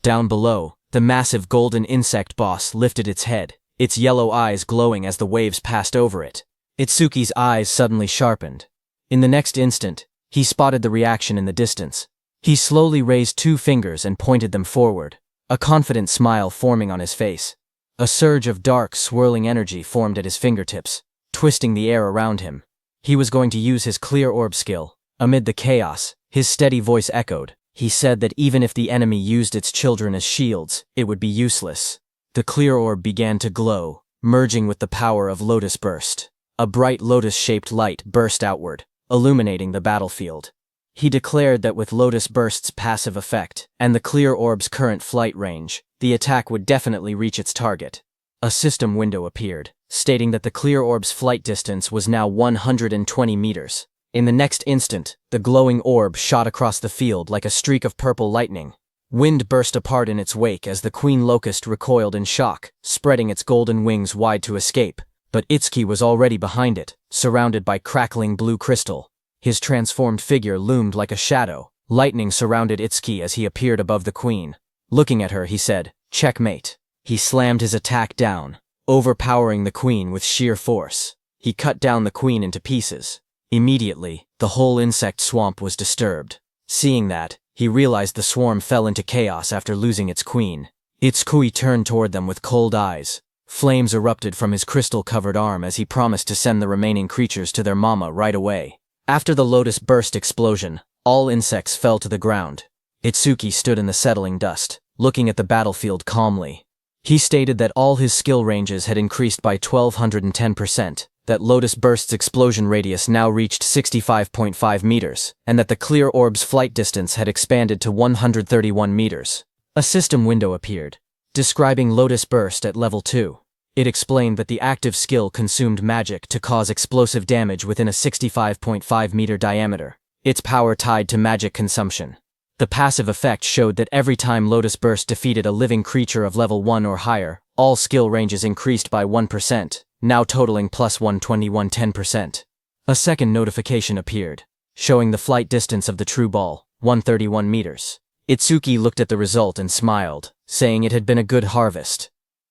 Down below, the massive golden insect boss lifted its head, its yellow eyes glowing as the waves passed over it. Itsuki's eyes suddenly sharpened. In the next instant, He spotted the reaction in the distance. He slowly raised 2 fingers and pointed them forward, a confident smile forming on his face. A surge of dark, swirling energy formed at his fingertips, twisting the air around him. He was going to use his clear orb skill. Amid the chaos, his steady voice echoed. He said that even if the enemy used its children as shields, it would be useless. The clear orb began to glow, merging with the power of Lotus Burst. A bright lotus-shaped light burst outward, illuminating the battlefield. He declared that with Lotus Burst's passive effect, and the clear orb's current flight range, the attack would definitely reach its target. A system window appeared, stating that the clear orb's flight distance was now 120 meters. In the next instant, the glowing orb shot across the field like a streak of purple lightning. Wind burst apart in its wake as the Queen Locust recoiled in shock, spreading its golden wings wide to escape. But Itsuki was already behind it, surrounded by crackling blue crystal. His transformed figure loomed like a shadow. Lightning surrounded Itsuki as he appeared above the queen. Looking at her, he said, "Checkmate." He slammed his attack down, overpowering the queen with sheer force. He cut down the queen into pieces. Immediately, the whole insect swamp was disturbed. Seeing that, he realized the swarm fell into chaos after losing its queen. Itsuki turned toward them with cold eyes. Flames erupted from his crystal-covered arm as he promised to send the remaining creatures to their mama right away. After the Lotus Burst explosion, all insects fell to the ground. Itsuki stood in the settling dust, looking at the battlefield calmly. He stated that all his skill ranges had increased by 1210%, that Lotus Burst's explosion radius now reached 65.5 meters, and that the clear orb's flight distance had expanded to 131 meters. A system window appeared, describing Lotus Burst at level 2. It explained that the active skill consumed magic to cause explosive damage within a 65.5 meter diameter, its power tied to magic consumption. The passive effect showed that every time Lotus Burst defeated a living creature of level 1 or higher, all skill ranges increased by 1%, now totaling plus 121-10%. A second notification appeared, showing the flight distance of the true ball, 131 meters. Itsuki looked at the result and smiled, saying it had been a good harvest.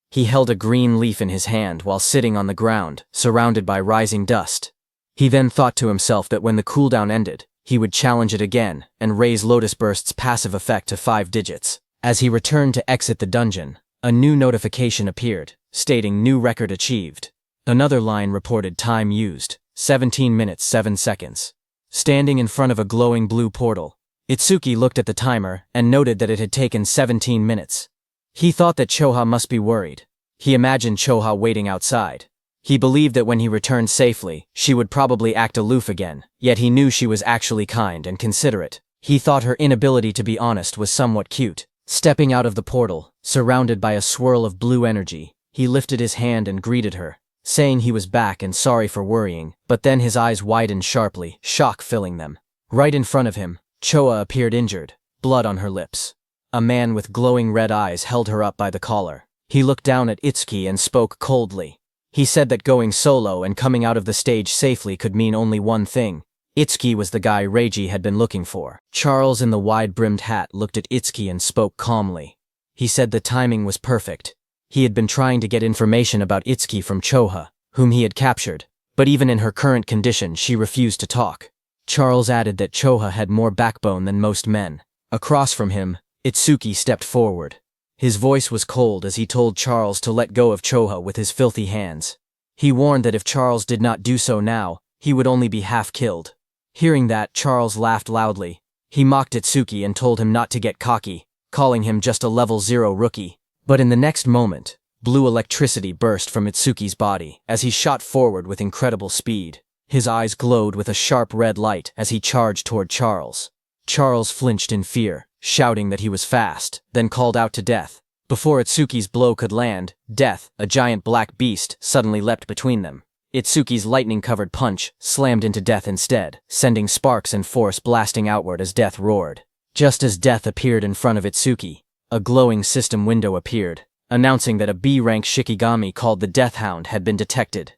He held a green leaf in his hand while sitting on the ground, surrounded by rising dust. He then thought to himself that when the cooldown ended, he would challenge it again and raise Lotus Burst's passive effect to 5 digits. As he returned to exit the dungeon, a new notification appeared, stating new record achieved. Another line reported time used, 17 minutes 7 seconds. Standing in front of a glowing blue portal, Itsuki looked at the timer and noted that it had taken 17 minutes. He thought that Choha must be worried. He imagined Choha waiting outside. He believed that when he returned safely, she would probably act aloof again, yet he knew she was actually kind and considerate. He thought her inability to be honest was somewhat cute. Stepping out of the portal, surrounded by a swirl of blue energy, he lifted his hand and greeted her, saying he was back and sorry for worrying, but then his eyes widened sharply, shock filling them. Right in front of him, Choha appeared injured, blood on her lips. A man with glowing red eyes held her up by the collar. He looked down at Itsuki and spoke coldly. He said that going solo and coming out of the stage safely could mean only one thing. Itsuki was the guy Reiji had been looking for. Charles in the wide-brimmed hat looked at Itsuki and spoke calmly. He said the timing was perfect. He had been trying to get information about Itsuki from Choha, whom he had captured, but even in her current condition she refused to talk. Charles added that Choha had more backbone than most men. Across from him, Itsuki stepped forward. His voice was cold as he told Charles to let go of Choha with his filthy hands. He warned that if Charles did not do so now, he would only be half killed. Hearing that, Charles laughed loudly. He mocked Itsuki and told him not to get cocky, calling him just a level 0 rookie. But in the next moment, blue electricity burst from Itsuki's body as he shot forward with incredible speed. His eyes glowed with a sharp red light as he charged toward Charles. Charles flinched in fear, shouting that he was fast, then called out to Death. Before Itsuki's blow could land, Death, a giant black beast, suddenly leapt between them. Itsuki's lightning-covered punch slammed into Death instead, sending sparks and force blasting outward as Death roared. Just as Death appeared in front of Itsuki, a glowing system window appeared, announcing that a B-rank Shikigami called the Death Hound had been detected.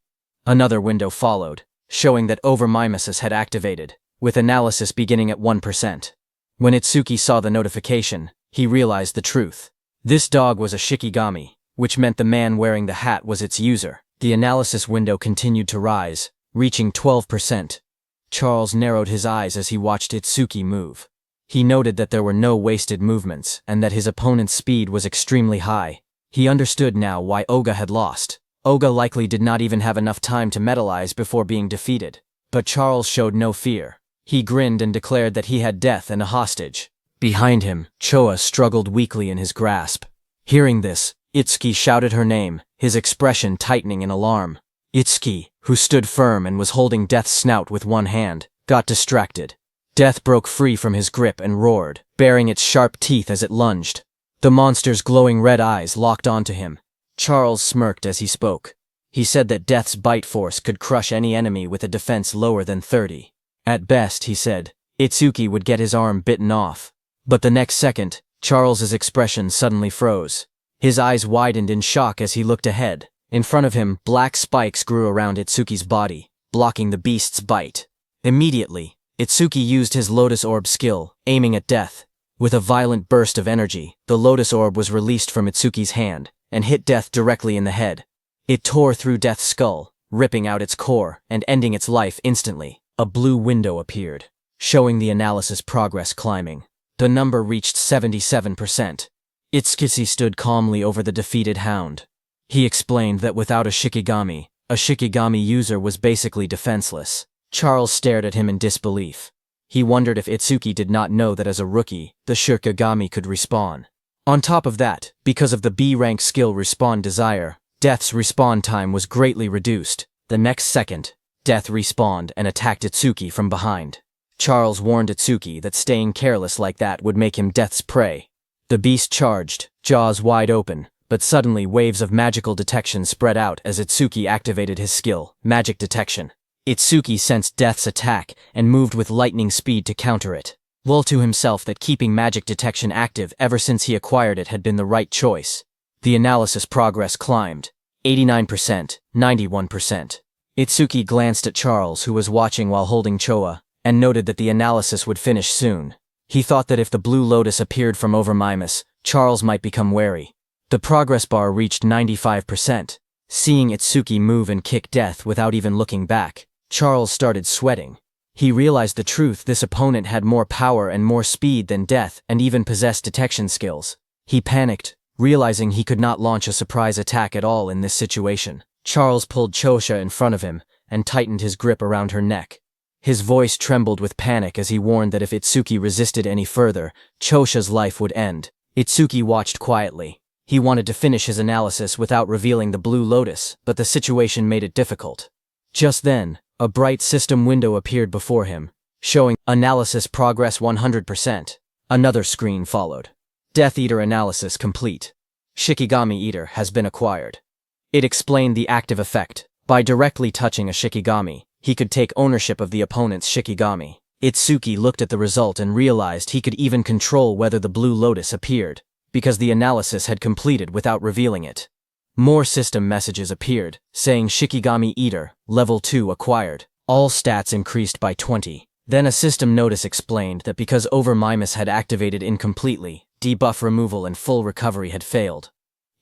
Another window followed, showing that overmimesis had activated, with analysis beginning at 1%. When Itsuki saw the notification, he realized the truth. This dog was a Shikigami, which meant the man wearing the hat was its user. The analysis window continued to rise, reaching 12%. Charles narrowed his eyes as he watched Itsuki move. He noted that there were no wasted movements and that his opponent's speed was extremely high. He understood now why Oga had lost. Oga likely did not even have enough time to metalize before being defeated. But Charles showed no fear. He grinned and declared that he had death and a hostage. Behind him, Choa struggled weakly in his grasp. Hearing this, Itsuki shouted her name, his expression tightening in alarm. Itsuki, who stood firm and was holding Death's snout with one hand, got distracted. Death broke free from his grip and roared, baring its sharp teeth as it lunged. The monster's glowing red eyes locked onto him. Charles smirked as he spoke. He said that Death's bite force could crush any enemy with a defense lower than 30. At best, he said, Itsuki would get his arm bitten off. But the next second, Charles's expression suddenly froze. His eyes widened in shock as he looked ahead. In front of him, black spikes grew around Itsuki's body, blocking the beast's bite. Immediately, Itsuki used his Lotus Orb skill, aiming at Death. With a violent burst of energy, the Lotus Orb was released from Itsuki's hand and hit Death directly in the head. It tore through Death's skull, ripping out its core and ending its life instantly. A blue window appeared, showing the analysis progress climbing. The number reached 77%. Itsuki stood calmly over the defeated hound. He explained that without a Shikigami user was basically defenseless. Charles stared at him in disbelief. He wondered if Itsuki did not know that as a rookie, the Shikigami could respawn. On top of that, because of the B-rank skill Respawn Desire, Death's respawn time was greatly reduced. The next second, Death respawned and attacked Itsuki from behind. Charles warned Itsuki that staying careless like that would make him Death's prey. The beast charged, jaws wide open, but suddenly waves of magical detection spread out as Itsuki activated his skill, Magic Detection. Itsuki sensed Death's attack and moved with lightning speed to counter it. Well to himself that keeping Magic Detection active ever since he acquired it had been the right choice. The analysis progress climbed. 89%, 91%. Itsuki glanced at Charles, who was watching while holding Choa, and noted that the analysis would finish soon. He thought that if the Blue Lotus appeared from over Mimas, Charles might become wary. The progress bar reached 95%. Seeing Itsuki move and kick Death without even looking back, Charles started sweating. He realized the truth: this opponent had more power and more speed than Death and even possessed detection skills. He panicked, realizing he could not launch a surprise attack at all in this situation. Charles pulled Chosha in front of him and tightened his grip around her neck. His voice trembled with panic as he warned that if Itsuki resisted any further, Chosha's life would end. Itsuki watched quietly. He wanted to finish his analysis without revealing the Blue Lotus, but the situation made it difficult. Just then, a bright system window appeared before him, showing analysis progress 100%. Another screen followed. Death Eater analysis complete. Shikigami Eater has been acquired. It explained the active effect. By directly touching a Shikigami, he could take ownership of the opponent's Shikigami. Itsuki looked at the result and realized he could even control whether the Blue Lotus appeared, because the analysis had completed without revealing it. More system messages appeared, saying Shikigami Eater, Level 2 acquired. All stats increased by 20. Then a system notice explained that because Over Mimas had activated incompletely, debuff removal and full recovery had failed.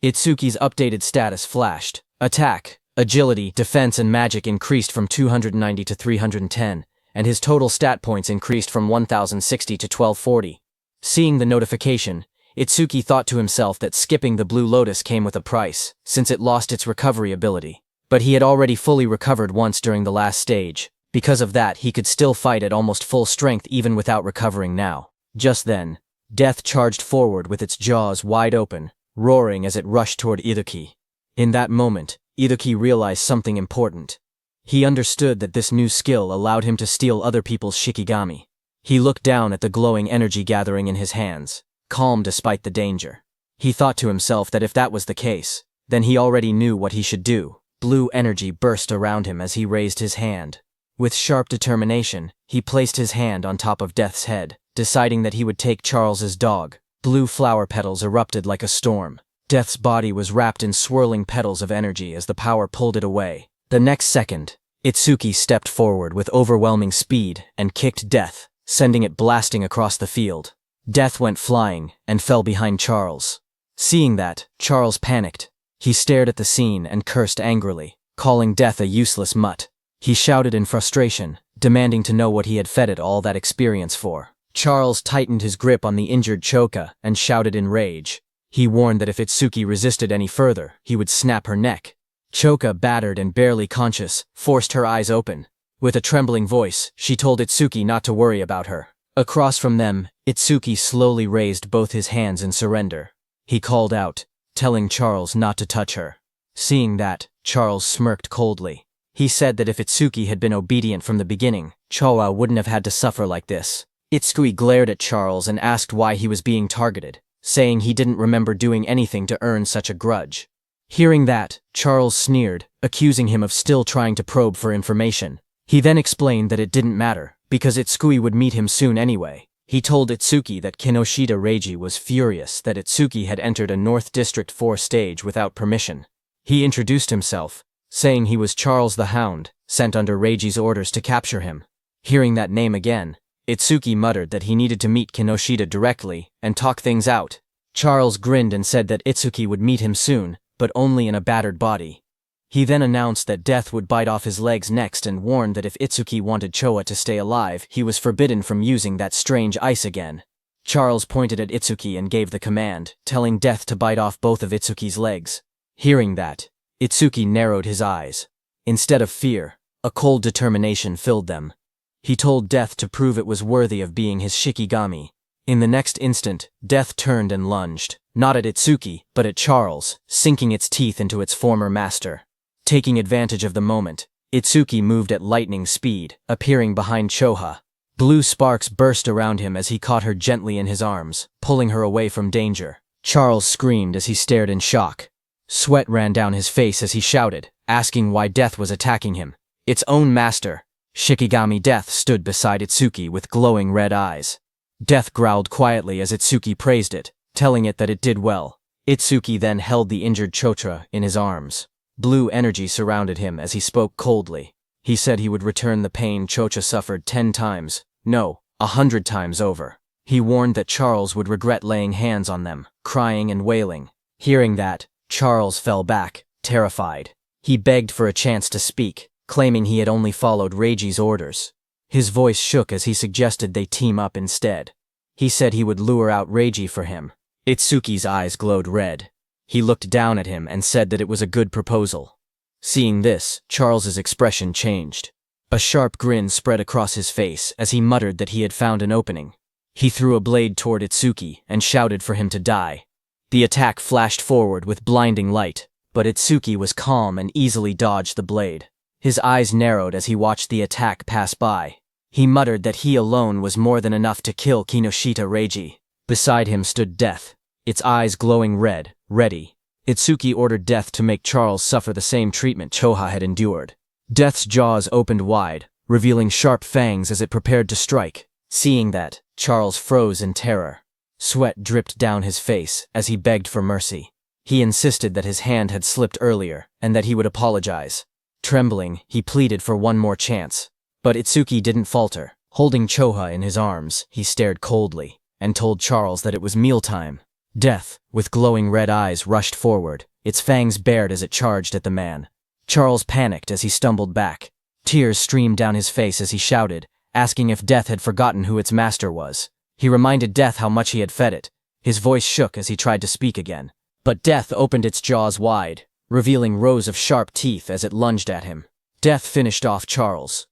Itsuki's updated status flashed. Attack, agility, defense and magic increased from 290 to 310, and his total stat points increased from 1060 to 1240. Seeing the notification, Itsuki thought to himself that skipping the Blue Lotus came with a price, since it lost its recovery ability. But he had already fully recovered once during the last stage. Because of that, he could still fight at almost full strength even without recovering now. Just then, Death charged forward with its jaws wide open, roaring as it rushed toward Itsuki. In that moment, Itsuki realized something important. He understood that this new skill allowed him to steal other people's Shikigami. He looked down at the glowing energy gathering in his hands, calm despite the danger. He thought to himself that if that was the case, then he already knew what he should do. Blue energy burst around him as he raised his hand. With sharp determination, he placed his hand on top of Death's head, deciding that he would take Charles's dog. Blue flower petals erupted like a storm. Death's body was wrapped in swirling petals of energy as the power pulled it away. The next second, Itsuki stepped forward with overwhelming speed and kicked Death, sending it blasting across the field. Death went flying and fell behind Charles. Seeing that, Charles panicked. He stared at the scene and cursed angrily, calling Death a useless mutt. He shouted in frustration, demanding to know what he had fed it all that experience for. Charles tightened his grip on the injured Choka and shouted in rage. He warned that if Itsuki resisted any further, he would snap her neck. Choka, battered and barely conscious, forced her eyes open. With a trembling voice, she told Itsuki not to worry about her. Across from them, Itsuki slowly raised both his hands in surrender. He called out, telling Charles not to touch her. Seeing that, Charles smirked coldly. He said that if Itsuki had been obedient from the beginning, Choa wouldn't have had to suffer like this. Itsuki glared at Charles and asked why he was being targeted, saying he didn't remember doing anything to earn such a grudge. Hearing that, Charles sneered, accusing him of still trying to probe for information. He then explained that it didn't matter, because Itsuki would meet him soon anyway. He told Itsuki that Kinoshita Reiji was furious that Itsuki had entered a North District 4 stage without permission. He introduced himself, saying he was Charles the Hound, sent under Reiji's orders to capture him. Hearing that name again, Itsuki muttered that he needed to meet Kinoshita directly and talk things out. Charles grinned and said that Itsuki would meet him soon, but only in a battered body. He then announced that death would bite off his legs next and warned that if Itsuki wanted Choa to stay alive, he was forbidden from using that strange ice again. Charles pointed at Itsuki and gave the command, telling Death to bite off both of Itsuki's legs. Hearing that, Itsuki narrowed his eyes. Instead of fear, a cold determination filled them. He told Death to prove it was worthy of being his Shikigami. In the next instant, Death turned and lunged, not at Itsuki, but at Charles, sinking its teeth into its former master. Taking advantage of the moment, Itsuki moved at lightning speed, appearing behind Choha. Blue sparks burst around him as he caught her gently in his arms, pulling her away from danger. Charles screamed as he stared in shock. Sweat ran down his face as he shouted, asking why Death was attacking him. Its own master. Shikigami Death stood beside Itsuki with glowing red eyes. Death growled quietly as Itsuki praised it, telling it that it did well. Itsuki then held the injured Chotra in his arms. Blue energy surrounded him as he spoke coldly. He said he would return the pain Chocha suffered 10 times, no, 100 times over. He warned that Charles would regret laying hands on them, crying and wailing. Hearing that, Charles fell back, terrified. He begged for a chance to speak, claiming he had only followed Reiji's orders. His voice shook as he suggested they team up instead. He said he would lure out Reiji for him. Itsuki's eyes glowed red. He looked down at him and said that it was a good proposal. Seeing this, Charles's expression changed. A sharp grin spread across his face as he muttered that he had found an opening. He threw a blade toward Itsuki and shouted for him to die. The attack flashed forward with blinding light, but Itsuki was calm and easily dodged the blade. His eyes narrowed as he watched the attack pass by. He muttered that he alone was more than enough to kill Kinoshita Reiji. Beside him stood Death, its eyes glowing red, ready. Itsuki ordered Death to make Charles suffer the same treatment Choha had endured. Death's jaws opened wide, revealing sharp fangs as it prepared to strike. Seeing that, Charles froze in terror. Sweat dripped down his face as he begged for mercy. He insisted that his hand had slipped earlier and that he would apologize. Trembling, he pleaded for one more chance. But Itsuki didn't falter. Holding Choha in his arms, he stared coldly and told Charles that it was mealtime. Death, with glowing red eyes, rushed forward, its fangs bared as it charged at the man. Charles panicked as he stumbled back. Tears streamed down his face as he shouted, asking if Death had forgotten who its master was. He reminded Death how much he had fed it. His voice shook as he tried to speak again. But Death opened its jaws wide, revealing rows of sharp teeth as it lunged at him. Death finished off Charles.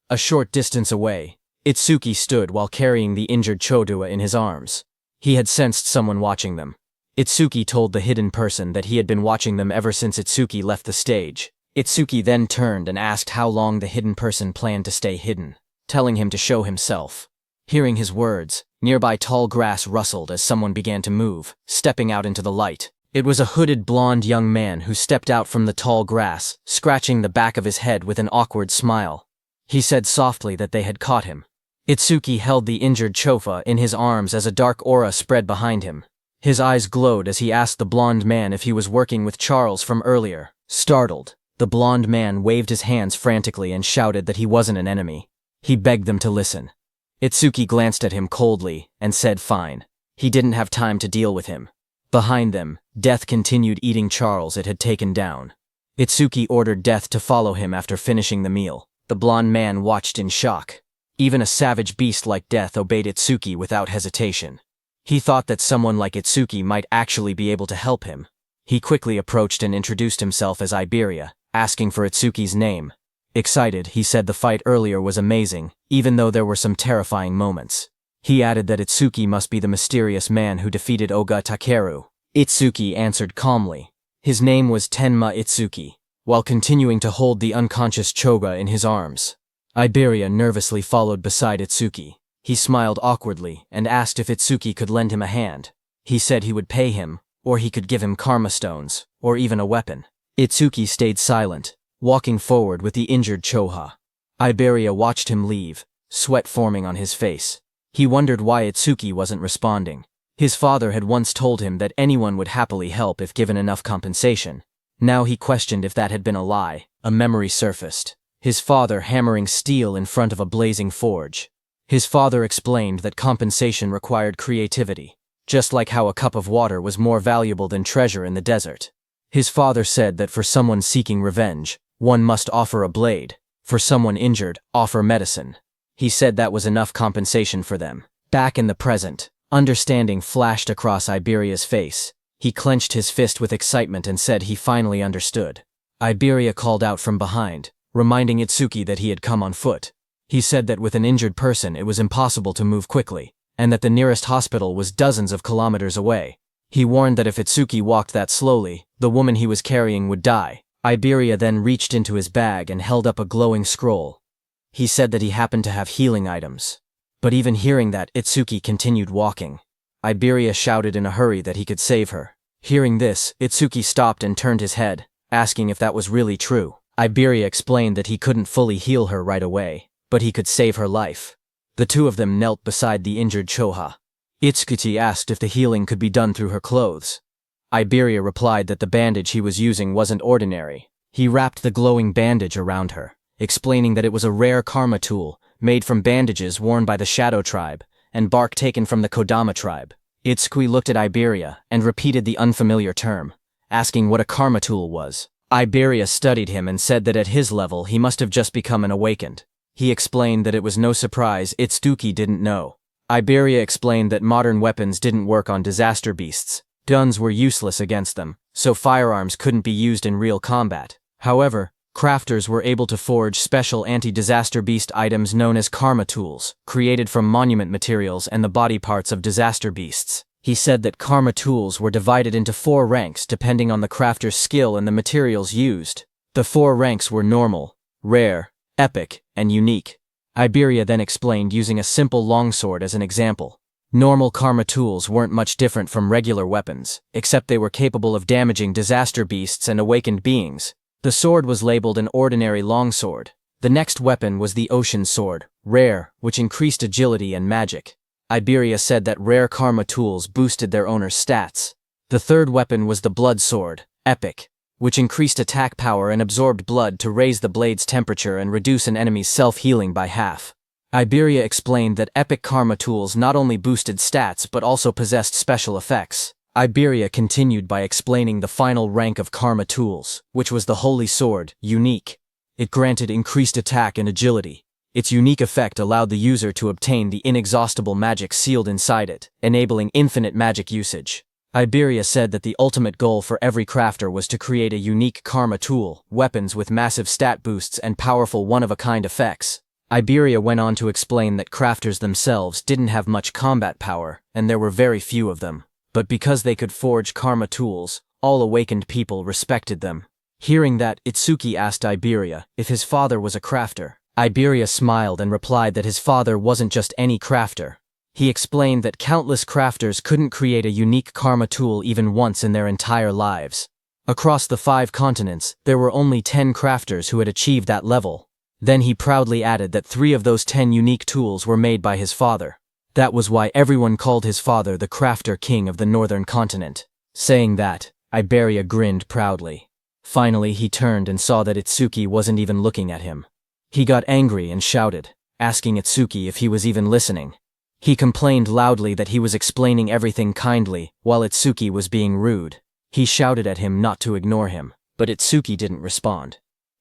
A short distance away, Itsuki stood while carrying the injured Chodua in his arms. He had sensed someone watching them. Itsuki told the hidden person that he had been watching them ever since Itsuki left the stage. Itsuki then turned and asked how long the hidden person planned to stay hidden, telling him to show himself. Hearing his words, nearby tall grass rustled as someone began to move, stepping out into the light. It was a hooded blonde young man who stepped out from the tall grass, scratching the back of his head with an awkward smile. He said softly that they had caught him. Itsuki held the injured Chofa in his arms as a dark aura spread behind him. His eyes glowed as he asked the blonde man if he was working with Charles from earlier. Startled, the blonde man waved his hands frantically and shouted that he wasn't an enemy. He begged them to listen. Itsuki glanced at him coldly and said fine. He didn't have time to deal with him. Behind them, Death continued eating Charles it had taken down. Itsuki ordered Death to follow him after finishing the meal. The blonde man watched in shock. Even a savage beast like death obeyed Itsuki without hesitation. He thought that someone like Itsuki might actually be able to help him. He quickly approached and introduced himself as Iberia, asking for Itsuki's name. Excited, he said the fight earlier was amazing, even though there were some terrifying moments. He added that Itsuki must be the mysterious man who defeated Oga Takeru. Itsuki answered calmly. His name was Tenma Itsuki, while continuing to hold the unconscious Choga in his arms. Iberia nervously followed beside Itsuki. He smiled awkwardly and asked if Itsuki could lend him a hand. He said he would pay him, or he could give him karma stones, or even a weapon. Itsuki stayed silent, walking forward with the injured Choha. Iberia watched him leave, sweat forming on his face. He wondered why Itsuki wasn't responding. His father had once told him that anyone would happily help if given enough compensation. Now he questioned if that had been a lie. A memory surfaced. His father hammering steel in front of a blazing forge. His father explained that compensation required creativity, just like how a cup of water was more valuable than treasure in the desert. His father said that for someone seeking revenge, one must offer a blade. For someone injured, offer medicine. He said that was enough compensation for them. Back in the present, understanding flashed across Iberia's face. He clenched his fist with excitement and said he finally understood. Iberia called out from behind, reminding Itsuki that he had come on foot. He said that with an injured person it was impossible to move quickly, and that the nearest hospital was dozens of kilometers away. He warned that if Itsuki walked that slowly, the woman he was carrying would die. Iberia then reached into his bag and held up a glowing scroll. He said that he happened to have healing items. But even hearing that, Itsuki continued walking. Iberia shouted in a hurry that he could save her. Hearing this, Itsuki stopped and turned his head, asking if that was really true. Iberia explained that he couldn't fully heal her right away, but he could save her life. The two of them knelt beside the injured Choha. Itsuki asked if the healing could be done through her clothes. Iberia replied that the bandage he was using wasn't ordinary. He wrapped the glowing bandage around her, explaining that it was a rare karma tool, made from bandages worn by the Shadow tribe, and bark taken from the Kodama tribe. Itsuki looked at Iberia and repeated the unfamiliar term, asking what a karma tool was. Iberia studied him and said that at his level he must have just become an awakened. He explained that it was no surprise Itsuki didn't know. Iberia explained that modern weapons didn't work on disaster beasts. Guns were useless against them, so firearms couldn't be used in real combat. However, crafters were able to forge special anti-disaster beast items known as karma tools, created from monument materials and the body parts of disaster beasts. He said that karma tools were divided into 4 ranks depending on the crafter's skill and the materials used. The 4 ranks were normal, rare, epic, and unique. Iberia then explained using a simple longsword as an example. Normal karma tools weren't much different from regular weapons, except they were capable of damaging disaster beasts and awakened beings. The sword was labeled an ordinary longsword. The next weapon was the ocean sword, rare, which increased agility and magic. Iberia said that rare karma tools boosted their owner's stats. The third weapon was the blood sword, epic, which increased attack power and absorbed blood to raise the blade's temperature and reduce an enemy's self-healing by half. Iberia explained that epic karma tools not only boosted stats but also possessed special effects. Iberia continued by explaining the final rank of karma tools, which was the holy sword, unique. It granted increased attack and agility. Its unique effect allowed the user to obtain the inexhaustible magic sealed inside it, enabling infinite magic usage. Iberia said that the ultimate goal for every crafter was to create a unique karma tool, weapons with massive stat boosts and powerful one-of-a-kind effects. Iberia went on to explain that crafters themselves didn't have much combat power, and there were very few of them. But because they could forge karma tools, all awakened people respected them. Hearing that, Itsuki asked Iberia if his father was a crafter. Iberia smiled and replied that his father wasn't just any crafter. He explained that countless crafters couldn't create a unique karma tool even once in their entire lives. Across the 5 continents, there were only 10 crafters who had achieved that level. Then he proudly added that 3 of those 10 unique tools were made by his father. That was why everyone called his father the crafter king of the northern continent. Saying that, Iberia grinned proudly. Finally, he turned and saw that Itsuki wasn't even looking at him. He got angry and shouted, asking Itsuki if he was even listening. He complained loudly that he was explaining everything kindly, while Itsuki was being rude. He shouted at him not to ignore him, but Itsuki didn't respond.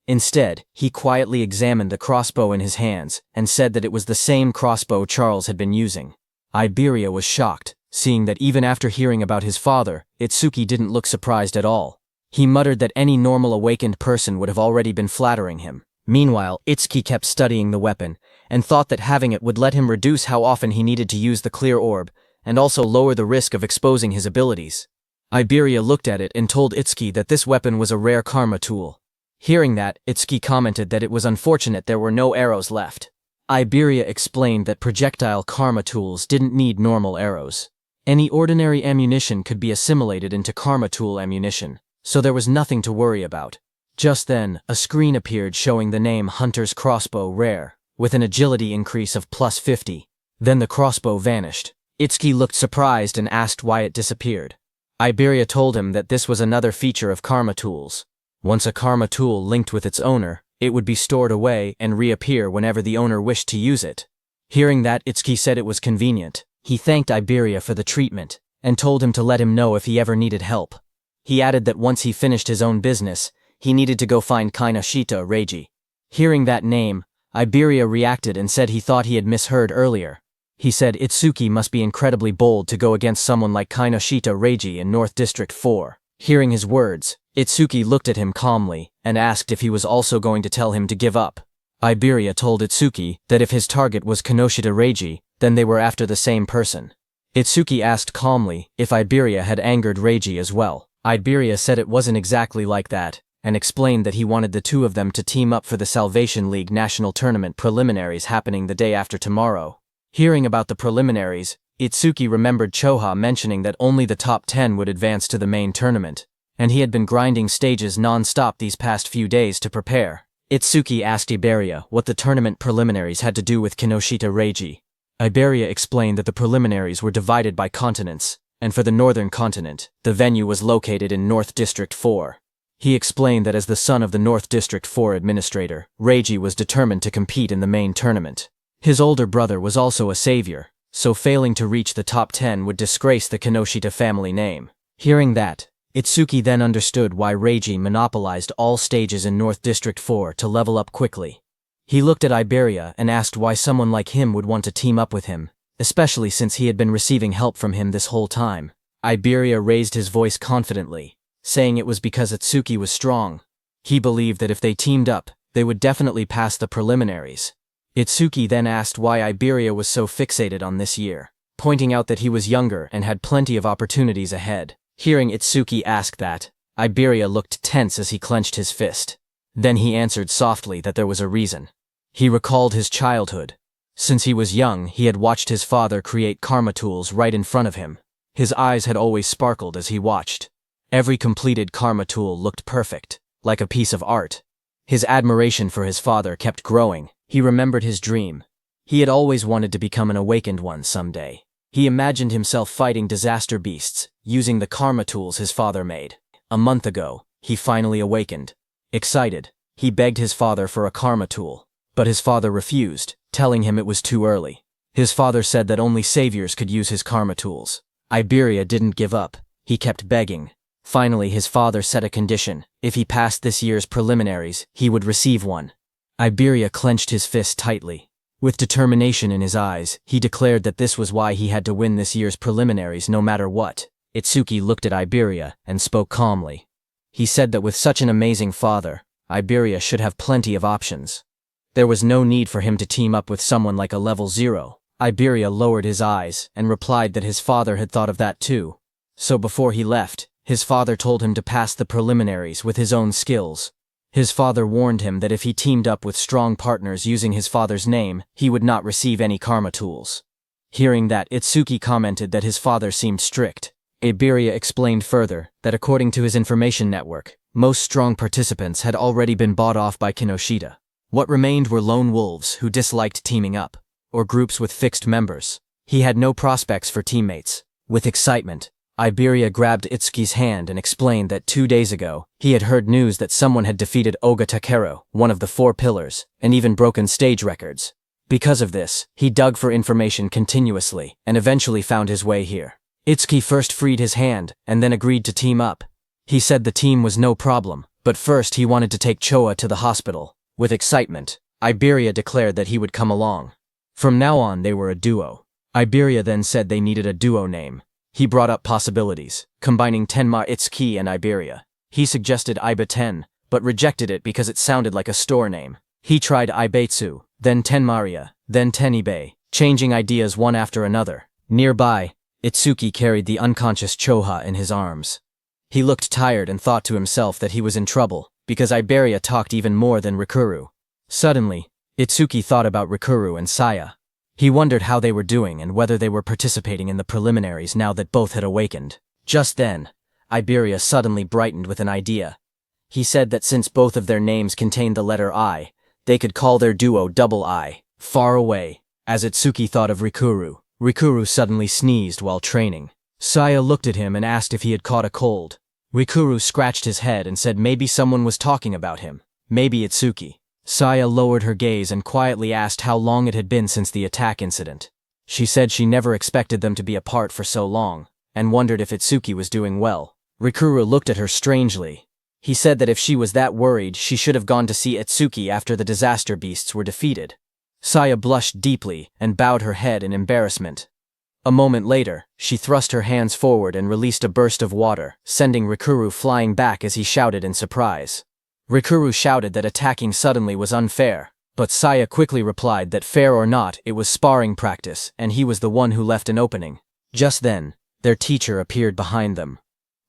Instead, he quietly examined the crossbow in his hands and said that it was the same crossbow Charles had been using. Iberia was shocked, seeing that even after hearing about his father, Itsuki didn't look surprised at all. He muttered that any normal awakened person would have already been flattering him. Meanwhile, Itsuki kept studying the weapon, and thought that having it would let him reduce how often he needed to use the clear orb, and also lower the risk of exposing his abilities. Iberia looked at it and told Itsuki that this weapon was a rare karma tool. Hearing that, Itsuki commented that it was unfortunate there were no arrows left. Iberia explained that projectile karma tools didn't need normal arrows. Any ordinary ammunition could be assimilated into karma tool ammunition, so there was nothing to worry about. Just then, a screen appeared showing the name Hunter's Crossbow Rare, with an agility increase of +50. Then the crossbow vanished. Itsuki looked surprised and asked why it disappeared. Iberia told him that this was another feature of karma tools. Once a karma tool linked with its owner, it would be stored away and reappear whenever the owner wished to use it. Hearing that, Itsuki said it was convenient. He thanked Iberia for the treatment, and told him to let him know if he ever needed help. He added that once he finished his own business, he needed to go find Kinoshita Reiji. Hearing that name, Iberia reacted and said he thought he had misheard earlier. He said Itsuki must be incredibly bold to go against someone like Kinoshita Reiji in North District 4. Hearing his words, Itsuki looked at him calmly and asked if he was also going to tell him to give up. Iberia told Itsuki that if his target was Kinoshita Reiji, then they were after the same person. Itsuki asked calmly if Iberia had angered Reiji as well. Iberia said it wasn't exactly like that, and explained that he wanted the two of them to team up for the Salvation League National Tournament preliminaries happening the day after tomorrow. Hearing about the preliminaries, Itsuki remembered Choha mentioning that only the top 10 would advance to the main tournament, and he had been grinding stages non-stop these past few days to prepare. Itsuki asked Iberia what the tournament preliminaries had to do with Kinoshita Reiji. Iberia explained that the preliminaries were divided by continents, and for the northern continent, the venue was located in North District 4. He explained that as the son of the North District 4 administrator, Reiji was determined to compete in the main tournament. His older brother was also a savior, so failing to reach the top 10 would disgrace the Kinoshita family name. Hearing that, Itsuki then understood why Reiji monopolized all stages in North District 4 to level up quickly. He looked at Iberia and asked why someone like him would want to team up with him, especially since he had been receiving help from him this whole time. Iberia raised his voice confidently, saying it was because Itsuki was strong. He believed that if they teamed up, they would definitely pass the preliminaries. Itsuki then asked why Iberia was so fixated on this year, pointing out that he was younger and had plenty of opportunities ahead. Hearing Itsuki ask that, Iberia looked tense as he clenched his fist. Then he answered softly that there was a reason. He recalled his childhood. Since he was young, he had watched his father create karma tools right in front of him. His eyes had always sparkled as he watched. Every completed karma tool looked perfect, like a piece of art. His admiration for his father kept growing. He remembered his dream. He had always wanted to become an awakened one someday. He imagined himself fighting disaster beasts, using the karma tools his father made. A month ago, he finally awakened. Excited, he begged his father for a karma tool, but his father refused, telling him it was too early. His father said that only saviors could use his karma tools. Iberia didn't give up. He kept begging. Finally, his father set a condition. If he passed this year's preliminaries, he would receive one. Iberia clenched his fist tightly. With determination in his eyes, he declared that this was why he had to win this year's preliminaries no matter what. Itsuki looked at Iberia and spoke calmly. He said that with such an amazing father, Iberia should have plenty of options. There was no need for him to team up with someone like a level 0. Iberia lowered his eyes and replied that his father had thought of that too. So before he left, his father told him to pass the preliminaries with his own skills. His father warned him that if he teamed up with strong partners using his father's name, he would not receive any karma tools. Hearing that, Itsuki commented that his father seemed strict. Iberia explained further that according to his information network, most strong participants had already been bought off by Kinoshita. What remained were lone wolves who disliked teaming up, or groups with fixed members. He had no prospects for teammates. With excitement, Iberia grabbed Itsuki's hand and explained that 2 days ago, he had heard news that someone had defeated Oga Takeru, one of the 4 pillars, and even broken stage records. Because of this, he dug for information continuously and eventually found his way here. Itsuki first freed his hand and then agreed to team up. He said the team was no problem, But first he wanted to take Choa to the hospital. With excitement, Iberia declared that he would come along. From now on they were a duo. Iberia then said they needed a duo name. He brought up possibilities, combining Tenma Itsuki and Iberia. He suggested Iba 10, but rejected it because it sounded like a store name. He tried Ibeitsu, then Tenmaria, then Tenibe, changing ideas one after another. Nearby, Itsuki carried the unconscious Choha in his arms. He looked tired and thought to himself that he was in trouble, because Iberia talked even more than Rikuru. Suddenly, Itsuki thought about Rikuru and Saya. He wondered how they were doing and whether they were participating in the preliminaries now that both had awakened. Just then, Iberia suddenly brightened with an idea. He said that since both of their names contained the letter I, they could call their duo Double I. Far away, as Itsuki thought of Rikuru, Rikuru suddenly sneezed while training. Saya looked at him and asked if he had caught a cold. Rikuru scratched his head and said maybe someone was talking about him, maybe Itsuki. Saya lowered her gaze and quietly asked how long it had been since the attack incident. She said she never expected them to be apart for so long, and wondered if Itsuki was doing well. Rikuru looked at her strangely. He said that if she was that worried, she should have gone to see Itsuki after the disaster beasts were defeated. Saya blushed deeply and bowed her head in embarrassment. A moment later, she thrust her hands forward and released a burst of water, sending Rikuru flying back as he shouted in surprise. Rikuru shouted that attacking suddenly was unfair, but Saya quickly replied that fair or not, it was sparring practice, and he was the one who left an opening. Just then, their teacher appeared behind them.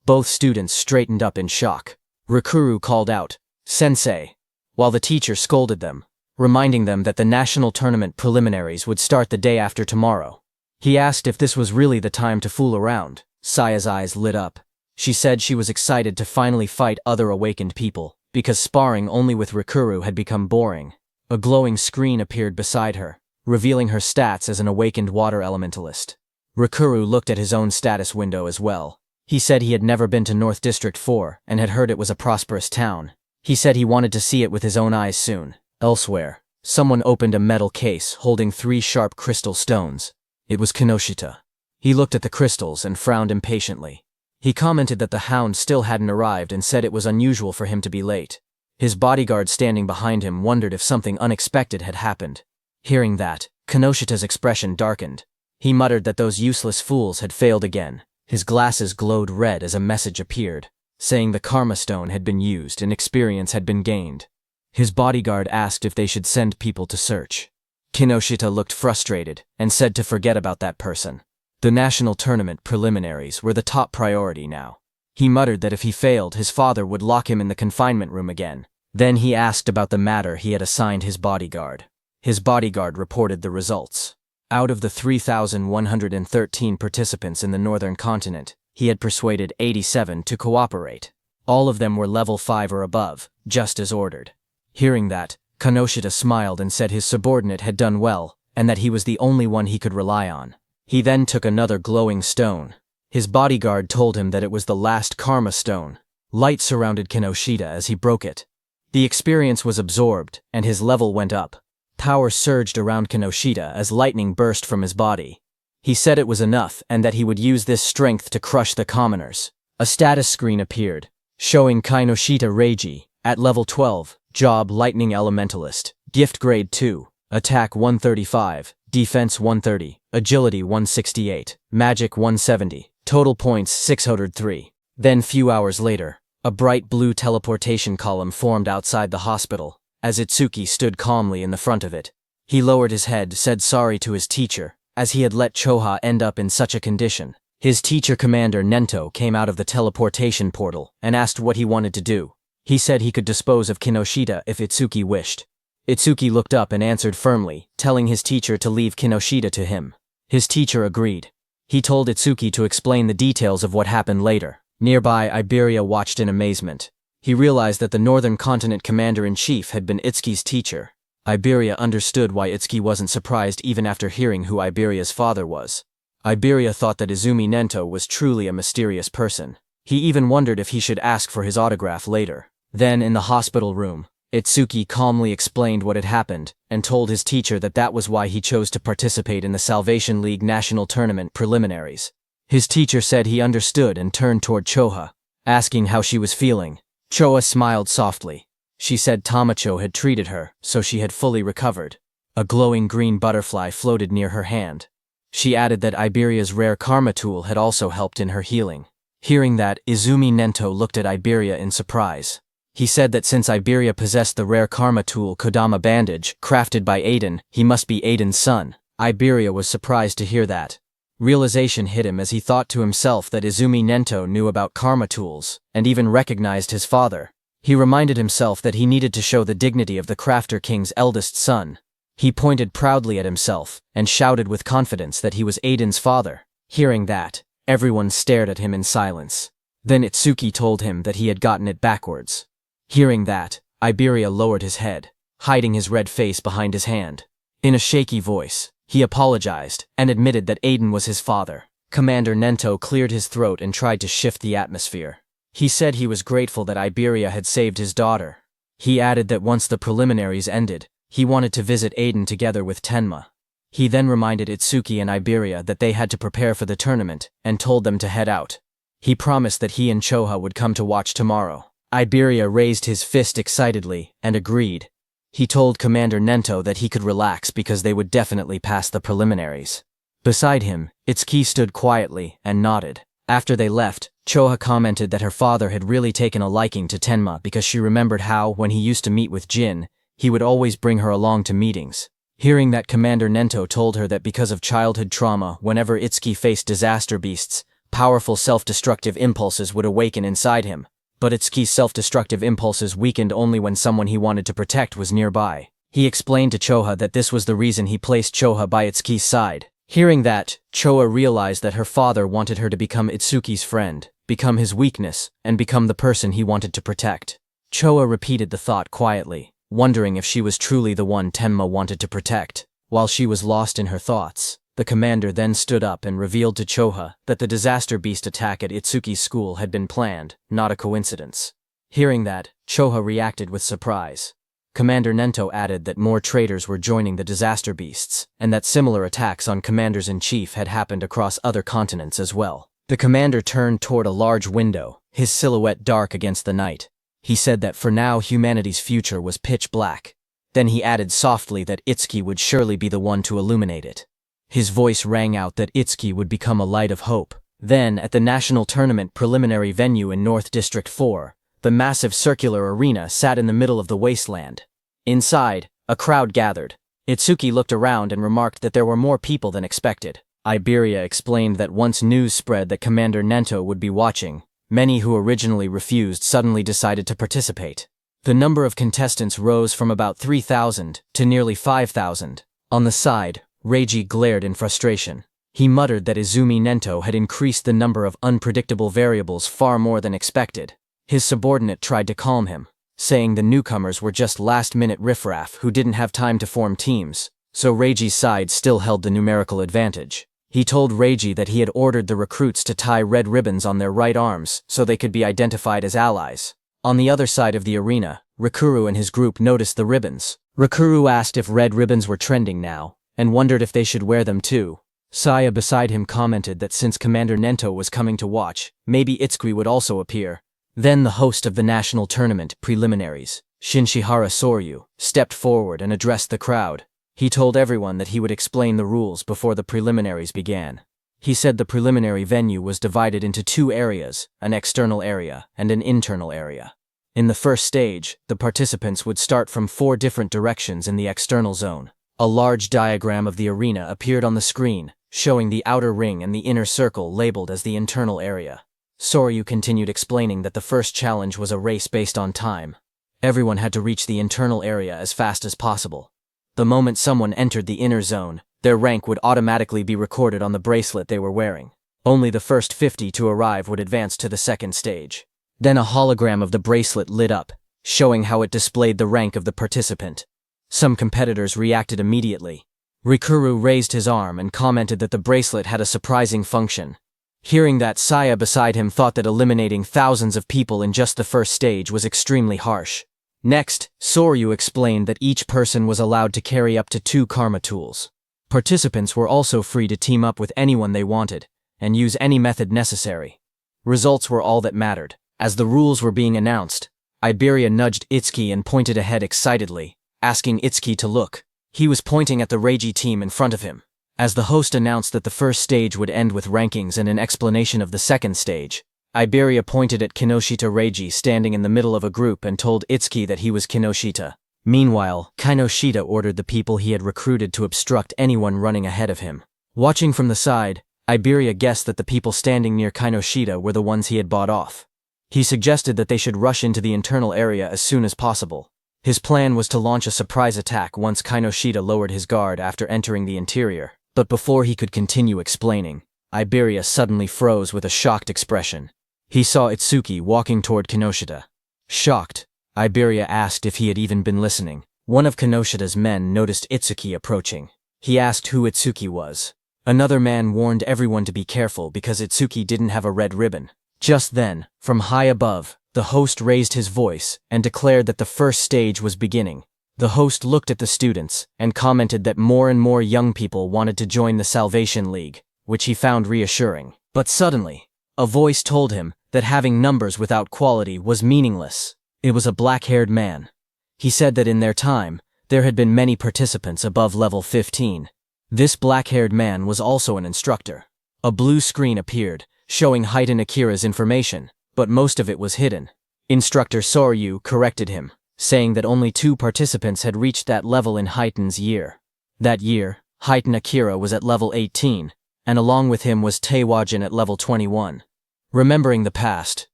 Both students straightened up in shock. Rikuru called out, "Sensei," while the teacher scolded them, reminding them that the national tournament preliminaries would start the day after tomorrow. He asked if this was really the time to fool around. Saya's eyes lit up. She said she was excited to finally fight other awakened people, because sparring only with Rikuru had become boring. A glowing screen appeared beside her, revealing her stats as an awakened water elementalist. Rikuru looked at his own status window as well. He said he had never been to North District 4 and had heard it was a prosperous town. He said he wanted to see it with his own eyes soon. Elsewhere, someone opened a metal case holding 3 sharp crystal stones. It was Kinoshita. He looked at the crystals and frowned impatiently. He commented that the hound still hadn't arrived and said it was unusual for him to be late. His bodyguard standing behind him wondered if something unexpected had happened. Hearing that, Kinoshita's expression darkened. He muttered that those useless fools had failed again. His glasses glowed red as a message appeared, saying the Karma Stone had been used and experience had been gained. His bodyguard asked if they should send people to search. Kinoshita looked frustrated and said to forget about that person. The national tournament preliminaries were the top priority now. He muttered that if he failed, his father would lock him in the confinement room again. Then he asked about the matter he had assigned his bodyguard. His bodyguard reported the results. Out of the 3,113 participants in the northern continent, he had persuaded 87 to cooperate. All of them were level 5 or above, just as ordered. Hearing that, Kinoshita smiled and said his subordinate had done well, and that he was the only one he could rely on. He then took another glowing stone. His bodyguard told him that it was the last Karma Stone. Light surrounded Kinoshita as he broke it. The experience was absorbed, and his level went up. Power surged around Kinoshita as lightning burst from his body. He said it was enough and that he would use this strength to crush the commoners. A status screen appeared, showing Kinoshita Reiji, at level 12, Job Lightning Elementalist, Gift Grade 2, Attack 135, Defense 130, Agility 168, Magic 170, Total Points 603. Then few hours later, a bright blue teleportation column formed outside the hospital. As Itsuki stood calmly in the front of it, he lowered his head, said sorry to his teacher, as he had let Choha end up in such a condition. His teacher commander Nento came out of the teleportation portal and asked what he wanted to do. He said he could dispose of Kinoshita if Itsuki wished. Itsuki looked up and answered firmly, telling his teacher to leave Kinoshita to him. His teacher agreed. He told Itsuki to explain the details of what happened later. Nearby, Iberia watched in amazement. He realized that the Northern Continent Commander-in-Chief had been Itsuki's teacher. Iberia understood why Itsuki wasn't surprised even after hearing who Iberia's father was. Iberia thought that Izumi Nento was truly a mysterious person. He even wondered if he should ask for his autograph later. Then, in the hospital room, Itsuki calmly explained what had happened and told his teacher that that was why he chose to participate in the Salvation League National Tournament preliminaries. His teacher said he understood and turned toward Choha, asking how she was feeling. Choa smiled softly. She said Tamacho had treated her, so she had fully recovered. A glowing green butterfly floated near her hand. She added that Iberia's rare karma tool had also helped in her healing. Hearing that, Izumi Nento looked at Iberia in surprise. He said that since Iberia possessed the rare karma tool Kodama Bandage, crafted by Aiden, he must be Aiden's son. Iberia was surprised to hear that. Realization hit him as he thought to himself that Izumi Nento knew about karma tools, and even recognized his father. He reminded himself that he needed to show the dignity of the Crafter King's eldest son. He pointed proudly at himself, and shouted with confidence that he was Aiden's father. Hearing that, everyone stared at him in silence. Then Itsuki told him that he had gotten it backwards. Hearing that, Iberia lowered his head, hiding his red face behind his hand. In a shaky voice, he apologized, and admitted that Aiden was his father. Commander Nento cleared his throat and tried to shift the atmosphere. He said he was grateful that Iberia had saved his daughter. He added that once the preliminaries ended, he wanted to visit Aiden together with Tenma. He then reminded Itsuki and Iberia that they had to prepare for the tournament, and told them to head out. He promised that he and Choha would come to watch tomorrow. Iberia raised his fist excitedly, and agreed. He told Commander Nento that he could relax because they would definitely pass the preliminaries. Beside him, Itsuki stood quietly and nodded. After they left, Choha commented that her father had really taken a liking to Tenma because she remembered how, when he used to meet with Jin, he would always bring her along to meetings. Hearing that, Commander Nento told her that because of childhood trauma, whenever Itsuki faced disaster beasts, powerful self-destructive impulses would awaken inside him. But Itsuki's self-destructive impulses weakened only when someone he wanted to protect was nearby. He explained to Choha that this was the reason he placed Choha by Itsuki's side. Hearing that, Choha realized that her father wanted her to become Itsuki's friend, become his weakness, and become the person he wanted to protect. Choha repeated the thought quietly, wondering if she was truly the one Tenma wanted to protect. While she was lost in her thoughts, the commander then stood up and revealed to Choha that the disaster beast attack at Itsuki's school had been planned, not a coincidence. Hearing that, Choha reacted with surprise. Commander Nento added that more traitors were joining the disaster beasts, and that similar attacks on commanders-in-chief had happened across other continents as well. The commander turned toward a large window, his silhouette dark against the night. He said that for now humanity's future was pitch black. Then he added softly that Itsuki would surely be the one to illuminate it. His voice rang out that Itsuki would become a light of hope. Then, at the national tournament preliminary venue in North District 4, the massive circular arena sat in the middle of the wasteland. Inside, a crowd gathered. Itsuki looked around and remarked that there were more people than expected. Iberia explained that once news spread that Commander Nento would be watching, many who originally refused suddenly decided to participate. The number of contestants rose from about 3,000 to nearly 5,000. On the side, Reiji glared in frustration. He muttered that Izumi Nento had increased the number of unpredictable variables far more than expected. His subordinate tried to calm him, saying the newcomers were just last-minute riffraff who didn't have time to form teams, so Reiji's side still held the numerical advantage. He told Reiji that he had ordered the recruits to tie red ribbons on their right arms so they could be identified as allies. On the other side of the arena, Rikuru and his group noticed the ribbons. Rikuru asked if red ribbons were trending now, and wondered if they should wear them too. Saya beside him commented that since Commander Nento was coming to watch, maybe Itsuki would also appear. Then the host of the national tournament preliminaries, Shinshihara Soryu, stepped forward and addressed the crowd. He told everyone that he would explain the rules before the preliminaries began. He said the preliminary venue was divided into two areas, an external area and an internal area. In the first stage, the participants would start from 4 different directions in the external zone. A large diagram of the arena appeared on the screen, showing the outer ring and the inner circle labeled as the internal area. Soryu continued explaining that the first challenge was a race based on time. Everyone had to reach the internal area as fast as possible. The moment someone entered the inner zone, their rank would automatically be recorded on the bracelet they were wearing. Only the first 50 to arrive would advance to the second stage. Then a hologram of the bracelet lit up, showing how it displayed the rank of the participant. Some competitors reacted immediately. Rikuru raised his arm and commented that the bracelet had a surprising function. Hearing that, Saya beside him thought that eliminating thousands of people in just the first stage was extremely harsh. Next, Soryu explained that each person was allowed to carry up to 2 karma tools. Participants were also free to team up with anyone they wanted, and use any method necessary. Results were all that mattered. As the rules were being announced, Iberia nudged Itsuki and pointed ahead excitedly, asking Itsuki to look. He was pointing at the Reiji team in front of him. As the host announced that the first stage would end with rankings and an explanation of the second stage, Iberia pointed at Kinoshita Reiji standing in the middle of a group and told Itsuki that he was Kinoshita. Meanwhile, Kinoshita ordered the people he had recruited to obstruct anyone running ahead of him. Watching from the side, Iberia guessed that the people standing near Kinoshita were the ones he had bought off. He suggested that they should rush into the internal area as soon as possible. His plan was to launch a surprise attack once Kinoshita lowered his guard after entering the interior. But before he could continue explaining, Iberia suddenly froze with a shocked expression. He saw Itsuki walking toward Kinoshita. Shocked, Iberia asked if he had even been listening. One of Kinoshita's men noticed Itsuki approaching. He asked who Itsuki was. Another man warned everyone to be careful because Itsuki didn't have a red ribbon. Just then, from high above, the host raised his voice and declared that the first stage was beginning. The host looked at the students and commented that more and more young people wanted to join the Salvation League, which he found reassuring. But suddenly, a voice told him that having numbers without quality was meaningless. It was a black-haired man. He said that in their time, there had been many participants above level 15. This black-haired man was also an instructor. A blue screen appeared, showing Heitan Akira's information, but most of it was hidden. Instructor Soryu corrected him, saying that only 2 participants had reached that level in Heitan's year. That year, Heitan Akira was at level 18, and along with him was Taewajin at level 21. Remembering the past,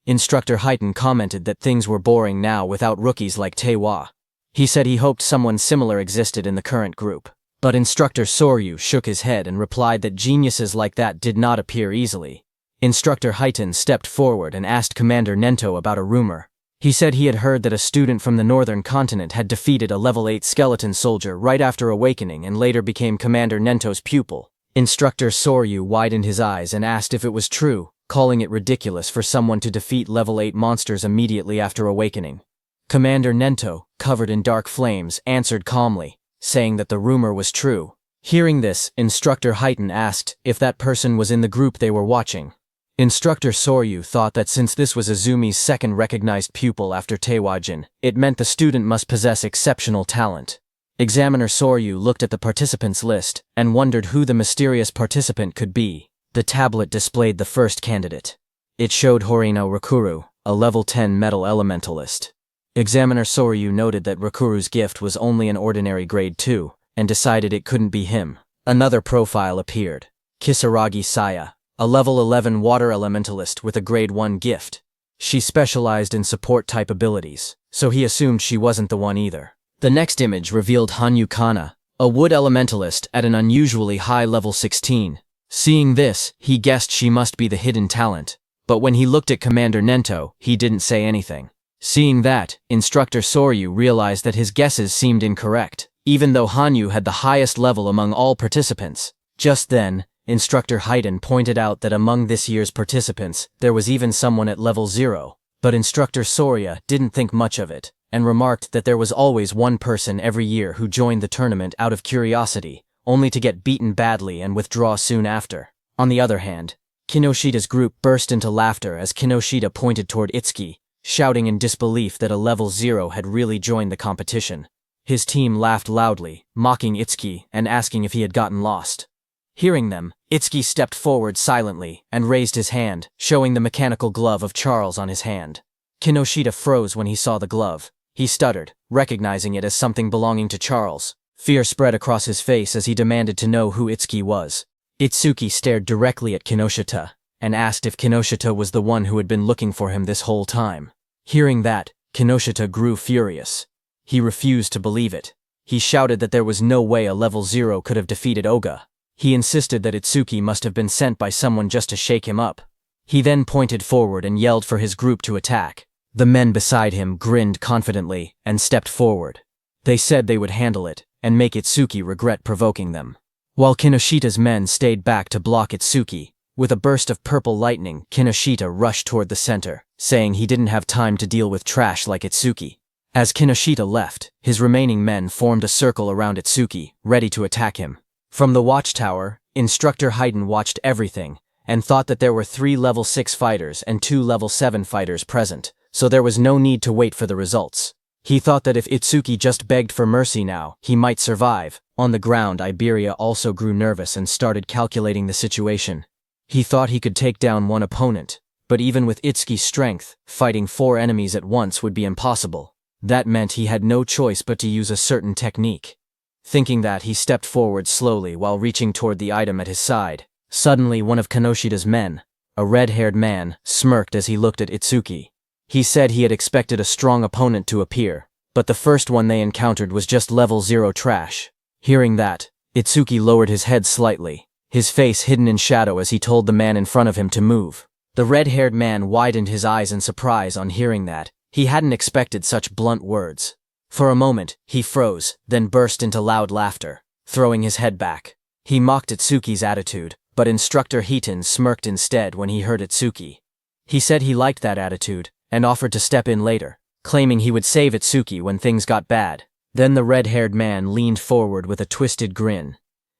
Instructor Heitan commented that things were boring now without rookies like Taewa. He said he hoped someone similar existed in the current group. But Instructor Soryu shook his head and replied that geniuses like that did not appear easily. Instructor Heitan stepped forward and asked Commander Nento about a rumor. He said he had heard that a student from the northern continent had defeated a level 8 skeleton soldier right after awakening and later became Commander Nento's pupil. Instructor Soryu widened his eyes and asked if it was true, calling it ridiculous for someone to defeat level 8 monsters immediately after awakening. Commander Nento, covered in dark flames, answered calmly, saying that the rumor was true. Hearing this, Instructor Heitan asked if that person was in the group they were watching. Instructor Soryu thought that since this was Azumi's second recognized pupil after Taewajin, it meant the student must possess exceptional talent. Examiner Soryu looked at the participants list and wondered who the mysterious participant could be. The tablet displayed the first candidate. It showed Horino Rakuru, a level 10 metal elementalist. Examiner Soryu noted that Rakuru's gift was only an ordinary grade 2, and decided it couldn't be him. Another profile appeared. Kisaragi Saya, a level 11 water elementalist with a grade 1 gift. She specialized in support-type abilities, so he assumed she wasn't the one either. The next image revealed Hanyu Kana, a wood elementalist at an unusually high level 16. Seeing this, he guessed she must be the hidden talent, but when he looked at Commander Nento, he didn't say anything. Seeing that, Instructor Soryu realized that his guesses seemed incorrect, even though Hanyu had the highest level among all participants. Just then, Instructor Heitan pointed out that among this year's participants, there was even someone at level 0, but Instructor Sorya didn't think much of it, and remarked that there was always one person every year who joined the tournament out of curiosity, only to get beaten badly and withdraw soon after. On the other hand, Kinoshita's group burst into laughter as Kinoshita pointed toward Itsuki, shouting in disbelief that a level 0 had really joined the competition. His team laughed loudly, mocking Itsuki and asking if he had gotten lost. Hearing them, Itsuki stepped forward silently and raised his hand, showing the mechanical glove of Charles on his hand. Kinoshita froze when he saw the glove. He stuttered, recognizing it as something belonging to Charles. Fear spread across his face as he demanded to know who Itsuki was. Itsuki stared directly at Kinoshita and asked if Kinoshita was the one who had been looking for him this whole time. Hearing that, Kinoshita grew furious. He refused to believe it. He shouted that there was no way a level 0 could have defeated Oga. He insisted that Itsuki must have been sent by someone just to shake him up. He then pointed forward and yelled for his group to attack. The men beside him grinned confidently and stepped forward. They said they would handle it and make Itsuki regret provoking them. While Kinoshita's men stayed back to block Itsuki, with a burst of purple lightning, Kinoshita rushed toward the center, saying he didn't have time to deal with trash like Itsuki. As Kinoshita left, his remaining men formed a circle around Itsuki, ready to attack him. From the watchtower, Instructor Heitan watched everything, and thought that there were 3 level 6 fighters and 2 level 7 fighters present, so there was no need to wait for the results. He thought that if Itsuki just begged for mercy now, he might survive. On the ground, Iberia also grew nervous and started calculating the situation. He thought he could take down one opponent, but even with Itsuki's strength, fighting 4 enemies at once would be impossible. That meant he had no choice but to use a certain technique. Thinking that, he stepped forward slowly while reaching toward the item at his side. Suddenly, one of Kinoshida's men, a red-haired man, smirked as he looked at Itsuki. He said he had expected a strong opponent to appear, but the first one they encountered was just level 0 trash. Hearing that, Itsuki lowered his head slightly, his face hidden in shadow as he told the man in front of him to move. The red-haired man widened his eyes in surprise on hearing that. He hadn't expected such blunt words. For a moment, he froze, then burst into loud laughter, throwing his head back. He mocked Itsuki's attitude, but Instructor Hiton smirked instead when he heard Itsuki. He said he liked that attitude, and offered to step in later, claiming he would save Itsuki when things got bad. Then the red-haired man leaned forward with a twisted grin.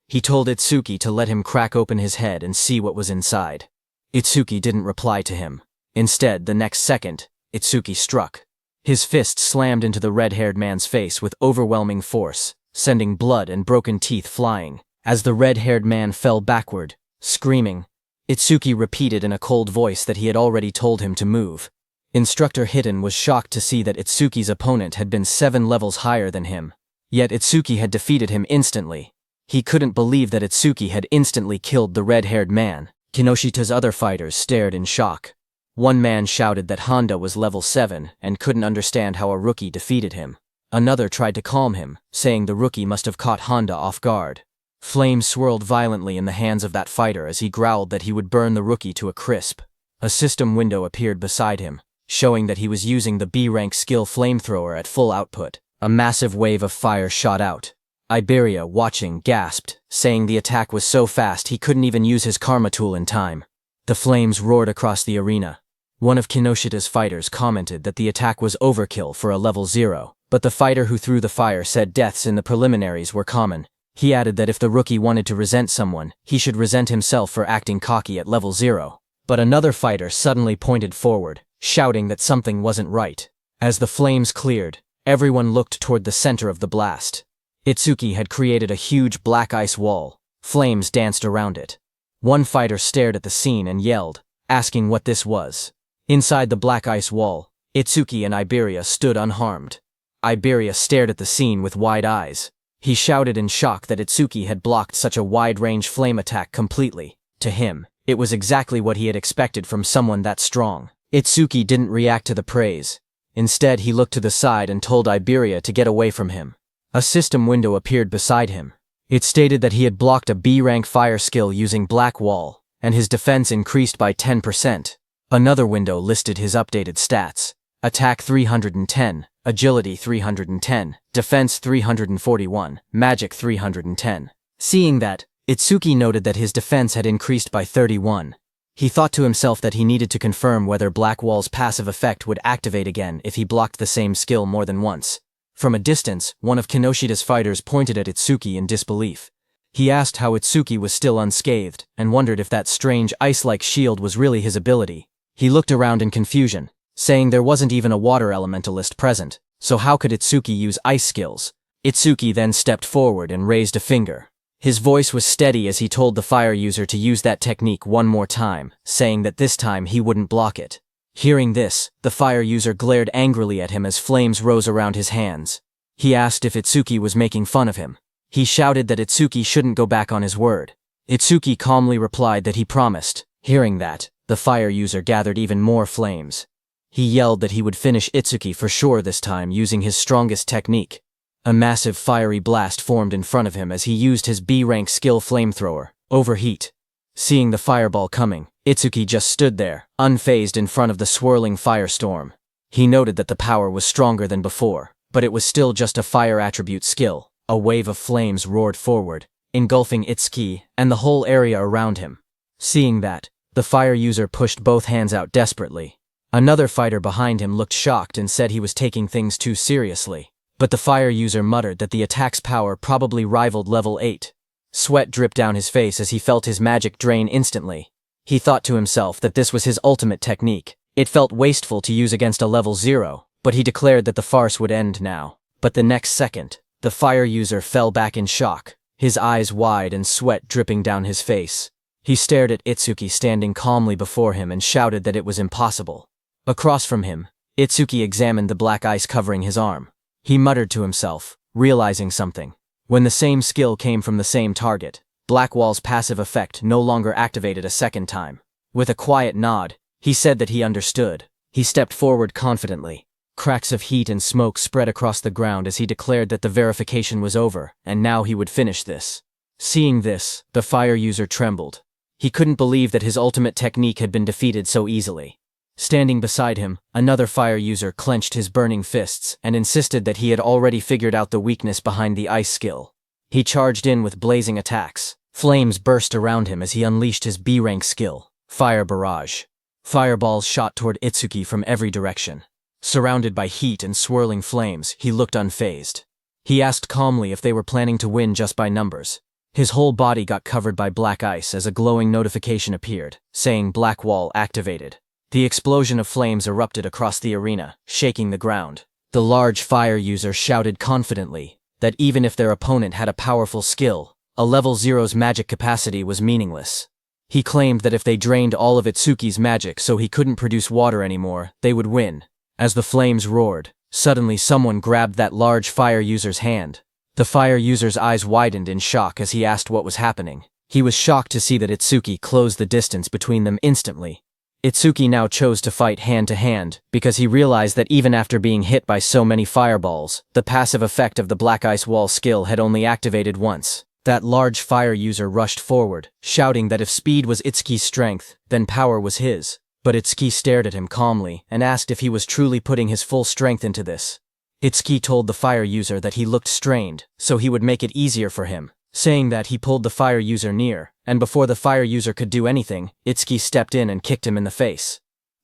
He told Itsuki to let him crack open his head and see what was inside. Itsuki didn't reply to him. Instead, the next second, Itsuki struck. His fist slammed into the red-haired man's face with overwhelming force, sending blood and broken teeth flying. As the red-haired man fell backward, screaming, Itsuki repeated in a cold voice that he had already told him to move. Instructor Hiton was shocked to see that Itsuki's opponent had been 7 levels higher than him. Yet Itsuki had defeated him instantly. He couldn't believe that Itsuki had instantly killed the red-haired man. Kinoshida's other fighters stared in shock. One man shouted that Honda was level 7 and couldn't understand how a rookie defeated him. Another tried to calm him, saying the rookie must have caught Honda off guard. Flames swirled violently in the hands of that fighter as he growled that he would burn the rookie to a crisp. A system window appeared beside him, showing that he was using the B-rank skill flamethrower at full output. A massive wave of fire shot out. Iberia, watching, gasped, saying the attack was so fast he couldn't even use his karma tool in time. The flames roared across the arena. One of Kinoshida's fighters commented that the attack was overkill for a level 0, but the fighter who threw the fire said deaths in the preliminaries were common. He added that if the rookie wanted to resent someone, he should resent himself for acting cocky at level 0. But another fighter suddenly pointed forward, shouting that something wasn't right. As the flames cleared, everyone looked toward the center of the blast. Itsuki had created a huge black ice wall. Flames danced around it. One fighter stared at the scene and yelled, asking what this was. Inside the black ice wall, Itsuki and Iberia stood unharmed. Iberia stared at the scene with wide eyes. He shouted in shock that Itsuki had blocked such a wide-range flame attack completely. To him, it was exactly what he had expected from someone that strong. Itsuki didn't react to the praise. Instead, he looked to the side and told Iberia to get away from him. A system window appeared beside him. It stated that he had blocked a B-rank fire skill using Black Wall, and his defense increased by 10%. Another window listed his updated stats. Attack 310, Agility 310, Defense 341, Magic 310. Seeing that, Itsuki noted that his defense had increased by 31. He thought to himself that he needed to confirm whether Black Wall's passive effect would activate again if he blocked the same skill more than once. From a distance, one of Kinoshida's fighters pointed at Itsuki in disbelief. He asked how Itsuki was still unscathed, and wondered if that strange ice-like shield was really his ability. He looked around in confusion, saying there wasn't even a water elementalist present, so how could Itsuki use ice skills? Itsuki then stepped forward and raised a finger. His voice was steady as he told the fire user to use that technique one more time, saying that this time he wouldn't block it. Hearing this, the fire user glared angrily at him as flames rose around his hands. He asked if Itsuki was making fun of him. He shouted that Itsuki shouldn't go back on his word. Itsuki calmly replied that he promised. Hearing that, the fire user gathered even more flames. He yelled that he would finish Itsuki for sure this time using his strongest technique. A massive fiery blast formed in front of him as he used his B-rank skill flamethrower, Overheat. Seeing the fireball coming, Itsuki just stood there, unfazed in front of the swirling firestorm. He noted that the power was stronger than before, but it was still just a fire attribute skill. A wave of flames roared forward, engulfing Itsuki and the whole area around him. Seeing that, the fire user pushed both hands out desperately. Another fighter behind him looked shocked and said he was taking things too seriously. But the fire user muttered that the attack's power probably rivaled level 8. Sweat dripped down his face as he felt his magic drain instantly. He thought to himself that this was his ultimate technique. It felt wasteful to use against a level 0, but he declared that the farce would end now. But the next second, the fire user fell back in shock, his eyes wide and sweat dripping down his face. He stared at Itsuki standing calmly before him and shouted that it was impossible. Across from him, Itsuki examined the black ice covering his arm. He muttered to himself, realizing something. When the same skill came from the same target, Blackwall's passive effect no longer activated a second time. With a quiet nod, he said that he understood. He stepped forward confidently. Cracks of heat and smoke spread across the ground as he declared that the verification was over, and now he would finish this. Seeing this, the fire user trembled. He couldn't believe that his ultimate technique had been defeated so easily. Standing beside him, another fire user clenched his burning fists and insisted that he had already figured out the weakness behind the ice skill. He charged in with blazing attacks. Flames burst around him as he unleashed his B-rank skill, Fire Barrage. Fireballs shot toward Itsuki from every direction. Surrounded by heat and swirling flames, he looked unfazed. He asked calmly if they were planning to win just by numbers. His whole body got covered by black ice as a glowing notification appeared, saying Blackwall activated. The explosion of flames erupted across the arena, shaking the ground. The large fire user shouted confidently that even if their opponent had a powerful skill, a level 0's magic capacity was meaningless. He claimed that if they drained all of Itsuki's magic so he couldn't produce water anymore, they would win. As the flames roared, suddenly someone grabbed that large fire user's hand. The fire user's eyes widened in shock as he asked what was happening. He was shocked to see that Itsuki closed the distance between them instantly. Itsuki now chose to fight hand-to-hand because he realized that even after being hit by so many fireballs, the passive effect of the Black Ice Wall skill had only activated once. That large fire user rushed forward, shouting that if speed was Itsuki's strength, then power was his. But Itsuki stared at him calmly and asked if he was truly putting his full strength into this. Itsuki told the fire user that he looked strained, so he would make it easier for him. Saying that, he pulled the fire user near, and before the fire user could do anything, Itsuki stepped in and kicked him in the face.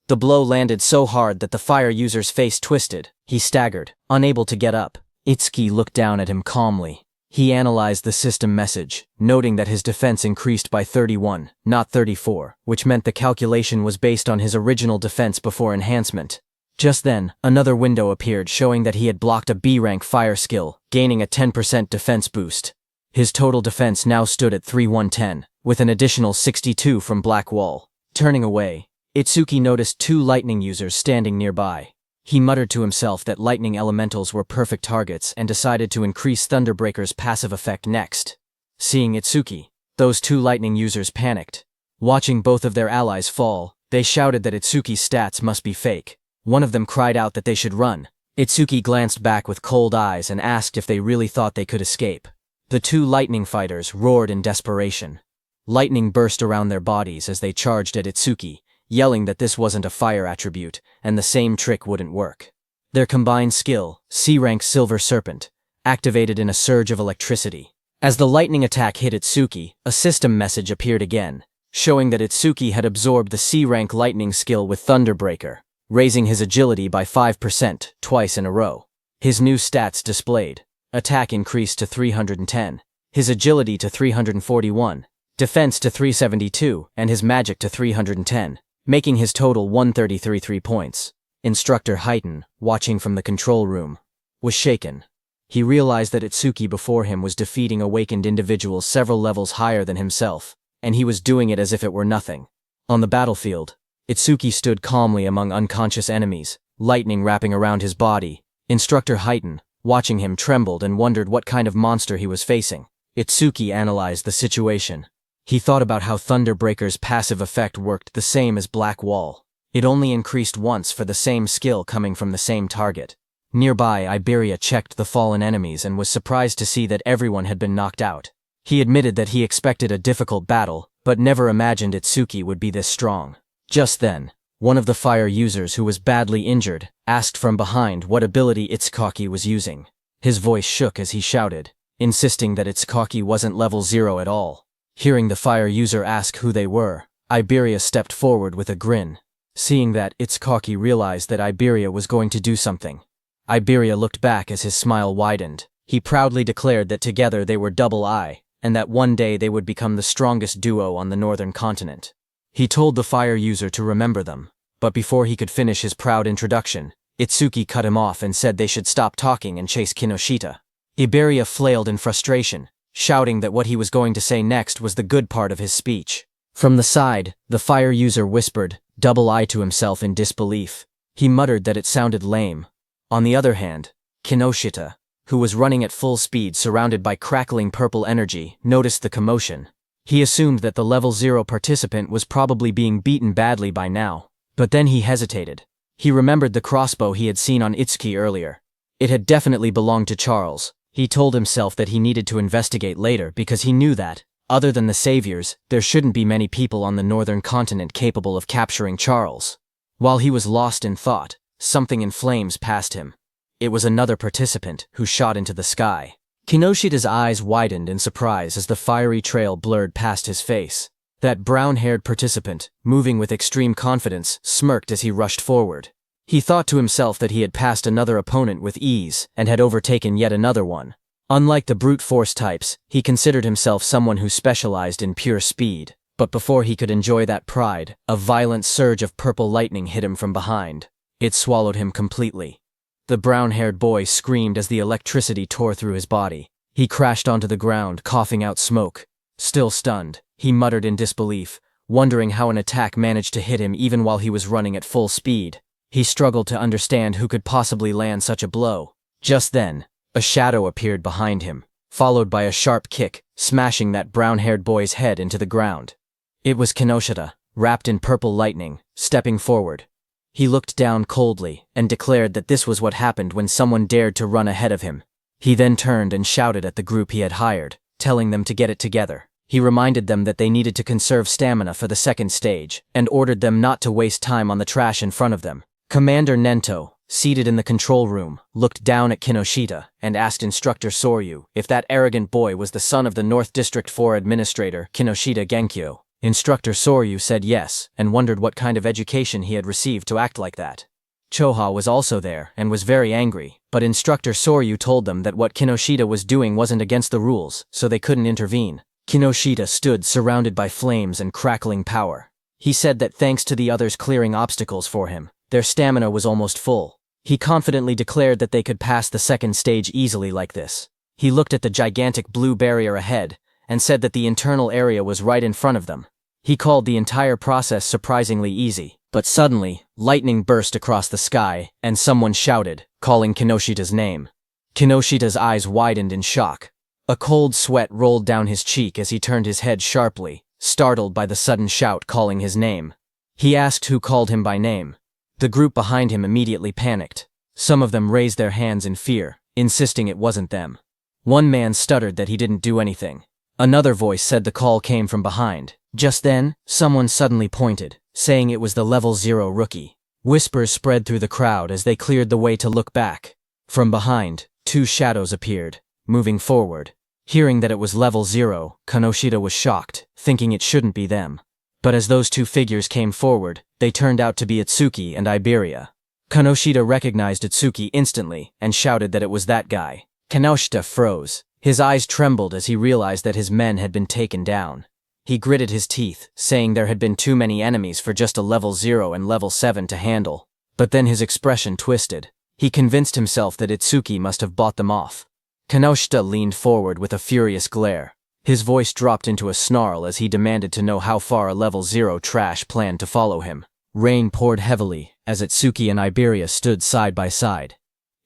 The blow landed so hard that the fire user's face twisted. He staggered, unable to get up. Itsuki looked down at him calmly. He analyzed the system message, noting that his defense increased by 31, not 34, which meant the calculation was based on his original defense before enhancement. Just then, another window appeared showing that he had blocked a B-rank fire skill, gaining a 10% defense boost. His total defense now stood at 3110, with an additional 62 from Blackwall. Turning away, Itsuki noticed 2 lightning users standing nearby. He muttered to himself that lightning elementals were perfect targets and decided to increase Thunderbreaker's passive effect next. Seeing Itsuki, those 2 lightning users panicked. Watching both of their allies fall, they shouted that Itsuki's stats must be fake. One of them cried out that they should run. Itsuki glanced back with cold eyes and asked if they really thought they could escape. The 2 lightning fighters roared in desperation. Lightning burst around their bodies as they charged at Itsuki, yelling that this wasn't a fire attribute and the same trick wouldn't work. Their combined skill, C-rank Silver Serpent, activated in a surge of electricity. As the lightning attack hit Itsuki, a system message appeared again, showing that Itsuki had absorbed the C-rank lightning skill with Thunderbreaker, raising his agility by 5% twice in a row. His new stats displayed. Attack increased to 310, his agility to 341, defense to 372, and his magic to 310, making his total 133 points. Instructor Heighten, watching from the control room, was shaken. He realized that Itsuki before him was defeating awakened individuals several levels higher than himself, and he was doing it as if it were nothing. On the battlefield, Itsuki stood calmly among unconscious enemies, lightning wrapping around his body. Instructor Heighten, watching him, trembled and wondered what kind of monster he was facing. Itsuki analyzed the situation. He thought about how Thunderbreaker's passive effect worked the same as Blackwall. It only increased once for the same skill coming from the same target. Nearby, Iberia checked the fallen enemies and was surprised to see that everyone had been knocked out. He admitted that he expected a difficult battle, but never imagined Itsuki would be this strong. Just then, one of the fire users who was badly injured asked from behind what ability Itsuki was using. His voice shook as he shouted, insisting that Itsuki wasn't level 0 at all. Hearing the fire user ask who they were, Iberia stepped forward with a grin. Seeing that, Itsuki realized that Iberia was going to do something. Iberia looked back as his smile widened. He proudly declared that together they were double I, and that one day they would become the strongest duo on the northern continent. He told the fire user to remember them, But before he could finish his proud introduction, Itsuki cut him off and said they should stop talking and chase Kinoshita. Iberia flailed in frustration, shouting that what he was going to say next was the good part of his speech. From the side, the fire user whispered, double I to himself in disbelief. He muttered that it sounded lame. On the other hand, Kinoshita, who was running at full speed surrounded by crackling purple energy, noticed the commotion. He assumed that the level 0 participant was probably being beaten badly by now. But then he hesitated. He remembered the crossbow he had seen on Itsuki earlier. It had definitely belonged to Charles. He told himself that he needed to investigate later because he knew that, other than the saviors, there shouldn't be many people on the northern continent capable of capturing Charles. While he was lost in thought, something in flames passed him. It was another participant who shot into the sky. Kinoshita's eyes widened in surprise as the fiery trail blurred past his face. That brown-haired participant, moving with extreme confidence, smirked as he rushed forward. He thought to himself that he had passed another opponent with ease and had overtaken yet another one. Unlike the brute force types, he considered himself someone who specialized in pure speed. But before he could enjoy that pride, a violent surge of purple lightning hit him from behind. It swallowed him completely. The brown-haired boy screamed as the electricity tore through his body. He crashed onto the ground, coughing out smoke. Still stunned, he muttered in disbelief, wondering how an attack managed to hit him even while he was running at full speed. He struggled to understand who could possibly land such a blow. Just then, a shadow appeared behind him, followed by a sharp kick, smashing that brown-haired boy's head into the ground. It was Kinoshita, wrapped in purple lightning, stepping forward. He looked down coldly and declared that this was what happened when someone dared to run ahead of him. He then turned and shouted at the group he had hired, telling them to get it together. He reminded them that they needed to conserve stamina for the second stage, and ordered them not to waste time on the trash in front of them. Commander Nento, seated in the control room, looked down at Kinoshita and asked Instructor Soryu if that arrogant boy was the son of the North District 4 Administrator, Kinoshita Genkyo. Instructor Soryu said yes, and wondered what kind of education he had received to act like that. Choha was also there and was very angry, but Instructor Soryu told them that what Kinoshita was doing wasn't against the rules, so they couldn't intervene. Kinoshita stood surrounded by flames and crackling power. He said that thanks to the others clearing obstacles for him, their stamina was almost full. He confidently declared that they could pass the second stage easily like this. He looked at the gigantic blue barrier ahead and said that the internal area was right in front of them. He called the entire process surprisingly easy, but suddenly, lightning burst across the sky and someone shouted, calling Kinoshita's name. Kinoshita's eyes widened in shock. A cold sweat rolled down his cheek as he turned his head sharply, startled by the sudden shout calling his name. He asked who called him by name. The group behind him immediately panicked. Some of them raised their hands in fear, insisting it wasn't them. One man stuttered that he didn't do anything. Another voice said the call came from behind. Just then, someone suddenly pointed, saying it was the level 0 rookie. Whispers spread through the crowd as they cleared the way to look back. From behind, two shadows appeared, moving forward. Hearing that it was level 0, Kinoshita was shocked, thinking it shouldn't be them. But as those two figures came forward, they turned out to be Itsuki and Iberia. Kinoshita recognized Itsuki instantly and shouted that it was that guy. Kinoshita froze. His eyes trembled as he realized that his men had been taken down. He gritted his teeth, saying there had been too many enemies for just a level 0 and level 7 to handle. But then his expression twisted. He convinced himself that Itsuki must have bought them off. Kinoshita leaned forward with a furious glare. His voice dropped into a snarl as he demanded to know how far a level 0 trash planned to follow him. Rain poured heavily as Itsuki and Iberia stood side by side.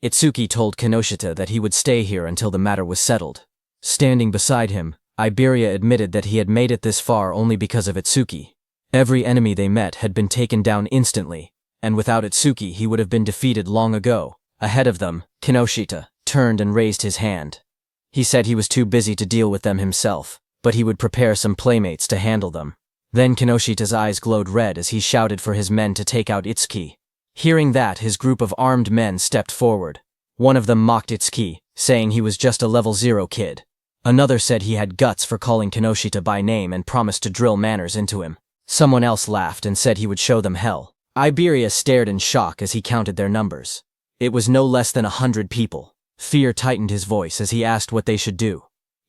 Itsuki told Kinoshita that he would stay here until the matter was settled. Standing beside him, Iberia admitted that he had made it this far only because of Itsuki. Every enemy they met had been taken down instantly, and without Itsuki he would have been defeated long ago. Ahead of them, Kinoshita turned and raised his hand. He said he was too busy to deal with them himself, but he would prepare some playmates to handle them. Then Kinoshita's eyes glowed red as he shouted for his men to take out Itsuki. Hearing that, his group of armed men stepped forward. One of them mocked Itsuki, saying he was just a level 0 kid. Another said he had guts for calling Kinoshita by name and promised to drill manners into him. Someone else laughed and said he would show them hell. Iberia stared in shock as he counted their numbers. It was no less than 100 people. Fear tightened his voice as he asked what they should do.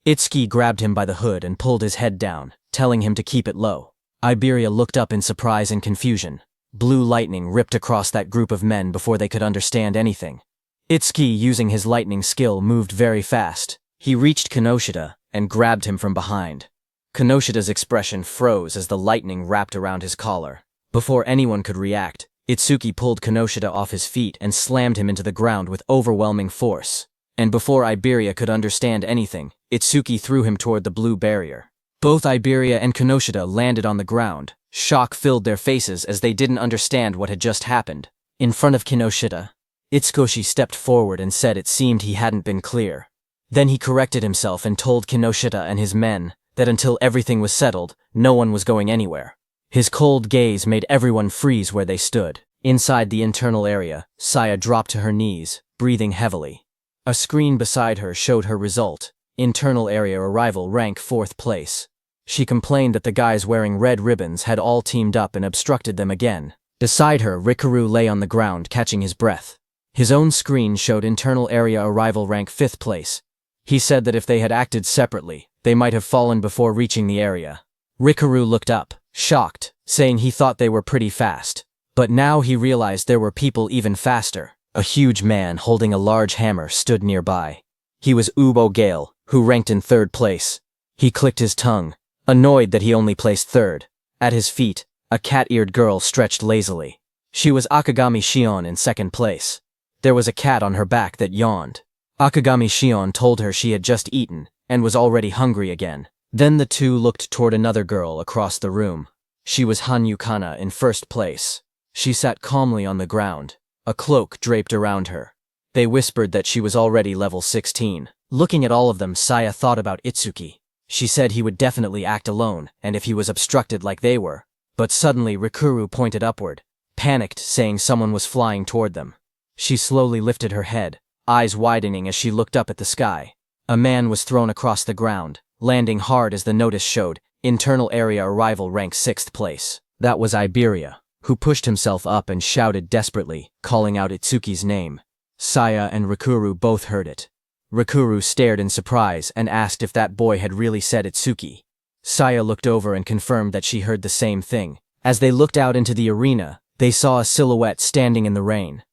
Itsuki grabbed him by the hood and pulled his head down, telling him to keep it low. Iberia looked up in surprise and confusion. Blue lightning ripped across that group of men before they could understand anything. Itsuki, using his lightning skill, moved very fast. He reached Kinoshita and grabbed him from behind. Kinoshita's expression froze as the lightning wrapped around his collar. Before anyone could react, Itsuki pulled Kinoshita off his feet and slammed him into the ground with overwhelming force. And before Iberia could understand anything, Itsuki threw him toward the blue barrier. Both Iberia and Kinoshita landed on the ground. Shock filled their faces as they didn't understand what had just happened. In front of Kinoshita, Itsukoshi stepped forward and said it seemed he hadn't been clear. Then he corrected himself and told Kinoshita and his men that until everything was settled, no one was going anywhere. His cold gaze made everyone freeze where they stood. Inside the internal area, Saya dropped to her knees, breathing heavily. A screen beside her showed her result. Internal area arrival rank 4th place. She complained that the guys wearing red ribbons had all teamed up and obstructed them again. Beside her, Rikaru lay on the ground, catching his breath. His own screen showed internal area arrival rank 5th place. He said that if they had acted separately, they might have fallen before reaching the area. Rikaru looked up, shocked, saying he thought they were pretty fast. But now he realized there were people even faster. A huge man holding a large hammer stood nearby. He was Ubo Gale, who ranked in 3rd place. He clicked his tongue, annoyed that he only placed 3rd. At his feet, a cat-eared girl stretched lazily. She was Akagami Shion in 2nd place. There was a cat on her back that yawned. Akagami Shion told her she had just eaten and was already hungry again. Then the two looked toward another girl across the room. She was Hanyu Kana in 1st place. She sat calmly on the ground, a cloak draped around her. They whispered that she was already level 16. Looking at all of them, Saya thought about Itsuki. She said he would definitely act alone, and if he was obstructed like they were. But suddenly Rikuru pointed upward, panicked, saying someone was flying toward them. She slowly lifted her head, eyes widening as she looked up at the sky. A man was thrown across the ground, landing hard as the notice showed, internal area arrival rank 6th place. That was Iberia, who pushed himself up and shouted desperately, calling out Itsuki's name. Saya and Rikuru both heard it. Rikuru stared in surprise and asked if that boy had really said Itsuki. Saya looked over and confirmed that she heard the same thing. As they looked out into the arena, they saw a silhouette standing in the rain.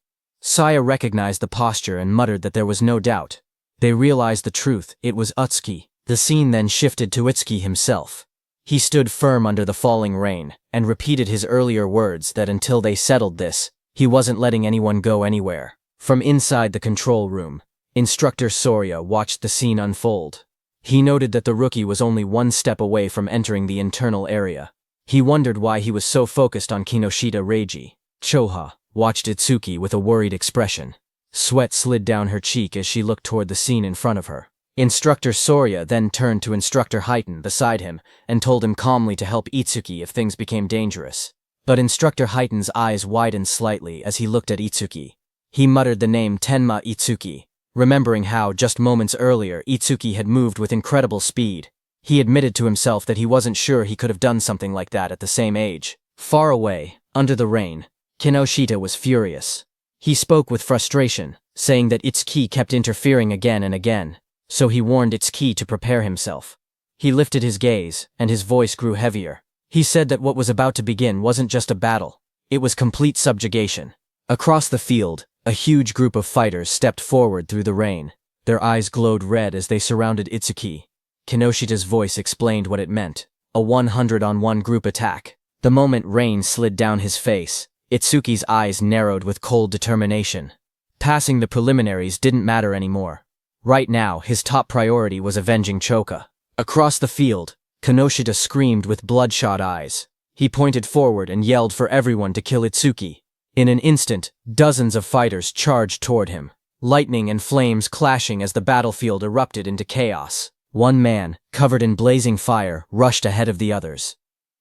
Saya recognized the posture and muttered that there was no doubt. They realized the truth, it was Utsuki. The scene then shifted to Itsuki himself. He stood firm under the falling rain, and repeated his earlier words that until they settled this, he wasn't letting anyone go anywhere. From inside the control room, Instructor Soria watched the scene unfold. He noted that the rookie was only 1 step away from entering the internal area. He wondered why he was so focused on Kinoshita Reiji. Choha watched Itsuki with a worried expression. Sweat slid down her cheek as she looked toward the scene in front of her. Instructor Soria then turned to Instructor Heiton beside him and told him calmly to help Itsuki if things became dangerous. But Instructor Heiton's eyes widened slightly as he looked at Itsuki. He muttered the name Tenma Itsuki, remembering how, just moments earlier, Itsuki had moved with incredible speed. He admitted to himself that he wasn't sure he could have done something like that at the same age. Far away, under the rain, Kinoshita was furious. He spoke with frustration, saying that Itsuki kept interfering again and again, so he warned Itsuki to prepare himself. He lifted his gaze, and his voice grew heavier. He said that what was about to begin wasn't just a battle, it was complete subjugation. Across the field, a huge group of fighters stepped forward through the rain. Their eyes glowed red as they surrounded Itsuki. Kinoshita's voice explained what it meant, a 100-on-1 group attack. The moment rain slid down his face, Itsuki's eyes narrowed with cold determination. Passing the preliminaries didn't matter anymore. Right now, his top priority was avenging Choka. Across the field, Kinoshita screamed with bloodshot eyes. He pointed forward and yelled for everyone to kill Itsuki. In an instant, dozens of fighters charged toward him, lightning and flames clashing as the battlefield erupted into chaos. One man, covered in blazing fire, rushed ahead of the others.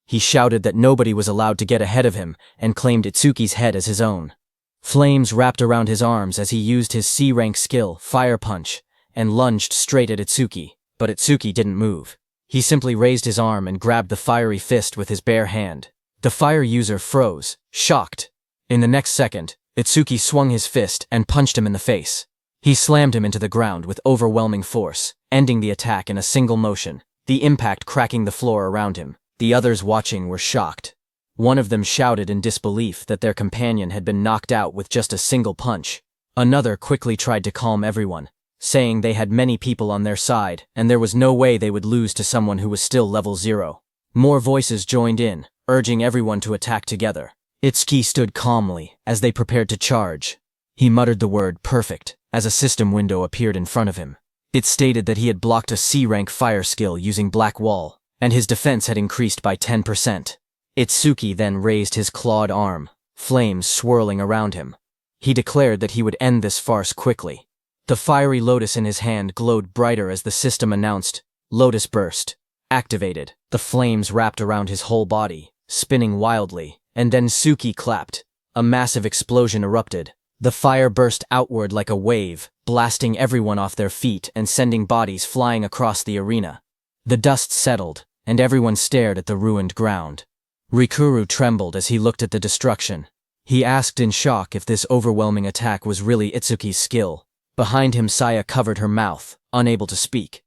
He shouted that nobody was allowed to get ahead of him and claimed Itsuki's head as his own. Flames wrapped around his arms as he used his C-rank skill, Fire Punch, and lunged straight at Itsuki, but Itsuki didn't move. He simply raised his arm and grabbed the fiery fist with his bare hand. The fire user froze, shocked. In the next second, Itsuki swung his fist and punched him in the face. He slammed him into the ground with overwhelming force, ending the attack in a single motion, the impact cracking the floor around him. The others watching were shocked. One of them shouted in disbelief that their companion had been knocked out with just a single punch. Another quickly tried to calm everyone, saying they had many people on their side and there was no way they would lose to someone who was still level 0. More voices joined in, urging everyone to attack together. Itsuki stood calmly as they prepared to charge. He muttered the word perfect as a system window appeared in front of him. It stated that he had blocked a C-rank fire skill using Black Wall, and his defense had increased by 10%. Itsuki then raised his clawed arm, flames swirling around him. He declared that he would end this farce quickly. The fiery lotus in his hand glowed brighter as the system announced, Lotus Burst. Activated. The flames wrapped around his whole body, spinning wildly, and then Suki clapped. A massive explosion erupted. The fire burst outward like a wave, blasting everyone off their feet and sending bodies flying across the arena. The dust settled, and everyone stared at the ruined ground. Rikuru trembled as he looked at the destruction. He asked in shock if this overwhelming attack was really Itsuki's skill. Behind him, Saya covered her mouth, unable to speak.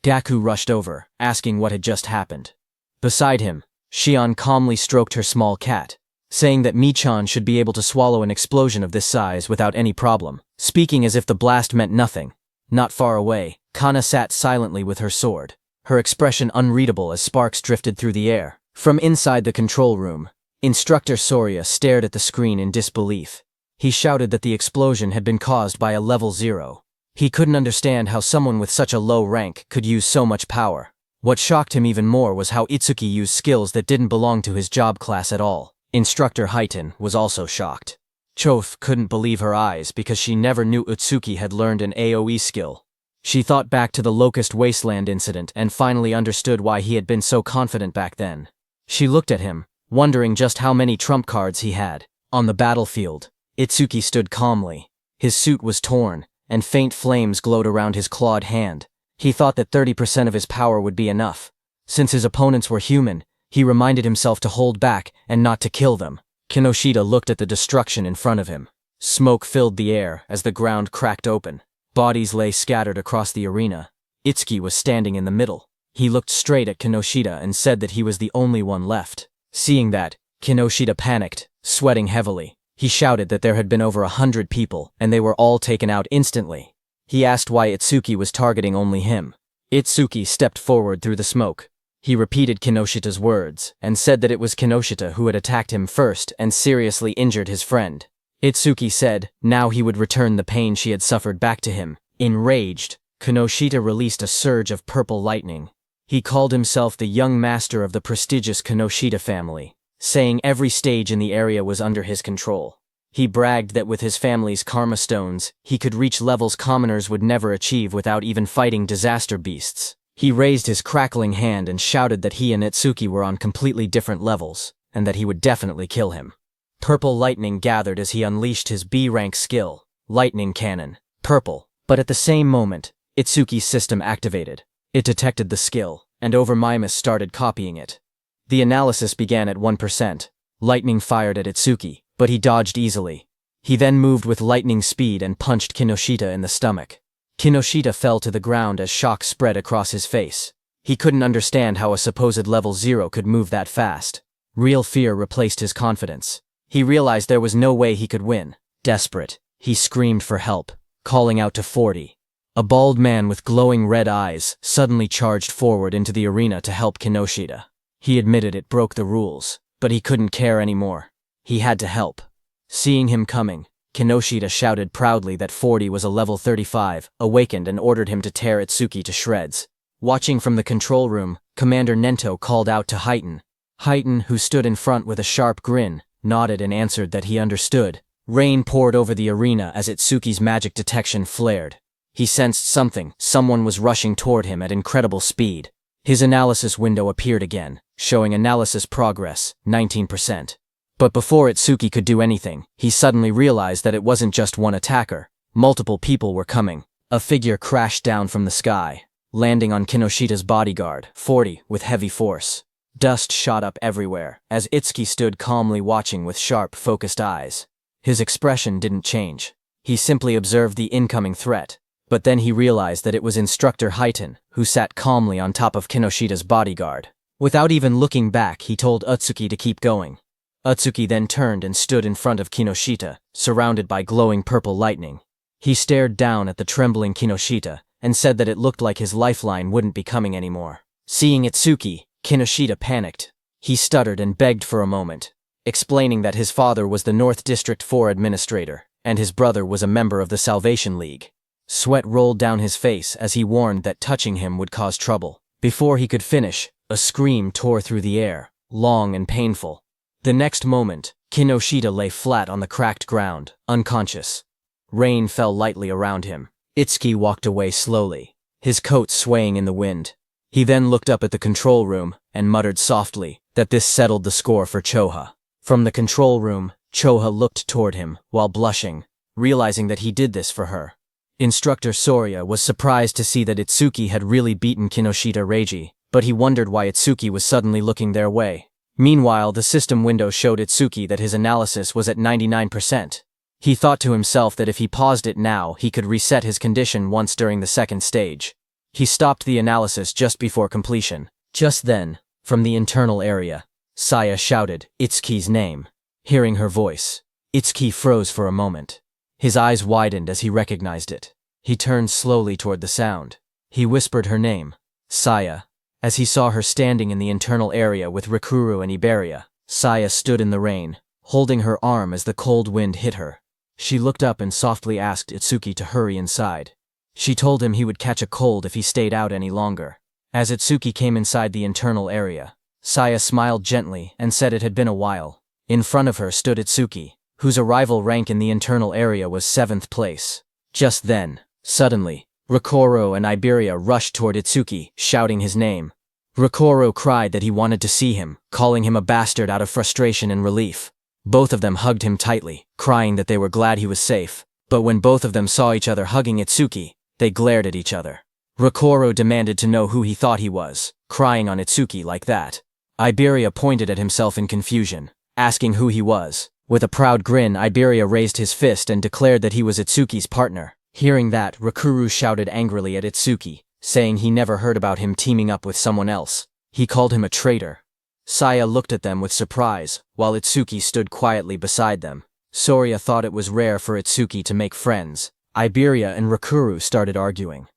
Gaku rushed over, asking what had just happened. Beside him, Shion calmly stroked her small cat, saying that Michan should be able to swallow an explosion of this size without any problem, speaking as if the blast meant nothing. Not far away, Kana sat silently with her sword, her expression unreadable as sparks drifted through the air. From inside the control room, Instructor Soria stared at the screen in disbelief. He shouted that the explosion had been caused by a level 0. He couldn't understand how someone with such a low rank could use so much power. What shocked him even more was how Itsuki used skills that didn't belong to his job class at all. Instructor Haiten was also shocked. Choth couldn't believe her eyes because she never knew Itsuki had learned an AoE skill. She thought back to the Locust Wasteland incident and finally understood why he had been so confident back then. She looked at him, wondering just how many trump cards he had. On the battlefield, Itsuki stood calmly. His suit was torn, and faint flames glowed around his clawed hand. He thought that 30% of his power would be enough. Since his opponents were human, he reminded himself to hold back and not to kill them. Kinoshita looked at the destruction in front of him. Smoke filled the air as the ground cracked open. Bodies lay scattered across the arena. Itsuki was standing in the middle. He looked straight at Kinoshita and said that he was the only one left. Seeing that, Kinoshita panicked, sweating heavily. He shouted that there had been over 100 people, and they were all taken out instantly. He asked why Itsuki was targeting only him. Itsuki stepped forward through the smoke. He repeated Kinoshita's words, and said that it was Kinoshita who had attacked him first and seriously injured his friend. Itsuki said now he would return the pain she had suffered back to him. Enraged, Kinoshita released a surge of purple lightning. He called himself the young master of the prestigious Kinoshita family, saying every stage in the area was under his control. He bragged that with his family's karma stones, he could reach levels commoners would never achieve without even fighting disaster beasts. He raised his crackling hand and shouted that he and Itsuki were on completely different levels, and that he would definitely kill him. Purple lightning gathered as he unleashed his B-rank skill, Lightning Cannon. Purple. But at the same moment, Itsuki's system activated. It detected the skill, and Overmimus started copying it. The analysis began at 1%. Lightning fired at Itsuki, but he dodged easily. He then moved with lightning speed and punched Kinoshita in the stomach. Kinoshita fell to the ground as shock spread across his face. He couldn't understand how a supposed level 0 could move that fast. Real fear replaced his confidence. He realized there was no way he could win. Desperate, he screamed for help, calling out to 40. A bald man with glowing red eyes suddenly charged forward into the arena to help Kinoshita. He admitted it broke the rules, but he couldn't care anymore. He had to help. Seeing him coming, Kinoshita shouted proudly that 40 was a level 35, awakened and ordered him to tear Itsuki to shreds. Watching from the control room, Commander Nento called out to Haiten. Haiten, who stood in front with a sharp grin, nodded and answered that he understood. Rain poured over the arena as Itsuki's magic detection flared. He sensed someone was rushing toward him at incredible speed. His analysis window appeared again, showing analysis progress, 19%. But before Itsuki could do anything, he suddenly realized that it wasn't just one attacker. Multiple people were coming. A figure crashed down from the sky, landing on Kinoshita's bodyguard, 40, with heavy force. Dust shot up everywhere, as Itsuki stood calmly watching with sharp, focused eyes. His expression didn't change. He simply observed the incoming threat. But then he realized that it was Instructor Haiten, who sat calmly on top of Kinoshita's bodyguard. Without even looking back, he told Itsuki to keep going. Utsuki then turned and stood in front of Kinoshita, surrounded by glowing purple lightning. He stared down at the trembling Kinoshita and said that it looked like his lifeline wouldn't be coming anymore. Seeing Itsuki, Kinoshita panicked. He stuttered and begged for a moment, explaining that his father was the North District 4 administrator, and his brother was a member of the Salvation League. Sweat rolled down his face as he warned that touching him would cause trouble. Before he could finish, a scream tore through the air, long and painful. The next moment, Kinoshita lay flat on the cracked ground, unconscious. Rain fell lightly around him. Itsuki walked away slowly, his coat swaying in the wind. He then looked up at the control room and muttered softly that this settled the score for Choha. From the control room, Choha looked toward him while blushing, realizing that he did this for her. Instructor Soria was surprised to see that Itsuki had really beaten Kinoshita Reiji, but he wondered why Itsuki was suddenly looking their way. Meanwhile, the system window showed Itsuki that his analysis was at 99%. He thought to himself that if he paused it now, he could reset his condition once during the second stage. He stopped the analysis just before completion. Just then, from the internal area, Saya shouted Itsuki's name. Hearing her voice, Itsuki froze for a moment. His eyes widened as he recognized it. He turned slowly toward the sound. He whispered her name, Saya. As he saw her standing in the internal area with Rikuru and Iberia, Saya stood in the rain, holding her arm as the cold wind hit her. She looked up and softly asked Itsuki to hurry inside. She told him he would catch a cold if he stayed out any longer. As Itsuki came inside the internal area, Saya smiled gently and said it had been a while. In front of her stood Itsuki, whose arrival rank in the internal area was 7th place. Just then, suddenly, Rikuru and Iberia rushed toward Itsuki, shouting his name. Rikuru cried that he wanted to see him, calling him a bastard out of frustration and relief. Both of them hugged him tightly, crying that they were glad he was safe. But when both of them saw each other hugging Itsuki, they glared at each other. Rikuru demanded to know who he thought he was, crying on Itsuki like that. Iberia pointed at himself in confusion, asking who he was. With a proud grin, Iberia raised his fist and declared that he was Itsuki's partner. Hearing that, Rikuru shouted angrily at Itsuki, saying he never heard about him teaming up with someone else. He called him a traitor. Saya looked at them with surprise, while Itsuki stood quietly beside them. Soria thought it was rare for Itsuki to make friends. Iberia and Rikuru started arguing.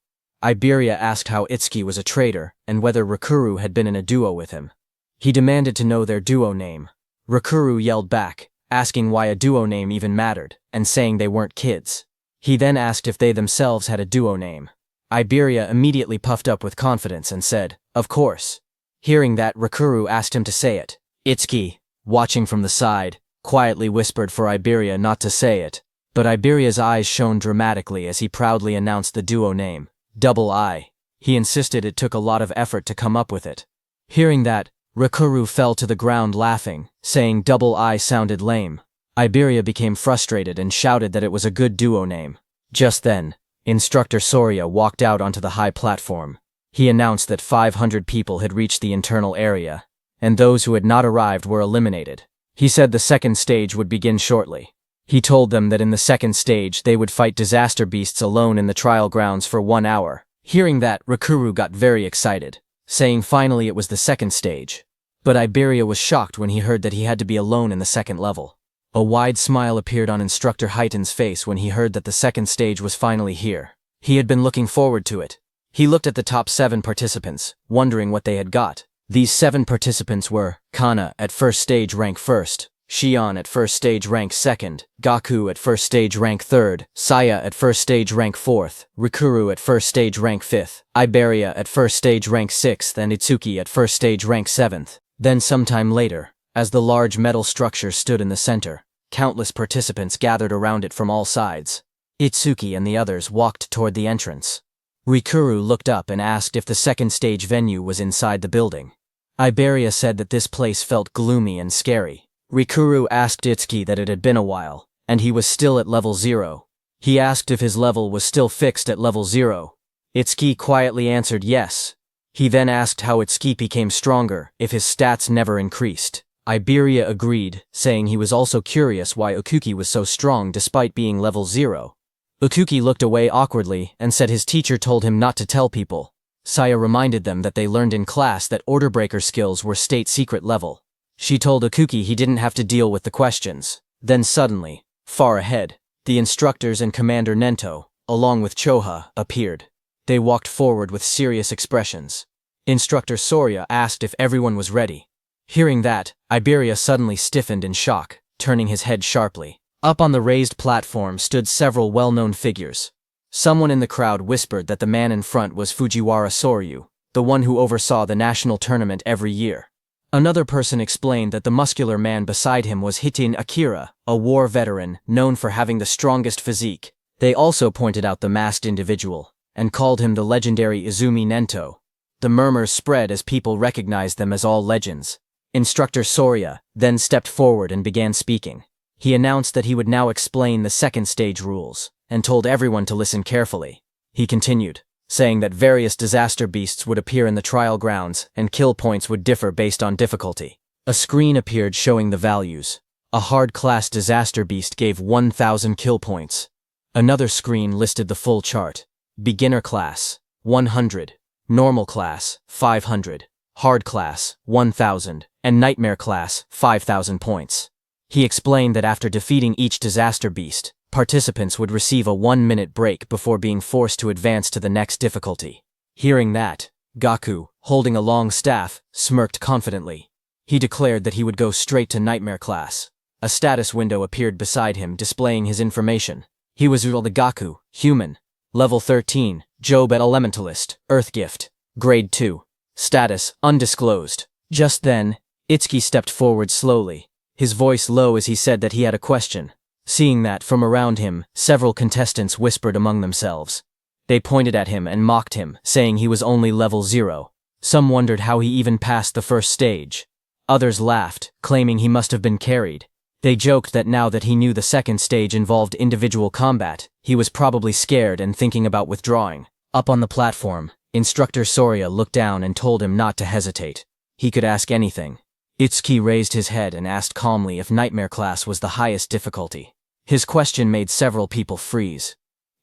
Iberia asked how Itsuki was a traitor and whether Rikuru had been in a duo with him. He demanded to know their duo name. Rikuru yelled back, asking why a duo name even mattered, and saying they weren't kids. He then asked if they themselves had a duo name. Iberia immediately puffed up with confidence and said, "Of course." Hearing that, Rikuru asked him to say it. Itsuki, watching from the side, quietly whispered for Iberia not to say it, but Iberia's eyes shone dramatically as he proudly announced the duo name, Double I. He insisted it took a lot of effort to come up with it. Hearing that, Rikuru fell to the ground laughing, saying Double I sounded lame. Iberia became frustrated and shouted that it was a good duo name. Just then, Instructor Soria walked out onto the high platform. He announced that 500 people had reached the internal area, and those who had not arrived were eliminated. He said the second stage would begin shortly. He told them that in the second stage they would fight disaster beasts alone in the trial grounds for 1 hour. Hearing that, Rikuru got very excited, saying finally it was the second stage. But Iberia was shocked when he heard that he had to be alone in the second level. A wide smile appeared on Instructor Heiton's face when he heard that the second stage was finally here. He had been looking forward to it. He looked at the top 7 participants, wondering what they had got. These 7 participants were Kana at first stage rank 1st, Shion at first stage rank 2nd, Gaku at first stage rank 3rd, Saya at first stage rank 4th, Rikuru at first stage rank 5th, Iberia at first stage rank 6th, and Itsuki at first stage rank 7th. Then sometime later, as the large metal structure stood in the center, countless participants gathered around it from all sides. Itsuki and the others walked toward the entrance. Rikuru looked up and asked if the second stage venue was inside the building. Iberia said that this place felt gloomy and scary. Rikuru asked Itsuki that it had been a while, and he was still at level 0. He asked if his level was still fixed at level 0. Itsuki quietly answered yes. He then asked how Itsuki became stronger if his stats never increased. Iberia agreed, saying he was also curious why Okuki was so strong despite being level 0. Okuki looked away awkwardly and said his teacher told him not to tell people. Saya reminded them that they learned in class that order breaker skills were state secret level. She told Ikuki he didn't have to deal with the questions. Then suddenly, far ahead, the instructors and Commander Nento, along with Choha, appeared. They walked forward with serious expressions. Instructor Soria asked if everyone was ready. Hearing that, Iberia suddenly stiffened in shock, turning his head sharply. Up on the raised platform stood several well-known figures. Someone in the crowd whispered that the man in front was Fujiwara Soryu, the one who oversaw the national tournament every year. Another person explained that the muscular man beside him was Hitin Akira, a war veteran known for having the strongest physique. They also pointed out the masked individual, and called him the legendary Izumi Nento. The murmurs spread as people recognized them as all legends. Instructor Soria then stepped forward and began speaking. He announced that he would now explain the second stage rules, and told everyone to listen carefully. He continued, saying that various disaster beasts would appear in the trial grounds and kill points would differ based on difficulty. A screen appeared showing the values. A hard-class disaster beast gave 1,000 kill points. Another screen listed the full chart. Beginner class, 100. Normal class, 500. Hard class, 1,000. And nightmare class, 5,000 points. He explained that after defeating each disaster beast, participants would receive a 1-minute break before being forced to advance to the next difficulty. Hearing that, Gaku, holding a long staff, smirked confidently. He declared that he would go straight to nightmare class. A status window appeared beside him displaying his information. He was the Gaku, human. Level 13, Job at Elementalist, Earth Gift. Grade 2. Status, undisclosed. Just then, Itsuki stepped forward slowly, his voice low as he said that he had a question. Seeing that, from around him, several contestants whispered among themselves. They pointed at him and mocked him, saying he was only level 0. Some wondered how he even passed the first stage. Others laughed, claiming he must have been carried. They joked that now that he knew the second stage involved individual combat, he was probably scared and thinking about withdrawing. Up on the platform, Instructor Soria looked down and told him not to hesitate. He could ask anything. Itsuki raised his head and asked calmly if Nightmare class was the highest difficulty. His question made several people freeze.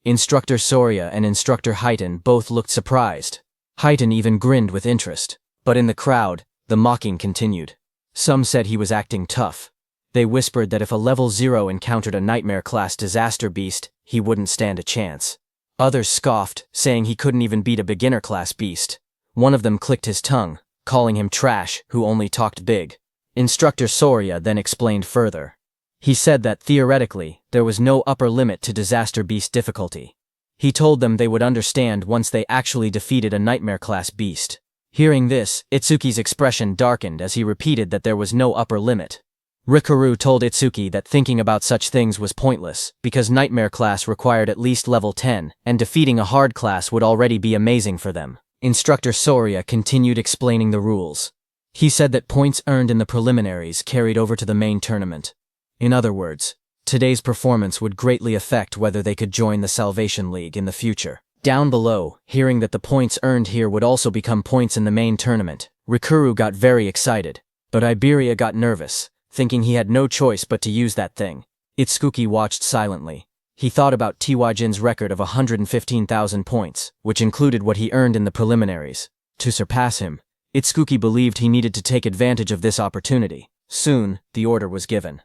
Instructor Soria and Instructor Heiton both looked surprised. Heiton even grinned with interest. But in the crowd, the mocking continued. Some said he was acting tough. They whispered that if a level 0 encountered a Nightmare class disaster beast, he wouldn't stand a chance. Others scoffed, saying he couldn't even beat a beginner class beast. One of them clicked his tongue, calling him trash, who only talked big. Instructor Soria then explained further. He said that, theoretically, there was no upper limit to disaster beast difficulty. He told them they would understand once they actually defeated a Nightmare class beast. Hearing this, Itsuki's expression darkened as he repeated that there was no upper limit. Rikaru told Itsuki that thinking about such things was pointless, because Nightmare class required at least level 10, and defeating a hard class would already be amazing for them. Instructor Soria continued explaining the rules. He said that points earned in the preliminaries carried over to the main tournament. In other words, today's performance would greatly affect whether they could join the Salvation League in the future. Down below, hearing that the points earned here would also become points in the main tournament, Rikuru got very excited, but Iberia got nervous, thinking he had no choice but to use that thing. Itsuki watched silently. He thought about Tiwajin's record of 115,000 points, which included what he earned in the preliminaries. To surpass him, Itsuki believed he needed to take advantage of this opportunity. Soon, the order was given.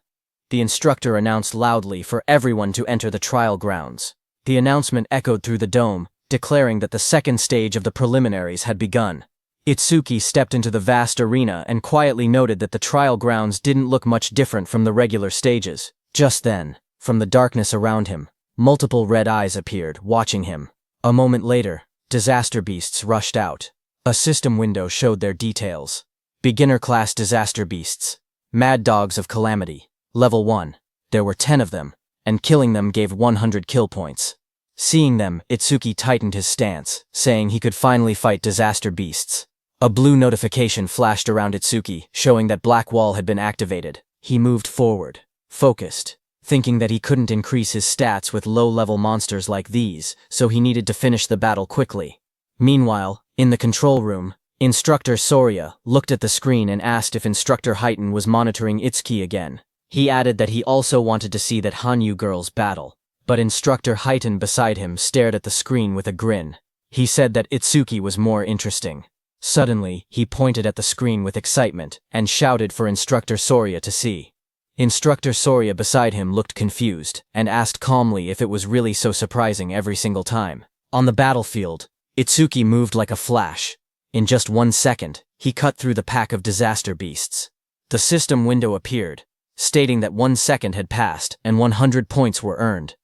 The instructor announced loudly for everyone to enter the trial grounds. The announcement echoed through the dome, declaring that the second stage of the preliminaries had begun. Itsuki stepped into the vast arena and quietly noted that the trial grounds didn't look much different from the regular stages. Just then, from the darkness around him, multiple red eyes appeared, watching him. A moment later, disaster beasts rushed out. A system window showed their details. Beginner class disaster beasts. Mad dogs of calamity. Level 1. There were 10 of them, and killing them gave 100 kill points. Seeing them, Itsuki tightened his stance, saying he could finally fight disaster beasts. A blue notification flashed around Itsuki, showing that Black Wall had been activated. He moved forward, focused, thinking that he couldn't increase his stats with low-level monsters like these, so he needed to finish the battle quickly. Meanwhile, in the control room, Instructor Soria looked at the screen and asked if Instructor Heiton was monitoring Itsuki again. He added that he also wanted to see that Hanyu girls battle, but Instructor Heiton beside him stared at the screen with a grin. He said that Itsuki was more interesting. Suddenly, he pointed at the screen with excitement and shouted for Instructor Soria to see. Instructor Soria beside him looked confused and asked calmly if it was really so surprising every single time. On the battlefield, Itsuki moved like a flash. In just 1 second, he cut through the pack of disaster beasts. The system window appeared, stating that 1 second had passed and 100 points were earned.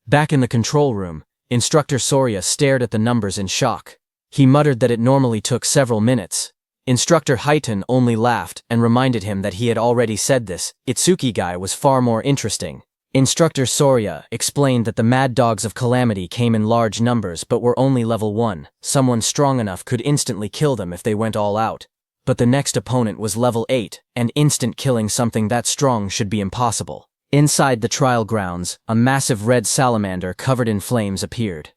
Back in the control room, Instructor Soria stared at the numbers in shock. He muttered that it normally took several minutes. Instructor Highton only laughed and reminded him that he had already said this. Itsuki guy was far more interesting. Instructor Soria explained that the Mad Dogs of Calamity came in large numbers but were only level 1. Someone strong enough could instantly kill them if they went all out. But the next opponent was level 8, and instant killing something that strong should be impossible. Inside the trial grounds, a massive red salamander covered in flames appeared.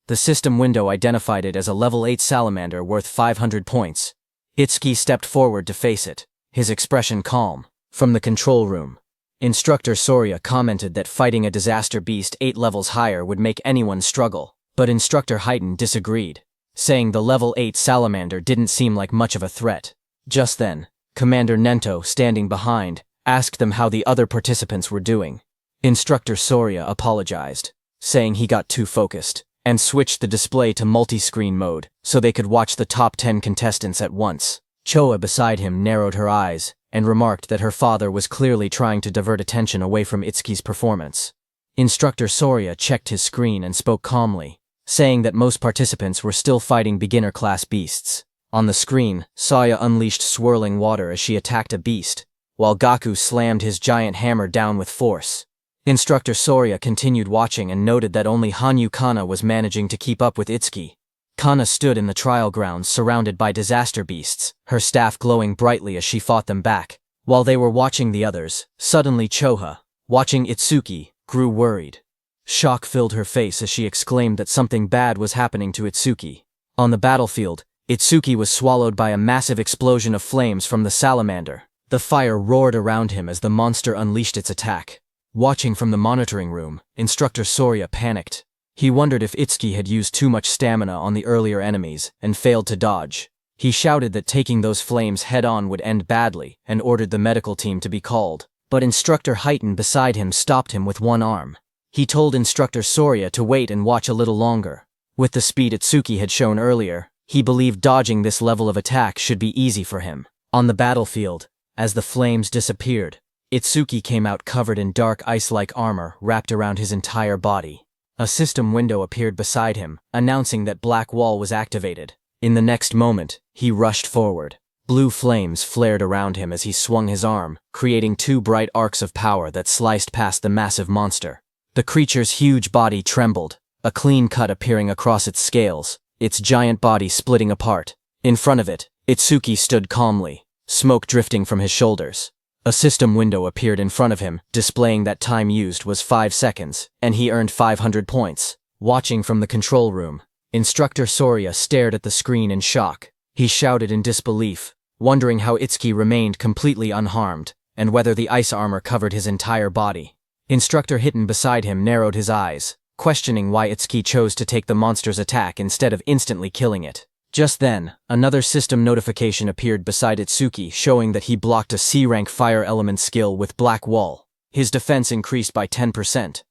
The system window identified it as a level 8 salamander worth 500 points. Itsuki stepped forward to face it, his expression calm. From the control room, Instructor Soria commented that fighting a disaster beast 8 levels higher would make anyone struggle, but Instructor Highton disagreed, saying the level 8 salamander didn't seem like much of a threat. Just then, Commander Nento, standing behind, asked them how the other participants were doing. Instructor Soria apologized, saying he got too focused, and switched the display to multi-screen mode so they could watch the top 10 contestants at once. Choa beside him narrowed her eyes and remarked that her father was clearly trying to divert attention away from Itsuki's performance. Instructor Soria checked his screen and spoke calmly, saying that most participants were still fighting beginner-class beasts. On the screen, Saya unleashed swirling water as she attacked a beast, while Gaku slammed his giant hammer down with force. Instructor Soria continued watching and noted that only Hanyu Kana was managing to keep up with Itsuki. Kana stood in the trial grounds surrounded by disaster beasts, her staff glowing brightly as she fought them back. While they were watching the others, suddenly Choha, watching Itsuki, grew worried. Shock filled her face as she exclaimed that something bad was happening to Itsuki. On the battlefield, Itsuki was swallowed by a massive explosion of flames from the salamander. The fire roared around him as the monster unleashed its attack. Watching from the monitoring room, Instructor Soria panicked. He wondered if Itsuki had used too much stamina on the earlier enemies and failed to dodge. He shouted that taking those flames head-on would end badly and ordered the medical team to be called. But Instructor Highton beside him stopped him with one arm. He told Instructor Soria to wait and watch a little longer. With the speed Itsuki had shown earlier, he believed dodging this level of attack should be easy for him. On the battlefield, as the flames disappeared, Itsuki came out covered in dark ice-like armor wrapped around his entire body. A system window appeared beside him, announcing that Black Wall was activated. In the next moment, he rushed forward. Blue flames flared around him as he swung his arm, creating 2 bright arcs of power that sliced past the massive monster. The creature's huge body trembled, a clean cut appearing across its scales, its giant body splitting apart. In front of it, Itsuki stood calmly, smoke drifting from his shoulders. A system window appeared in front of him, displaying that time used was 5 seconds, and he earned 500 points. Watching from the control room, Instructor Soria stared at the screen in shock. He shouted in disbelief, wondering how Itsuki remained completely unharmed, and whether the ice armor covered his entire body. Instructor Highton beside him narrowed his eyes, questioning why Itsuki chose to take the monster's attack instead of instantly killing it. Just then, another system notification appeared beside Itsuki showing that he blocked a C-rank fire element skill with Black Wall. His defense increased by 10%.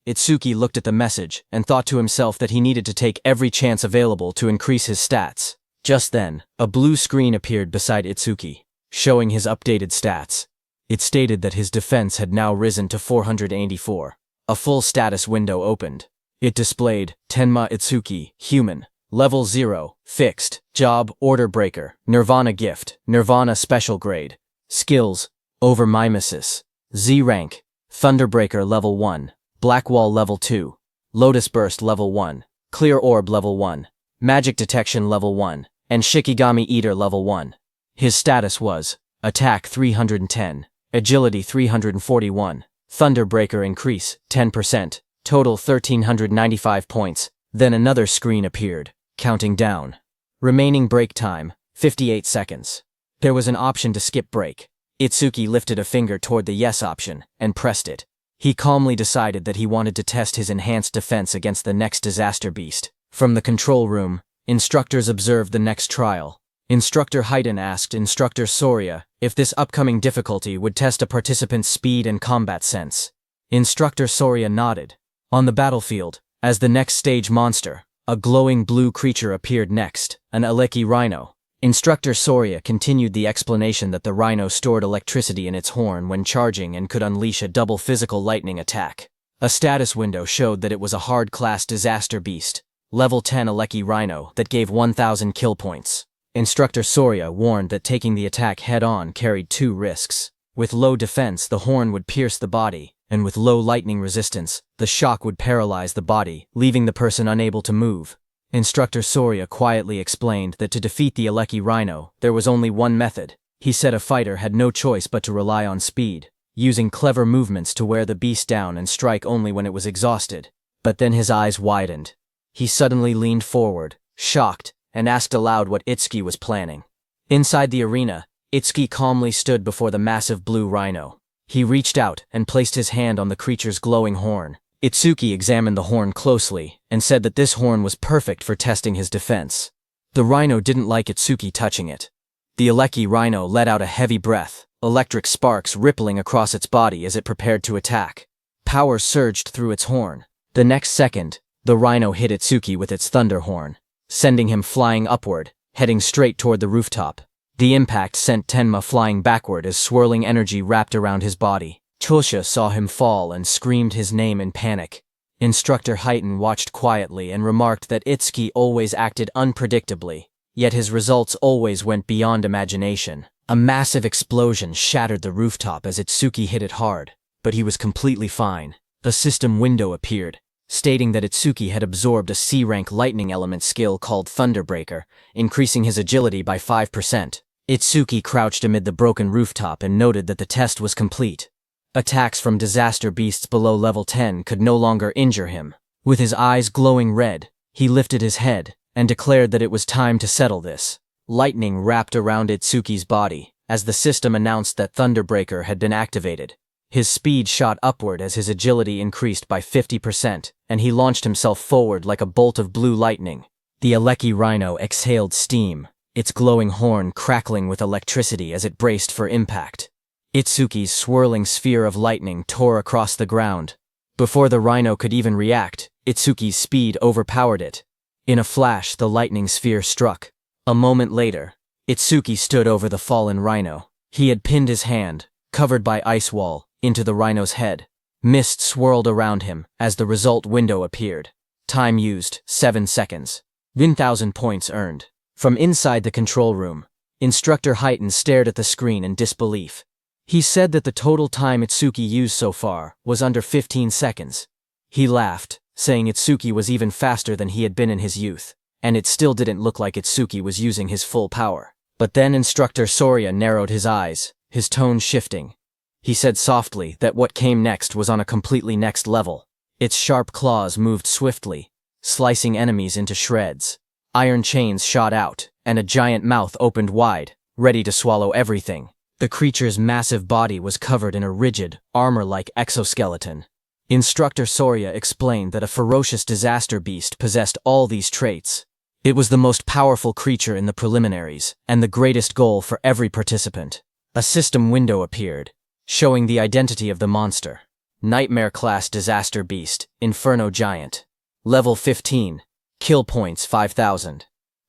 Itsuki looked at the message and thought to himself that he needed to take every chance available to increase his stats. Just then, a blue screen appeared beside Itsuki, showing his updated stats. It stated that his defense had now risen to 484. A full status window opened. It displayed, Tenma Itsuki, Human. Level 0, Fixed, Job, Order Breaker, Nirvana Gift, Nirvana Special Grade. Skills, Over Mimesis. Z Rank, Thunderbreaker Level 1, Black Wall Level 2, Lotus Burst Level 1, Clear Orb Level 1, Magic Detection Level 1, and Shikigami Eater Level 1. His status was, Attack 310, Agility 341, Thunderbreaker Increase, 10%, total 1395 points. Then another screen appeared, counting down. Remaining break time, 58 seconds. There was an option to skip break. Itsuki lifted a finger toward the yes option and pressed it. He calmly decided that he wanted to test his enhanced defense against the next disaster beast. From the control room, instructors observed the next trial. Instructor Haydn asked Instructor Soria if this upcoming difficulty would test a participant's speed and combat sense. Instructor Soria nodded. On the battlefield, as the next stage monster, a glowing blue creature appeared next, an Aleki rhino. Instructor Soria continued the explanation that the rhino stored electricity in its horn when charging and could unleash a double physical lightning attack. A status window showed that it was a hard-class disaster beast, level 10 Aleki rhino that gave 1,000 kill points. Instructor Soria warned that taking the attack head-on carried two risks. With low defense, the horn would pierce the body, and with low lightning resistance, the shock would paralyze the body, leaving the person unable to move. Instructor Soria quietly explained that to defeat the Aleki rhino, there was only one method. He said a fighter had no choice but to rely on speed, using clever movements to wear the beast down and strike only when it was exhausted. But then his eyes widened. He suddenly leaned forward, shocked, and asked aloud what Itsuki was planning. Inside the arena, Itsuki calmly stood before the massive blue rhino. He reached out and placed his hand on the creature's glowing horn. Itsuki examined the horn closely and said that this horn was perfect for testing his defense. The rhino didn't like Itsuki touching it. The Aleki rhino let out a heavy breath, electric sparks rippling across its body as it prepared to attack. Power surged through its horn. The next second, the rhino hit Itsuki with its thunder horn, sending him flying upward, heading straight toward the rooftop. The impact sent Tenma flying backward as swirling energy wrapped around his body. Chulsha saw him fall and screamed his name in panic. Instructor Haydn watched quietly and remarked that Itsuki always acted unpredictably, yet his results always went beyond imagination. A massive explosion shattered the rooftop as Itsuki hit it hard, but he was completely fine. A system window appeared, stating that Itsuki had absorbed a C-rank lightning element skill called Thunderbreaker, increasing his agility by 5%. Itsuki crouched amid the broken rooftop and noted that the test was complete. Attacks from disaster beasts below level 10 could no longer injure him. With his eyes glowing red, he lifted his head and declared that it was time to settle this. Lightning wrapped around Itsuki's body as the system announced that Thunderbreaker had been activated. His speed shot upward as his agility increased by 50%, and he launched himself forward like a bolt of blue lightning. The Aleki rhino exhaled steam, its glowing horn crackling with electricity as it braced for impact. Itsuki's swirling sphere of lightning tore across the ground. Before the rhino could even react, Itsuki's speed overpowered it. In a flash, the lightning sphere struck. A moment later, Itsuki stood over the fallen rhino. He had pinned his hand, covered by ice wall, into the rhino's head. Mist swirled around him as the result window appeared. Time used, 7 seconds. 1,000 points earned. From inside the control room, Instructor Haydn stared at the screen in disbelief. He said that the total time Itsuki used so far was under 15 seconds. He laughed, saying Itsuki was even faster than he had been in his youth, and it still didn't look like Itsuki was using his full power. But then Instructor Soria narrowed his eyes, his tone shifting. He said softly that what came next was on a completely next level. Its sharp claws moved swiftly, slicing enemies into shreds. Iron chains shot out, and a giant mouth opened wide, ready to swallow everything. The creature's massive body was covered in a rigid, armor-like exoskeleton. Instructor Soria explained that a ferocious disaster beast possessed all these traits. It was the most powerful creature in the preliminaries, and the greatest goal for every participant. A system window appeared, showing the identity of the monster. Nightmare-class disaster beast, Inferno Giant. Level 15. Kill points 5,000.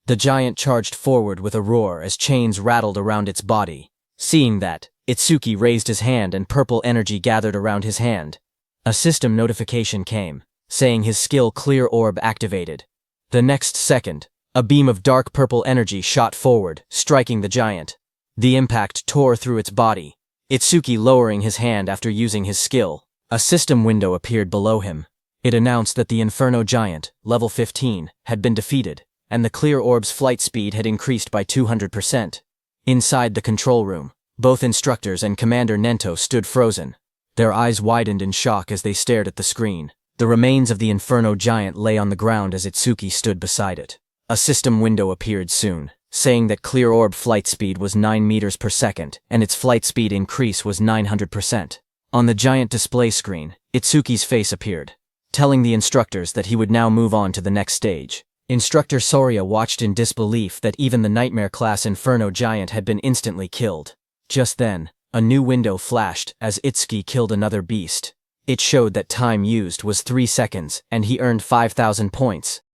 The giant charged forward with a roar as chains rattled around its body. Seeing that, Itsuki raised his hand and purple energy gathered around his hand. A system notification came, saying his skill Clear Orb activated. The next second, a beam of dark purple energy shot forward, striking the giant. The impact tore through its body, Itsuki lowering his hand after using his skill. A system window appeared below him. It announced that the Inferno Giant, level 15, had been defeated, and the Clear Orb's flight speed had increased by 200%. Inside the control room, both instructors and Commander Nento stood frozen. Their eyes widened in shock as they stared at the screen. The remains of the Inferno Giant lay on the ground as Itsuki stood beside it. A system window appeared soon, saying that Clear Orb flight speed was 9 meters per second, and its flight speed increase was 900%. On the giant display screen, Itsuki's face appeared, telling the instructors that he would now move on to the next stage. Instructor Soria watched in disbelief that even the Nightmare-class Inferno giant had been instantly killed. Just then, a new window flashed as Itsuki killed another beast. It showed that time used was 3 seconds, and he earned 5,000 points.